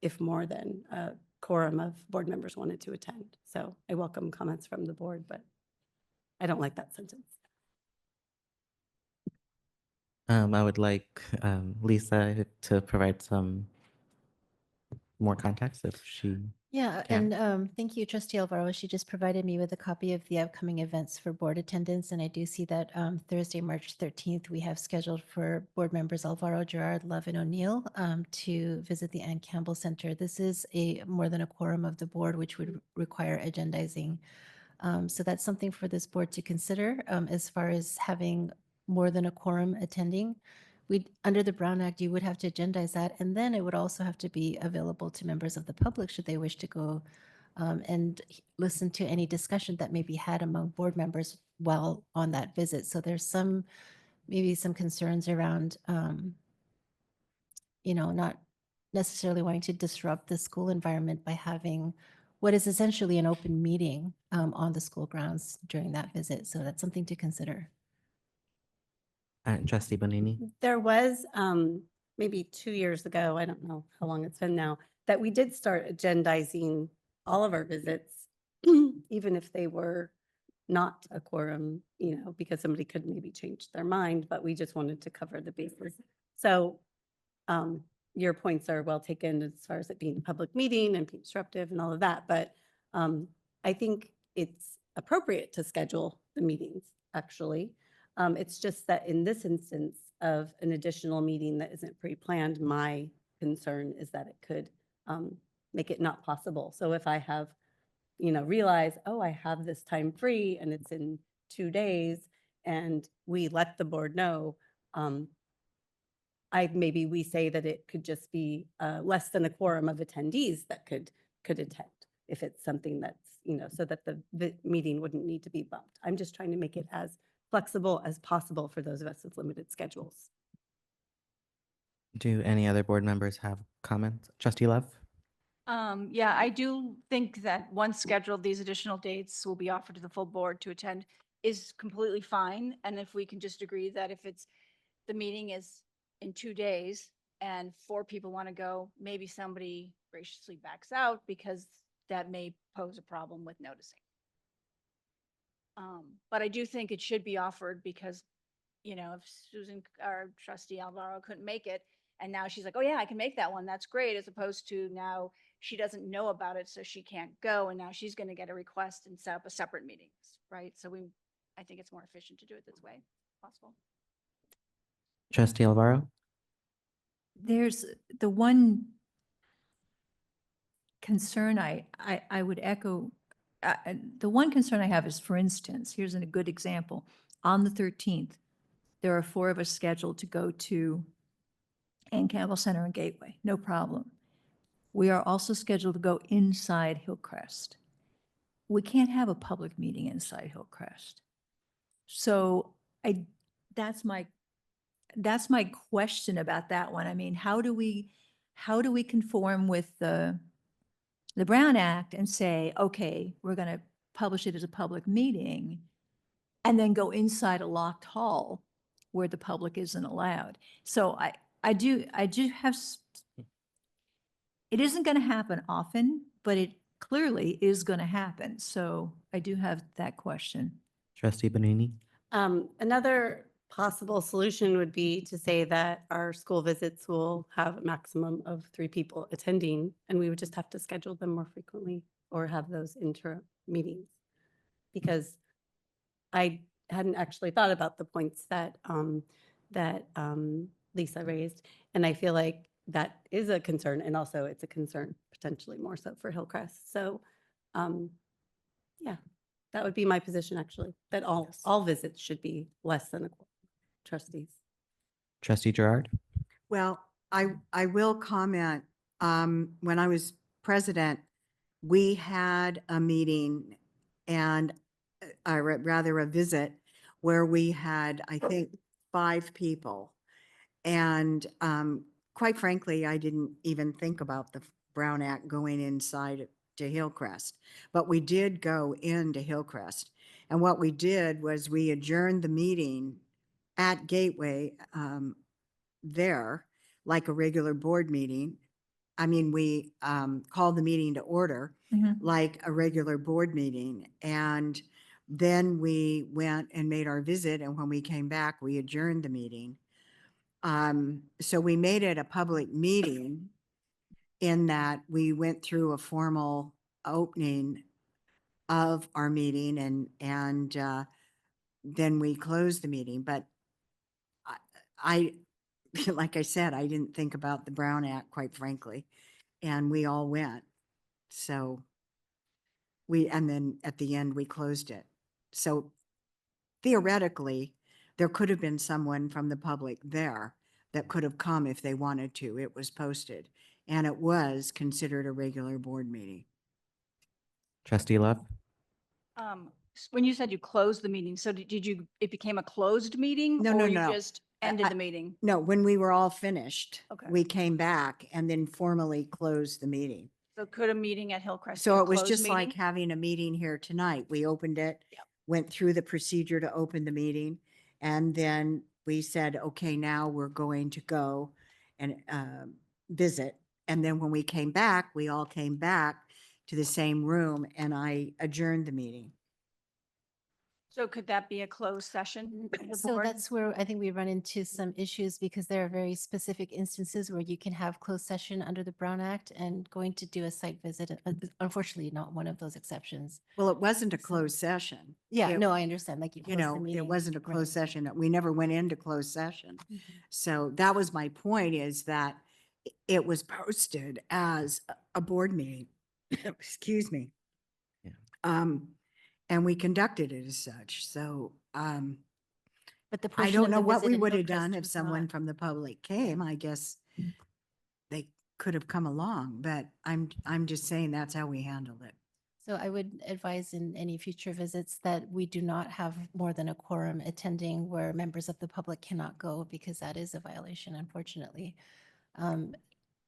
if more than a quorum of board members wanted to attend. So I welcome comments from the board, but I don't like that sentence. I would like Lisa to provide some more context if she. Yeah, can. and thank you, Trustee Alvaro. She just provided me with a copy of the upcoming events for board attendance, and I do see that Thursday, March 13th, we have scheduled for board members Alvaro, Gerard, Love, and O'Neill to visit the Ann Campbell Center. This is more than a quorum of the board, which would require agendizing. So that's something for this board to consider as far as having more than a quorum attending. Under the Brown Act, you would have to agendize that, and then it would also have to be available to members of the public should they wish to go and listen to any discussion that may be had among board members while on that visit. So there's maybe some concerns around, not necessarily wanting to disrupt the school environment by having what is essentially an open meeting on the school grounds during that visit. So that's something to consider. Trustee Bonini? There was maybe 2 years ago, I don't know how long it's been now, that we did start agendizing all of our visits, even if they were not a quorum, because somebody could maybe change their mind, but we just wanted to cover the bases. So your points are well taken as far as it being a public meeting and being disruptive and all of that, but I think it's appropriate to schedule the meetings, actually. It's just that in this instance of an additional meeting that isn't pre-planned, my concern is that it could make it not possible. So if I have, realize, oh, I have this time free and it's in 2 days, and we let the board know, maybe we say that it could just be less than a quorum of attendees that could attend, if it's something that's, so that the meeting wouldn't need to be bumped. I'm just trying to make it as flexible as possible for those of us with limited schedules. Do any other board members have comments? Trustee Love? Yeah, I do think that once scheduled, these additional dates will be offered to the full board to attend is completely fine. And if we can just agree that if the meeting is in 2 days and 4 people want to go, maybe somebody graciously backs out because that may pose a problem with noticing. But I do think it should be offered because, if Susan or Trustee Alvaro couldn't make it, and now she's like, oh yeah, I can make that one, that's great, as opposed to now she doesn't know about it, so she can't go, and now she's going to get a request and set up a separate meeting, right? So I think it's more efficient to do it this way, if possible. Trustee Alvaro? There's the one concern I would echo. The one concern I have is, for instance, here's a good example. On the 13th, there are 4 of us scheduled to go to Ann Campbell Center and Gateway, no problem. We are also scheduled to go inside Hillcrest. We can't have a public meeting inside Hillcrest. So that's my question about that one. I mean, how do we conform with the Brown Act and say, okay, we're going to publish it as a public meeting and then go inside a locked hall where the public isn't allowed? So I do have, it isn't going to happen often, but it clearly is going to happen. So I do have that question. Trustee Bonini? Another possible solution would be to say that our school visits will have a maximum of 3 people attending, and we would just have to schedule them more frequently or have those inter meetings. Because I hadn't actually thought about the points that Lisa raised, and I feel like that is a concern, and also it's a concern potentially more so for Hillcrest. So, yeah, that would be my position, actually, that all visits should be less than a quorum. Trustees. Trustee Gerard? Well, I will comment. When I was president, we had a meeting and rather a visit where we had, I think, 5 people. And quite frankly, I didn't even think about the Brown Act going inside to Hillcrest, but we did go into Hillcrest. And what we did was we adjourned the meeting at Gateway there, like a regular board meeting. I mean, we called the meeting to order like a regular board meeting. And then we went and made our visit. And when we came back, we adjourned the meeting. So we made it a public meeting in that we went through a formal opening of our meeting and then we closed the meeting. But I, like I said, I didn't think about the Brown Act, quite frankly, and we all went. So and then at the end, we closed it. So theoretically, there could have been someone from the public there that could have come if they wanted to. It was posted, and it was considered a regular board meeting. Trustee Love? When you said you closed the meeting, so it became a closed meeting? No, or no, you no. just ended the meeting? No, when we were all finished, Okay. we came back and then formally closed the meeting. So could a meeting at Hillcrest be So a it was closed just like meeting? having a meeting here tonight. We opened it, went through the procedure to open the meeting, and then we said, okay, now we're going to go and visit. And then when we came back, we all came back to the same room, and I adjourned the meeting. So could that be a closed session? of the So board? that's where I think we run into some issues because there are very specific instances where you can have closed session under the Brown Act, and going to do a site visit, unfortunately, not one of those exceptions. Well, it wasn't a closed session. Yeah, It- no, I understand, like you You closed the know, it meeting. wasn't a Right. closed session. We never went into closed session. So that was my point, is that it was posted as a board meeting. Excuse me. Yeah. And we conducted it as such. So, But the I portion don't of know the what visit we in would have Hillcrest done if was someone not- from the public came. I guess they could have come along, but I'm just saying that's how we handled it. So I would advise in any future visits that we do not have more than a quorum attending where members of the public cannot go, because that is a violation, unfortunately.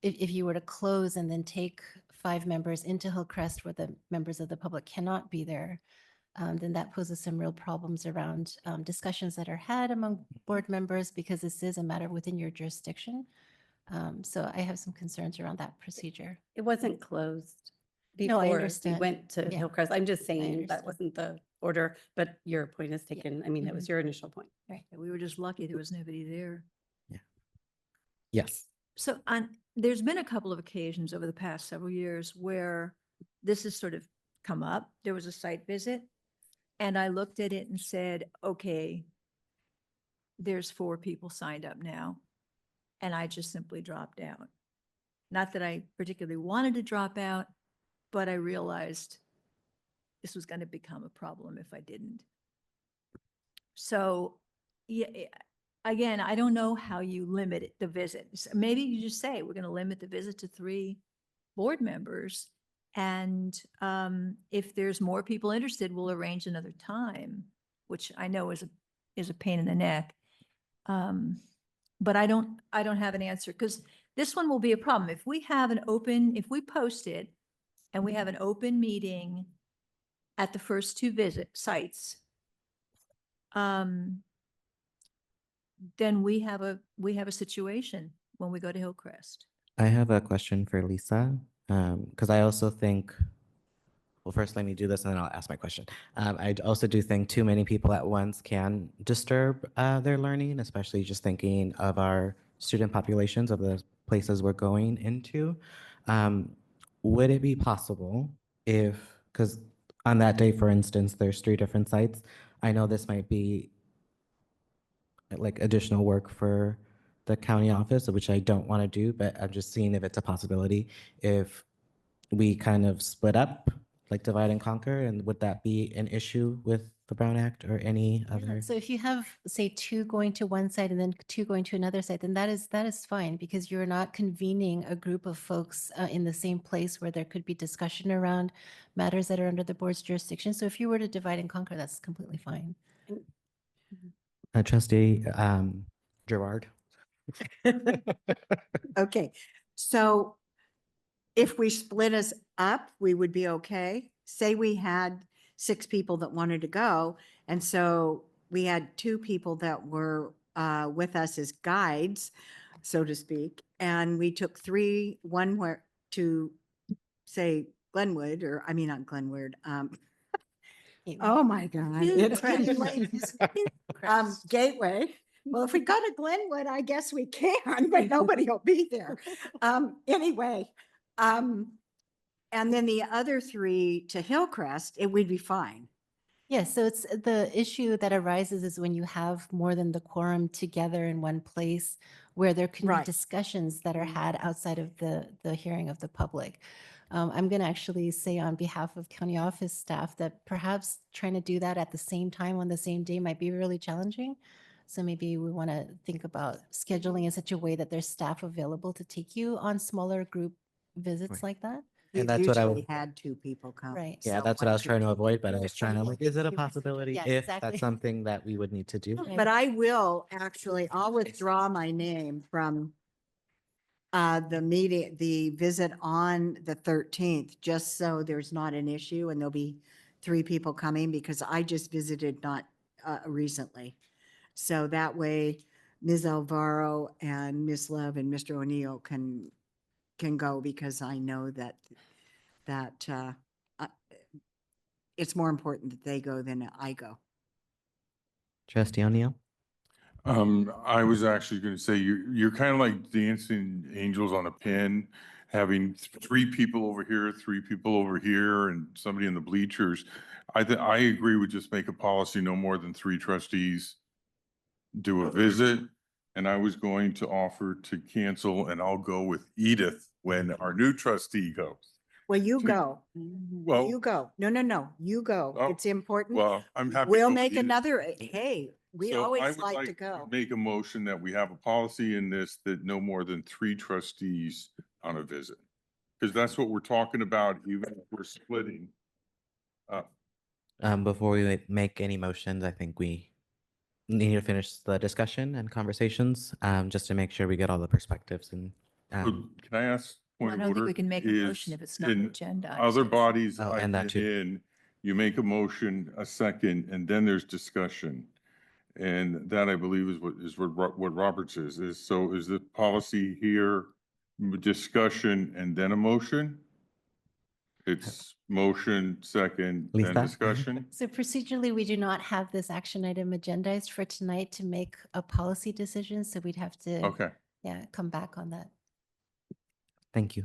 If you were to close and then take 5 members into Hillcrest where the members of the public cannot be there, then that poses some real problems around discussions that are had among board members, because this is a matter within your jurisdiction. So I have some concerns around that procedure. It wasn't closed No, I before we understand. went to Yeah. Hillcrest. I'm just saying understand. that wasn't the order, but your point is taken. I mean, that was your initial point. Right. We were just lucky there was nobody there. Yes. So there's been a couple of occasions over the past several years where this has sort of come up. There was a site visit and I looked at it and said, okay, there's 4 people signed up now. And I just simply dropped out. Not that I particularly wanted to drop out, but I realized this was going to become a problem if I didn't. So, yeah, again, I don't know how you limit the visit. Maybe you just say, we're going to limit the visit to 3 board members. And if there's more people interested, we'll arrange another time, which I know is a pain in the neck. But I don't have an answer, because this one will be a problem. If we post it and we have an open meeting at the first 2 visit sites, then we have a situation when we go to Hillcrest. I have a question for Lisa, because I also think, well, first let me do this and then I'll ask my question. I also do think too many people at once can disturb their learning, especially just thinking of our student populations of the places we're going into. Would it be possible because on that day, for instance, there's 3 different sites. I know this might be like additional work for the county office, which I don't want to do, but I'm just seeing if it's a possibility if we kind of split up, like divide and conquer, and would that be an issue with the Brown Act or any other? So if you have, say, 2 going to one side and then 2 going to another side, then that is fine, because you're not convening a group of folks in the same place where there could be discussion around matters that are under the board's jurisdiction. So if you were to divide and conquer, that's completely fine. Trustee Gerard. Okay, so if we split us up, we would be okay. Say we had 6 people that wanted to go, and so we had 2 people that were with us as guides, so to speak, and we took 3, one where to say Glenwood, or I mean, not Glenwood, oh my God. It's getting late. Gateway. Well, if we go to Glenwood, I guess we can, but nobody will be there. Anyway, and then the other 3 to Hillcrest, it would be fine. Yes, so it's the issue that arises is when you have more than the quorum together in one place where there can be Right. discussions that are had outside of the hearing of the public. I'm going to actually say on behalf of county office staff that perhaps trying to do that at the same time on the same day might be really challenging. So maybe we want to think about scheduling in such a way that there's staff available to take you on smaller group visits Right. like that. And We've that's what I usually would- had 2 people come. Right. Yeah, So that's what I one, was 2 trying to people. avoid, but I was trying to like, is it a possibility Yeah, if exactly. that's something that we would need to do? But I will actually, I'll withdraw my name from the visit on the 13th, just so there's not an issue and there'll be 3 people coming, because I just visited not recently. So that way Ms. Alvaro and Ms. Love and Mr. O'Neill can go, because I know that that it's more important that they go than I go. Trustee O'Neill? I was actually going to say, you're kind of like dancing angels on a pin, having three people over here, three people over here, and somebody in the bleachers. I agree with just make a policy, no more than 3 trustees do a visit. And I was going to offer to cancel, and I'll go with Edith when our new trustee goes. Well, you go. Well, You go. No, you go. Oh, It's important. well, I'm happy. to We'll go with make Edith. another, hey, we So I always would like to go. Make a motion that we have a policy in this that no more than 3 trustees on a visit. Because that's what we're talking about, even if we're splitting. Before we make any motions, I think we need to finish the discussion and conversations, just to make sure we get all the perspectives and. So Can I ask, Well, I point don't of think order? we can make a is motion if it's not in agendized. Other bodies Oh, I've and that been too. in, you make a motion, a second, and then there's discussion. And that I believe is what Roberts is so is the policy here, discussion and then a motion? It's motion, second, then Lisa? discussion? So procedurally, we do not have this action item agendized for tonight to make a policy decision, so we'd have to, Okay. yeah, come back on that. Thank you.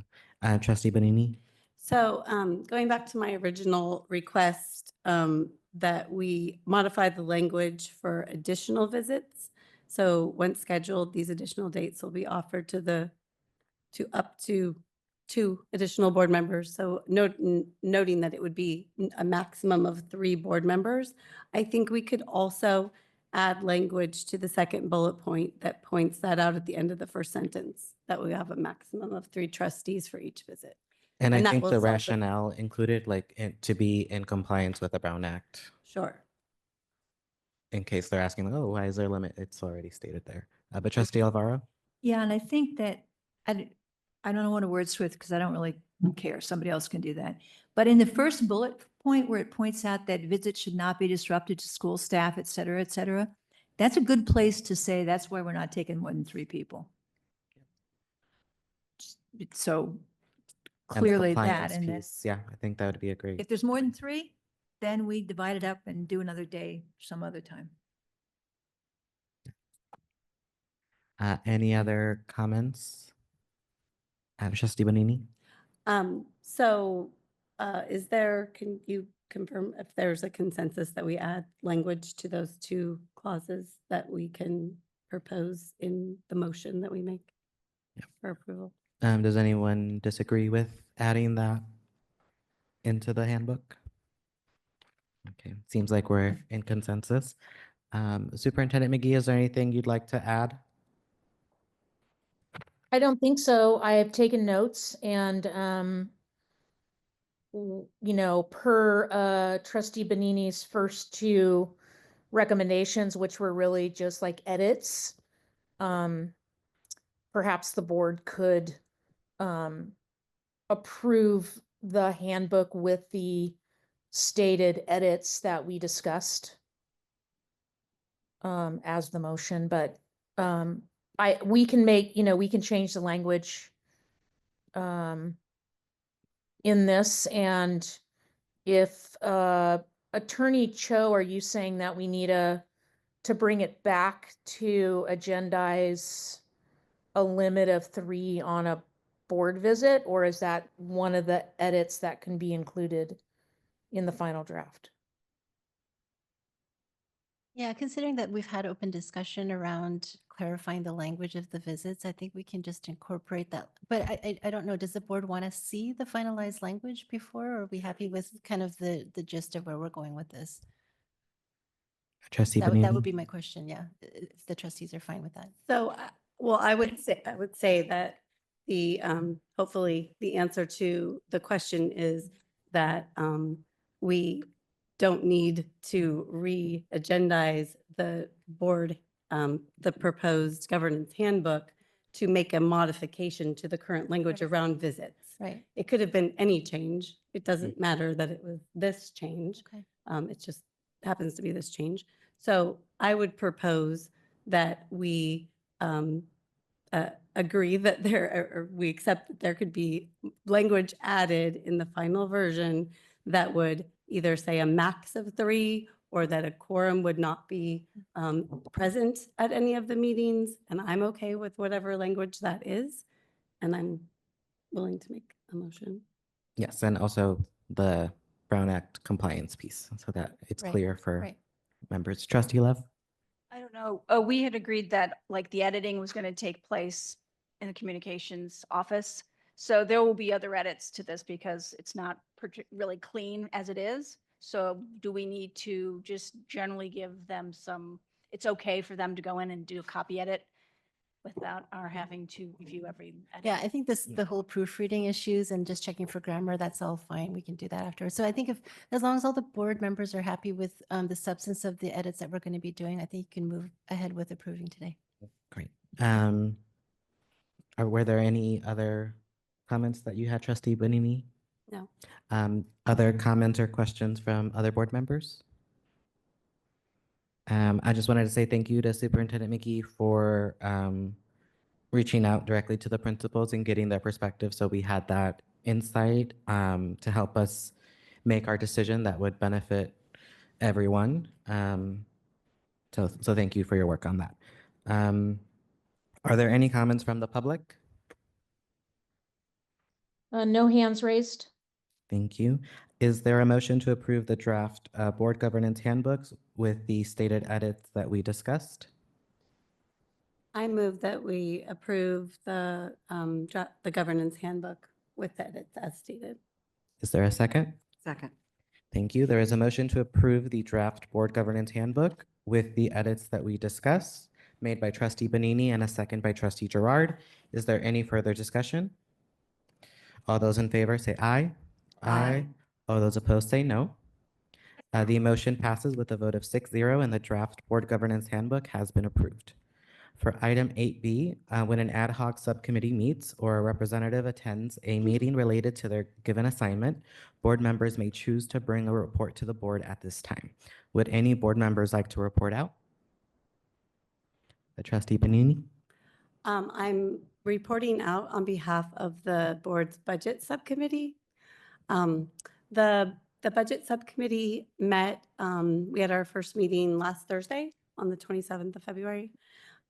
Trustee Bonini? So going back to my original request, that we modify the language for additional visits. So once scheduled, these additional dates will be offered to up to 2 additional board members. So noting that it would be a maximum of 3 board members. I think we could also add language to the second bullet point that points that out at the end of the first sentence, that we have a maximum of 3 trustees for each visit. And I And that think will the solve the- rationale included to be in compliance with the Brown Act, Sure. in case they're asking, oh, why is there a limit? It's already stated there. But Trustee Alvaro? Yeah, and I think that, I don't want to wordsmith because I don't really care. Somebody else can do that. But in the first bullet point where it points out that visits should not be disrupted to school staff, et cetera, that's a good place to say that's why we're not taking more than 3 people. So And the clearly that, compliance and then piece, yeah, I think that would be a great. if there's more than 3, then we divide it up and do another day some other time. Any other comments? Trustee Bonini? Can you confirm if there's a consensus that we add language to those 2 clauses that we can propose in the motion that we make for approval? Does anyone disagree with adding that into the handbook? Okay, seems like we're in consensus. Superintendent McGee, is there anything you'd like to add? I don't think so. I have taken notes and, per trustee Bonini's first 2 recommendations, which were really just like edits, perhaps the board could approve the handbook with the stated edits that we discussed as the motion, but we can change the language in this. And if Attorney Cho, are you saying that we need to bring it back to agendize a limit of 3 on a board visit, or is that one of the edits that can be included in the final draft? Yeah, considering that we've had open discussion around clarifying the language of the visits, I think we can just incorporate that. But I don't know, does the board want to see the finalized language before, or are we happy with kind of the gist of where we're going with this? Trustee That Bonini? would be my question, yeah, if the trustees are fine with that. So, well, I would say that the, hopefully the answer to the question is that we don't need to re-agendize the board, the proposed governance handbook to make a modification to the current language around visits. Right. It could have been any change. It doesn't matter that it was this change. Okay. It just happens to be this change. So I would propose that we agree that or we accept that there could be language added in the final version that would either say a max of 3 or that a quorum would not be present at any of the meetings. And I'm okay with whatever language that is. And I'm willing to make a motion. Yes, and also the Brown Act compliance piece so that it's Right, clear for right. members. Trustee Love? I don't know. We had agreed that like the editing was going to take place in the communications office. So there will be other edits to this because it's not really clean as it is. So do we need to just generally give them it's okay for them to go in and do a copy edit without our having to review every edit? Yeah, I think the whole proofreading issues and just checking for grammar, that's all fine. We can do that afterwards. So I think as long as all the board members are happy with the substance of the edits that we're going to be doing, I think you can move ahead with approving today. Great. Were there any other comments that you had, Trustee Bonini? No. Other comments or questions from other board members? I just wanted to say thank you to Superintendent McGee for reaching out directly to the principals and getting their perspective. So we had that insight to help us make our decision that would benefit everyone. So thank you for your work on that. Are there any comments from the public? No hands raised. Thank you. Is there a motion to approve the draft board governance handbooks with the stated edits that we discussed? I move that we approve the governance handbook with edits as stated. Is there a second? Second. Thank you. There is a motion to approve the draft board governance handbook with the edits that we discussed, made by Trustee Bonini and a second by Trustee Gerard. Is there any further discussion? All those in favor say aye. Aye. All those opposed say no. The motion passes with a vote of 6-0 and the draft board governance handbook has been approved. For item 8B, when an ad hoc subcommittee meets or a representative attends a meeting related to their given assignment, board members may choose to bring a report to the board at this time. Would any board members like to report out? Trustee Bonini? I'm reporting out on behalf of the board's budget subcommittee. The budget subcommittee met, we had our first meeting last Thursday on the 27th of February.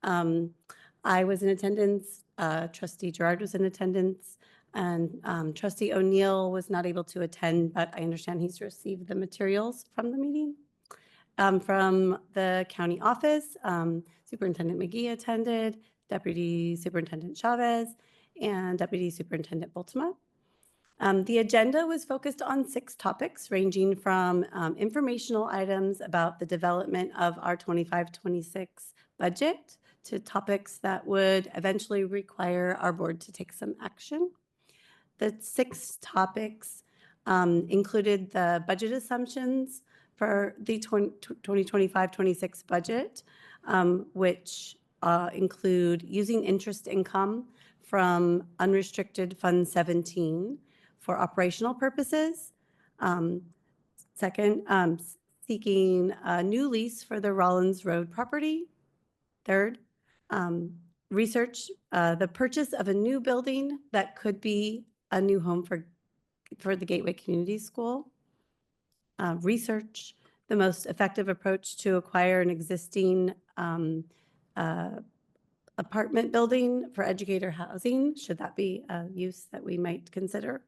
I was in attendance, Trustee Gerard was in attendance, and Trustee O'Neill was not able to attend, but I understand he's received the materials from the meeting. From the county office, Superintendent McGee attended, Deputy Superintendent Chavez, and Deputy Superintendent Bultema. The agenda was focused on 6 topics ranging from informational items about the development of our 25-26 budget to topics that would eventually require our board to take some action. The 6 topics included the budget assumptions for the 2025-26 budget, which include using interest income from unrestricted Fund 17 for operational purposes. Second, seeking a new lease for the Rollins Road property. Third, research the purchase of a new building that could be a new home for the Gateway Community School. Research the most effective approach to acquire an existing apartment building for educator housing, should that be a use that we might consider,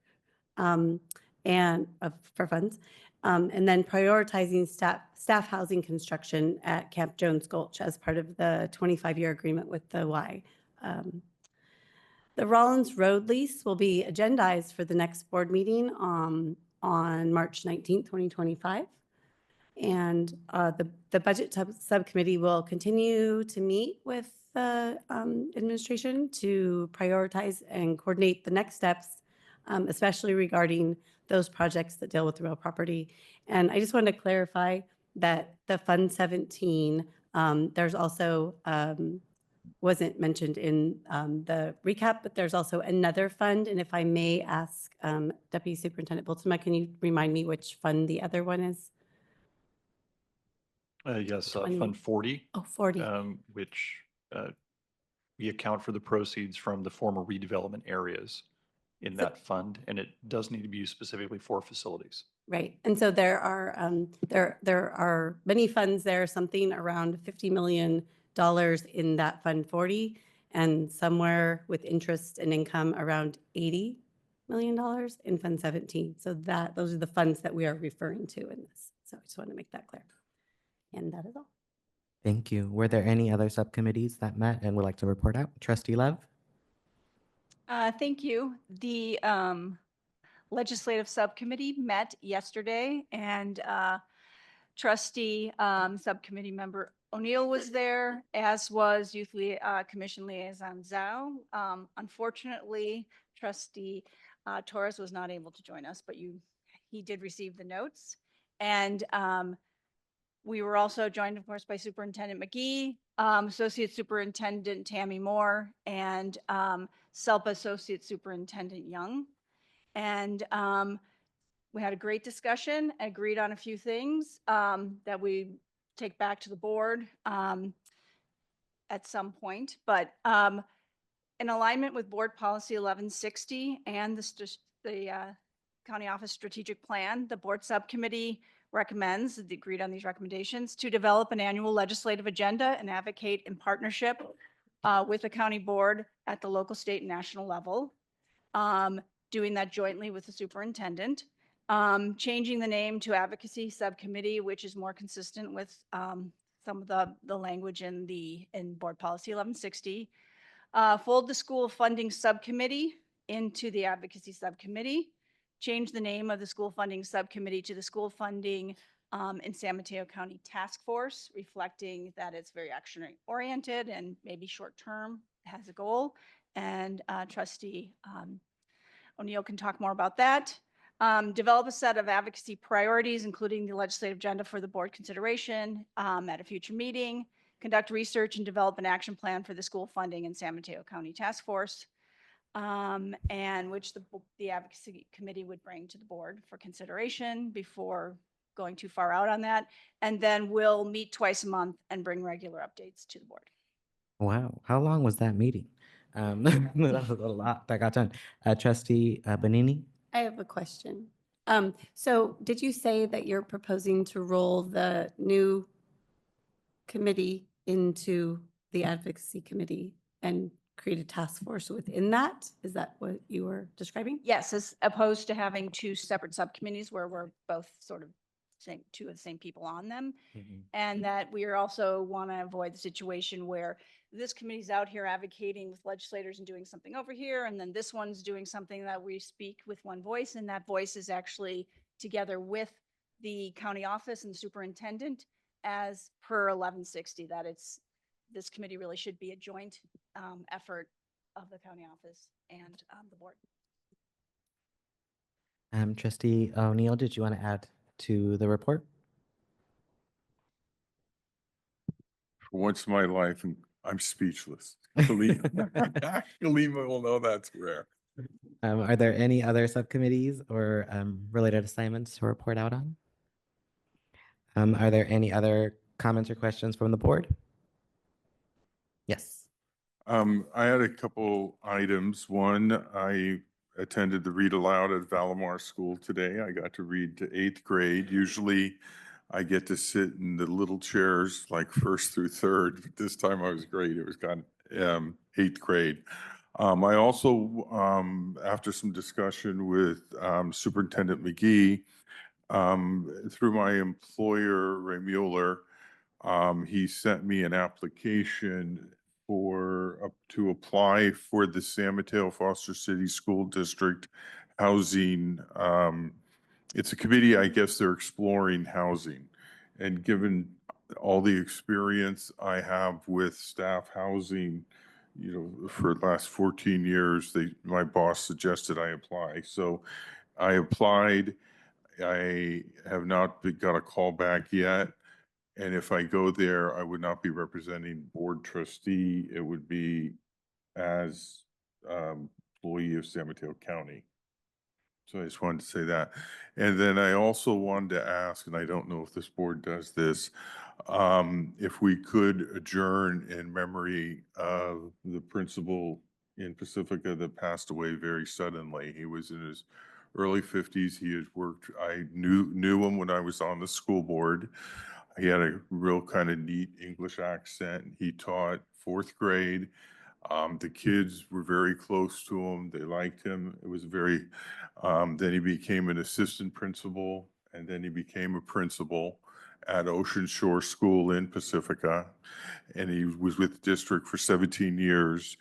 and for funds. And then prioritizing staff housing construction at Camp Jones Gulch as part of the 25-year agreement with the Y. The Rollins Road lease will be agendized for the next board meeting on March 19th, 2025. And the budget subcommittee will continue to meet with the administration to prioritize and coordinate the next steps, especially regarding those projects that deal with the real property. And I just wanted to clarify that the Fund 17, there's also, wasn't mentioned in the recap, but there's also another fund. And if I may ask Deputy Superintendent Bultema, can you remind me which fund the other one is? Yes, Fund 40. Oh, 40. Which we account for the proceeds from the former redevelopment areas in that fund, and it does need to be used specifically for facilities. Right. And so there are many funds there, something around $50 million in that Fund 40, and somewhere with interest and income around $80 million in Fund 17. So those are the funds that we are referring to in this. So I just want to make that clear. And that is all. Thank you. Were there any other subcommittees that met and would like to report out? Trustee Love? Thank you. The Legislative Subcommittee met yesterday, and Trustee Subcommittee Member O'Neill was there, as was Youth Commission Liaison Zhao. Unfortunately, Trustee Torres was not able to join us, but he did receive the notes. And we were also joined, of course, by Superintendent McGee, Associate Superintendent Tammy Moore, and SELPA Associate Superintendent Young. And we had a great discussion, agreed on a few things that we take back to the board at some point. But in alignment with Board Policy 1160 and the County Office Strategic Plan, the Board Subcommittee recommends, agreed on these recommendations, to develop an annual legislative agenda and advocate in partnership with the county board at the local, state, and national level, doing that jointly with the superintendent, changing the name to Advocacy Subcommittee, which is more consistent with some of the language in Board Policy 1160, fold the School Funding Subcommittee into the Advocacy Subcommittee, change the name of the School Funding Subcommittee to the School Funding in San Mateo County Task Force, reflecting that it's very action-oriented and maybe short-term, has a goal. And Trustee O'Neill can talk more about that. Develop a set of advocacy priorities, including the legislative agenda for the board consideration at a future meeting. Conduct research and develop an action plan for the school funding in San Mateo County Task Force, and which the advocacy committee would bring to the board for consideration before going too far out on that. And then we'll meet twice a month and bring regular updates to the board. Wow. How long was that meeting? That was a lot that got done. Trustee Bonini? I have a question. So did you say that you're proposing to roll the new committee into the advocacy committee and create a task force within that? Is that what you were describing? Yes, as opposed to having two separate subcommittees where we're both sort of two of the same people on them. And that we also want to avoid the situation where this committee's out here advocating with legislators and doing something over here, and then this one's doing something that we speak with one voice, and that voice is actually together with the county office and the superintendent as per 1160, that this committee really should be a joint effort of the county office and the board. Trustee O'Neill, did you want to add to the report? For once in my life, and I'm speechless. Kalima will know that's rare. Are there any other subcommittees or related assignments to report out on? Are there any other comments or questions from the board? Yes. I had a couple items. One, I attended the read aloud at Valamar School today. I got to read to 8th grade. Usually I get to sit in the little chairs like 1st through 3rd. But this time I was great. It was kind of 8th grade. I also, after some discussion with Superintendent McGee, through my employer, Ray Mueller, he sent me an application to apply for the San Mateo Foster City School District housing. It's a committee, I guess they're exploring housing. And given all the experience I have with staff housing, for the last 14 years, my boss suggested I apply. So I applied. I have not got a call back yet. And if I go there, I would not be representing board trustee. It would be as employee of San Mateo County. So I just wanted to say that. And then I also wanted to ask, and I don't know if this board does this, If we could adjourn in memory of the principal in Pacifica that passed away very suddenly. He was in his early 50s. He had worked, I knew him when I was on the school board. He had a real kind of neat English accent. He taught fourth grade. The kids were very close to him. They liked him. It was very, then he became an assistant principal, and then he became a principal at Ocean Shore School in Pacifica. And he was with the district for 17 years.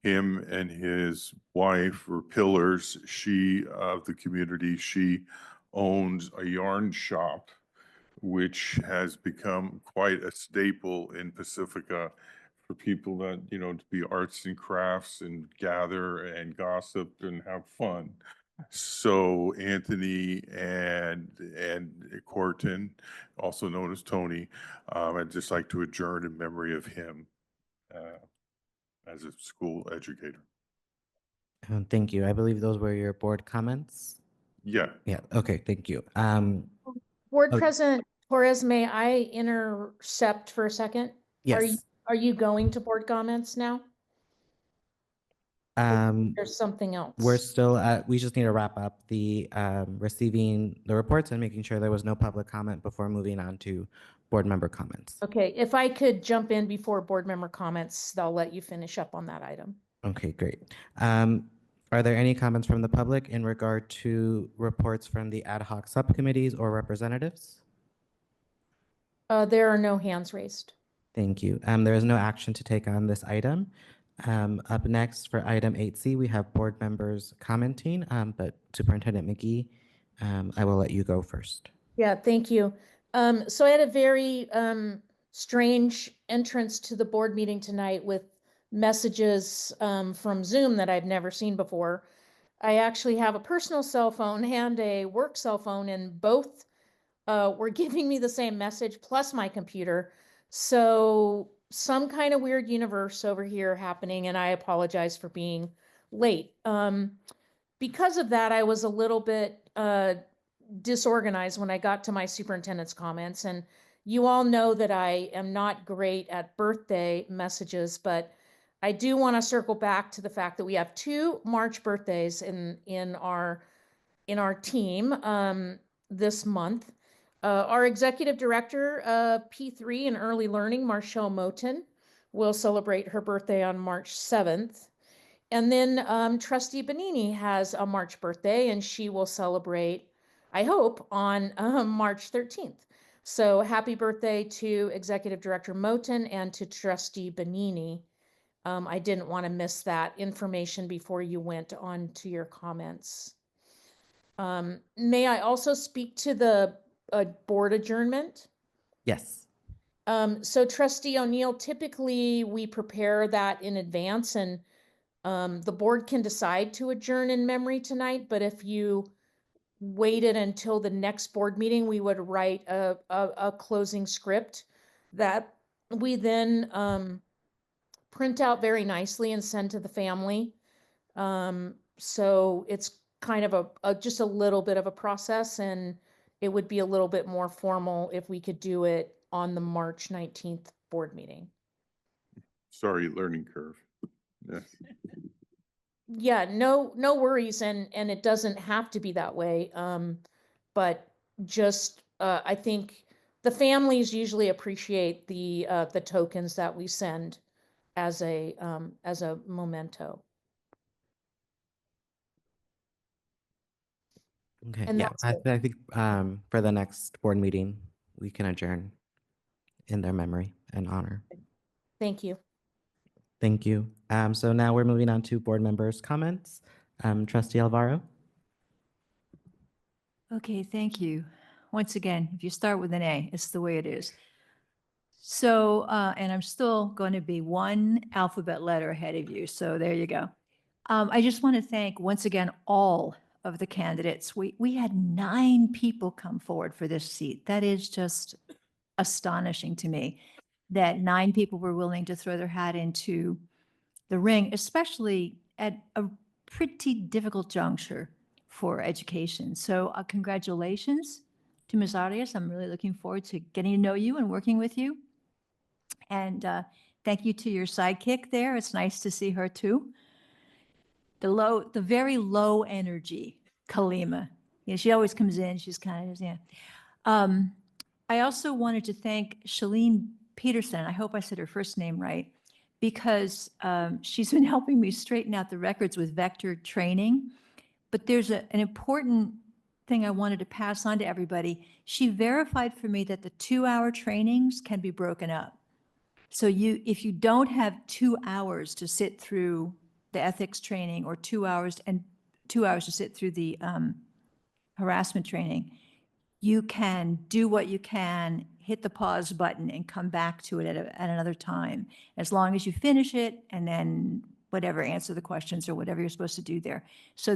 Him and his wife were pillars. She, of the community, she owns a yarn shop, which has become quite a staple in Pacifica for people that, to be arts and crafts and gather and gossip and have fun. So Anthony and Corton, also known as Tony, I'd just like to adjourn in memory of him as a school educator. Thank you. I believe those were your board comments. Yeah. Yeah. Okay. Thank you. Board Okay. President Torres, may I intercept for a second? Yes. Are you going to board comments now? There's something else. We're still at, we just need to wrap up the receiving the reports and making sure there was no public comment before moving on to board member comments. Okay, if I could jump in before board member comments, I'll let you finish up on that item. Okay, great. Are there any comments from the public in regard to reports from the ad hoc subcommittees or representatives? There are no hands raised. Thank you. There is no action to take on this item. Up next for item 8C, we have board members commenting, but Superintendent McGee, I will let you go first. Yeah, thank you. So I had a very strange entrance to the board meeting tonight with messages from Zoom that I've never seen before. I actually have a personal cell phone and a work cell phone, and both were giving me the same message plus my computer. So some kind of weird universe over here happening, and I apologize for being late. Because of that, I was a little bit disorganized when I got to my superintendent's comments. And you all know that I am not great at birthday messages, but I do want to circle back to the fact that we have 2 March birthdays in our team this month. Our executive director of P3 and early learning, Marshall Moten, will celebrate her birthday on March 7th. And then Trustee Benini has a March birthday, and she will celebrate, I hope, on March 13th. So happy birthday to Executive Director Moten and to Trustee Benini. I didn't want to miss that information before you went on to your comments. May I also speak to the board adjournment? Yes. So Trustee O'Neill, typically we prepare that in advance, and the board can decide to adjourn in memory tonight, but if you waited until the next board meeting, we would write a closing script that we then print out very nicely and send to the family. So it's kind of just a little bit of a process, and it would be a little bit more formal if we could do it on the March 19th board meeting. Sorry, learning curve. Yeah. Yeah, no worries, and it doesn't have to be that way. But just I think the families usually appreciate the tokens that we send as a memento. Okay. And Yeah, that's I think for the next board meeting, we can adjourn in their memory and honor. Thank you. Thank you. So now we're moving on to board members' comments. Trustee Alvaro. Okay, thank you. Once again, if you start with an A, it's the way it is. So, and I'm still going to be 1 alphabet letter ahead of you. So there you go. I just want to thank once again all of the candidates. We had 9 people come forward for this seat. That is just astonishing to me that 9 people were willing to throw their hat into the ring, especially at a pretty difficult juncture for education. So congratulations to Ms. Arias. I'm really looking forward to getting to know you and working with you. And thank you to your sidekick there. It's nice to see her too. The very low energy, Kalima. You know, she always comes in, she's kind of, yeah. I also wanted to thank Shalene Peterson, I hope I said her first name right, because she's been helping me straighten out the records with vector training. But there's an important thing I wanted to pass on to everybody. She verified for me that the 2-hour trainings can be broken up. So if you don't have 2 hours to sit through the ethics training or 2 hours and 2 hours to sit through the harassment training, you can do what you can, hit the pause button and come back to it at another time, as long as you finish it and then whatever, answer the questions or whatever you're supposed to do there. So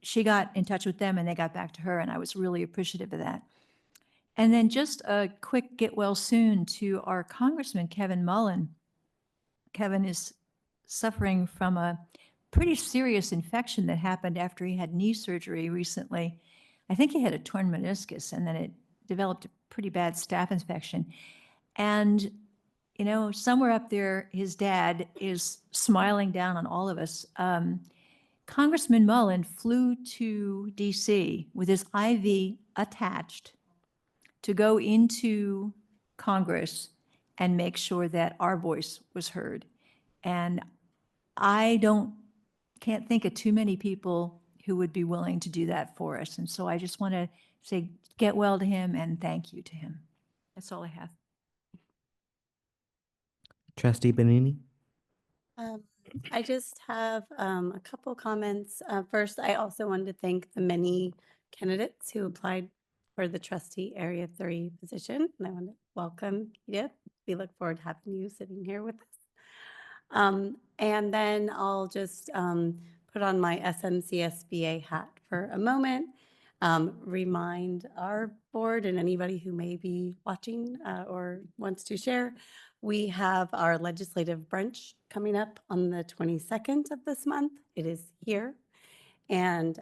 she got in touch with them and they got back to her, and I was really appreciative of that. And then just a quick get well soon to our Congressman, Kevin Mullen. Kevin is suffering from a pretty serious infection that happened after he had knee surgery recently. I think he had a torn meniscus, and then it developed a pretty bad staph infection. And, you know, somewhere up there, his dad is smiling down on all of us. Congressman Mullen flew to DC with his IV attached to go into Congress and make sure that our voice was heard. And I can't think of too many people who would be willing to do that for us. And so I just want to say, get well to him and thank you to him. That's all I have. Trustee Benini? I just have a couple comments. First, I also wanted to thank the many candidates who applied for the trustee Area 3 position. And I want to welcome Edith. We look forward to having you sitting here with us. And then I'll just put on my SMCSBA hat for a moment, remind our board and anybody who may be watching or wants to share, we have our legislative brunch coming up on the 22nd of this month. It is here. And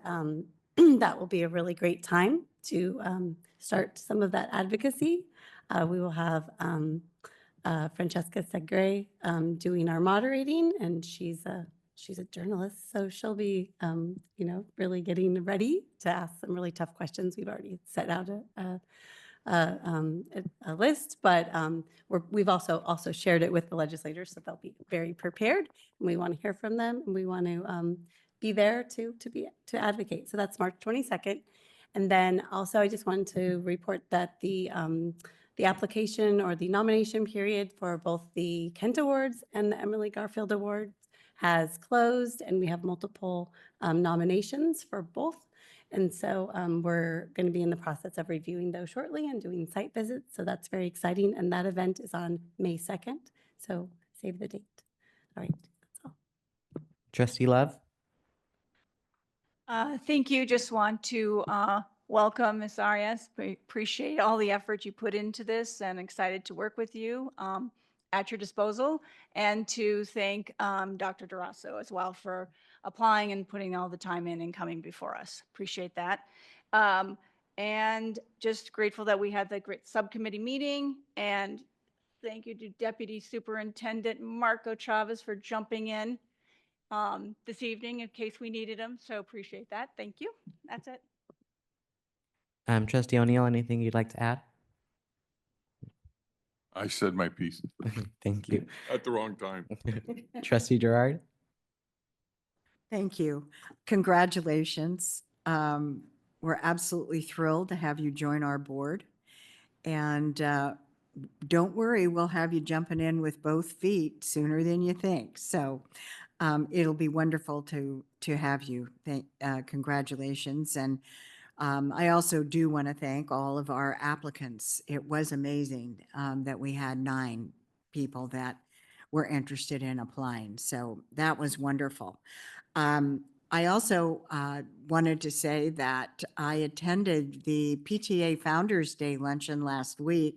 that will be a really great time to start some of that advocacy. We will have Francesca Segre doing our moderating, and she's a journalist, so she'll be, you know, really getting ready to ask some really tough questions. We've already set out a list, but we've also shared it with the legislators, so they'll be very prepared. And we want to hear from them, and we want to be there to advocate. So that's March 22nd, and then also I just wanted to report that the application or the nomination period for both the Kent Awards and the Emily Garfield Awards has closed, and we have multiple nominations for both. And so we're going to be in the process of reviewing those shortly and doing site visits. So that's very exciting. And that event is on May 2nd. So save the date. All right, that's all. Trustee Love? Thank you. Just want to welcome Ms. Arias. Appreciate all the effort you put into this and excited to work with you at your disposal. And to thank Dr. Durasso as well for applying and putting all the time in and coming before us. Appreciate that. And just grateful that we had the great subcommittee meeting. And thank you to Deputy Superintendent Marco Chavez for jumping in this evening in case we needed him. So appreciate that. Thank you. That's it. Trustee O'Neill, anything you'd like to add? I said my piece. Thank you. At the wrong time. Trustee Gerard? Thank you. Congratulations. We're absolutely thrilled to have you join our board. And don't worry, we'll have you jumping in with both feet sooner than you think. So it'll be wonderful to have you. Congratulations. And I also do want to thank all of our applicants. It was amazing that we had 9 people that were interested in applying. So that was wonderful. I also wanted to say that I attended the PTA Founders Day luncheon last week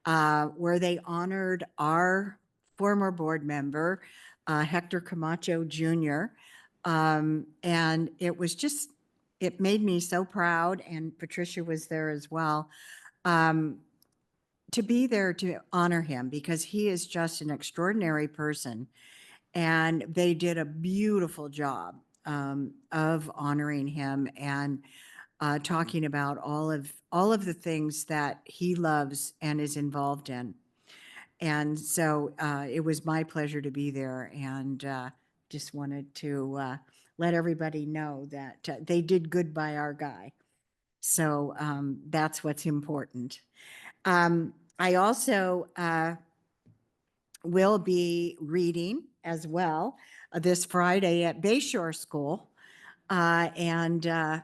where they honored our former board member, Hector Camacho Jr. And it was just it made me so proud, and Patricia was there as well, to be there to honor him because he is just an extraordinary person. And they did a beautiful job of honoring him and talking about all of the things that he loves and is involved in. And so it was my pleasure to be there, and just wanted to let everybody know that they did good by our guy. So that's what's important. I also will be reading as well this Friday at Bayshore School. And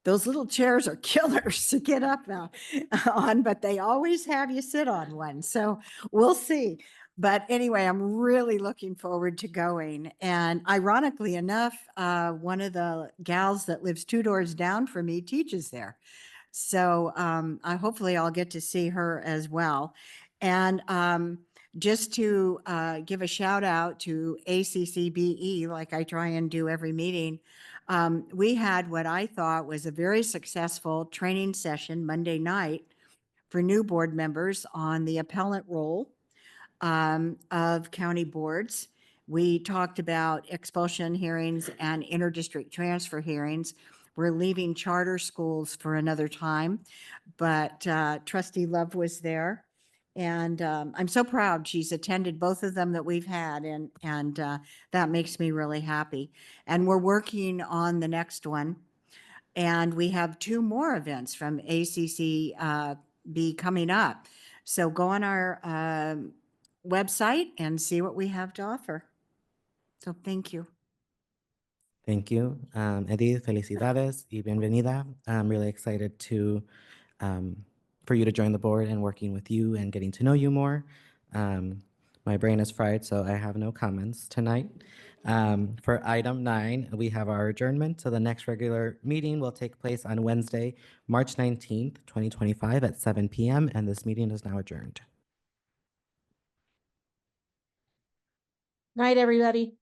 those little chairs are killers to get up on, but they always have you sit on one. So we'll see. But anyway, I'm really looking forward to going. And ironically enough, one of the gals that lives 2 doors down from me teaches there. So hopefully I'll get to see her as well. And just to give a shout out to ACCBE, like I try and do every meeting, we had what I thought was a very successful training session Monday night for new board members on the appellant role of county boards. We talked about expulsion hearings and interdistrict transfer hearings. We're leaving charter schools for another time, but Trustee Love was there. And I'm so proud she's attended both of them that we've had, and that makes me really happy. And we're working on the next one. And we have 2 more events from ACCB coming up. So go on our website and see what we have to offer. So thank you. Thank you. Edith, felicidades y bienvenida. I'm really excited to for you to join the board and working with you and getting to know you more. My brain is fried, so I have no comments tonight. For item 9, we have our adjournment. So the next regular meeting will take place on Wednesday, March 19th, 2025 at 7 p.m. And this meeting is now adjourned. Night, everybody.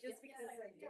Just because I did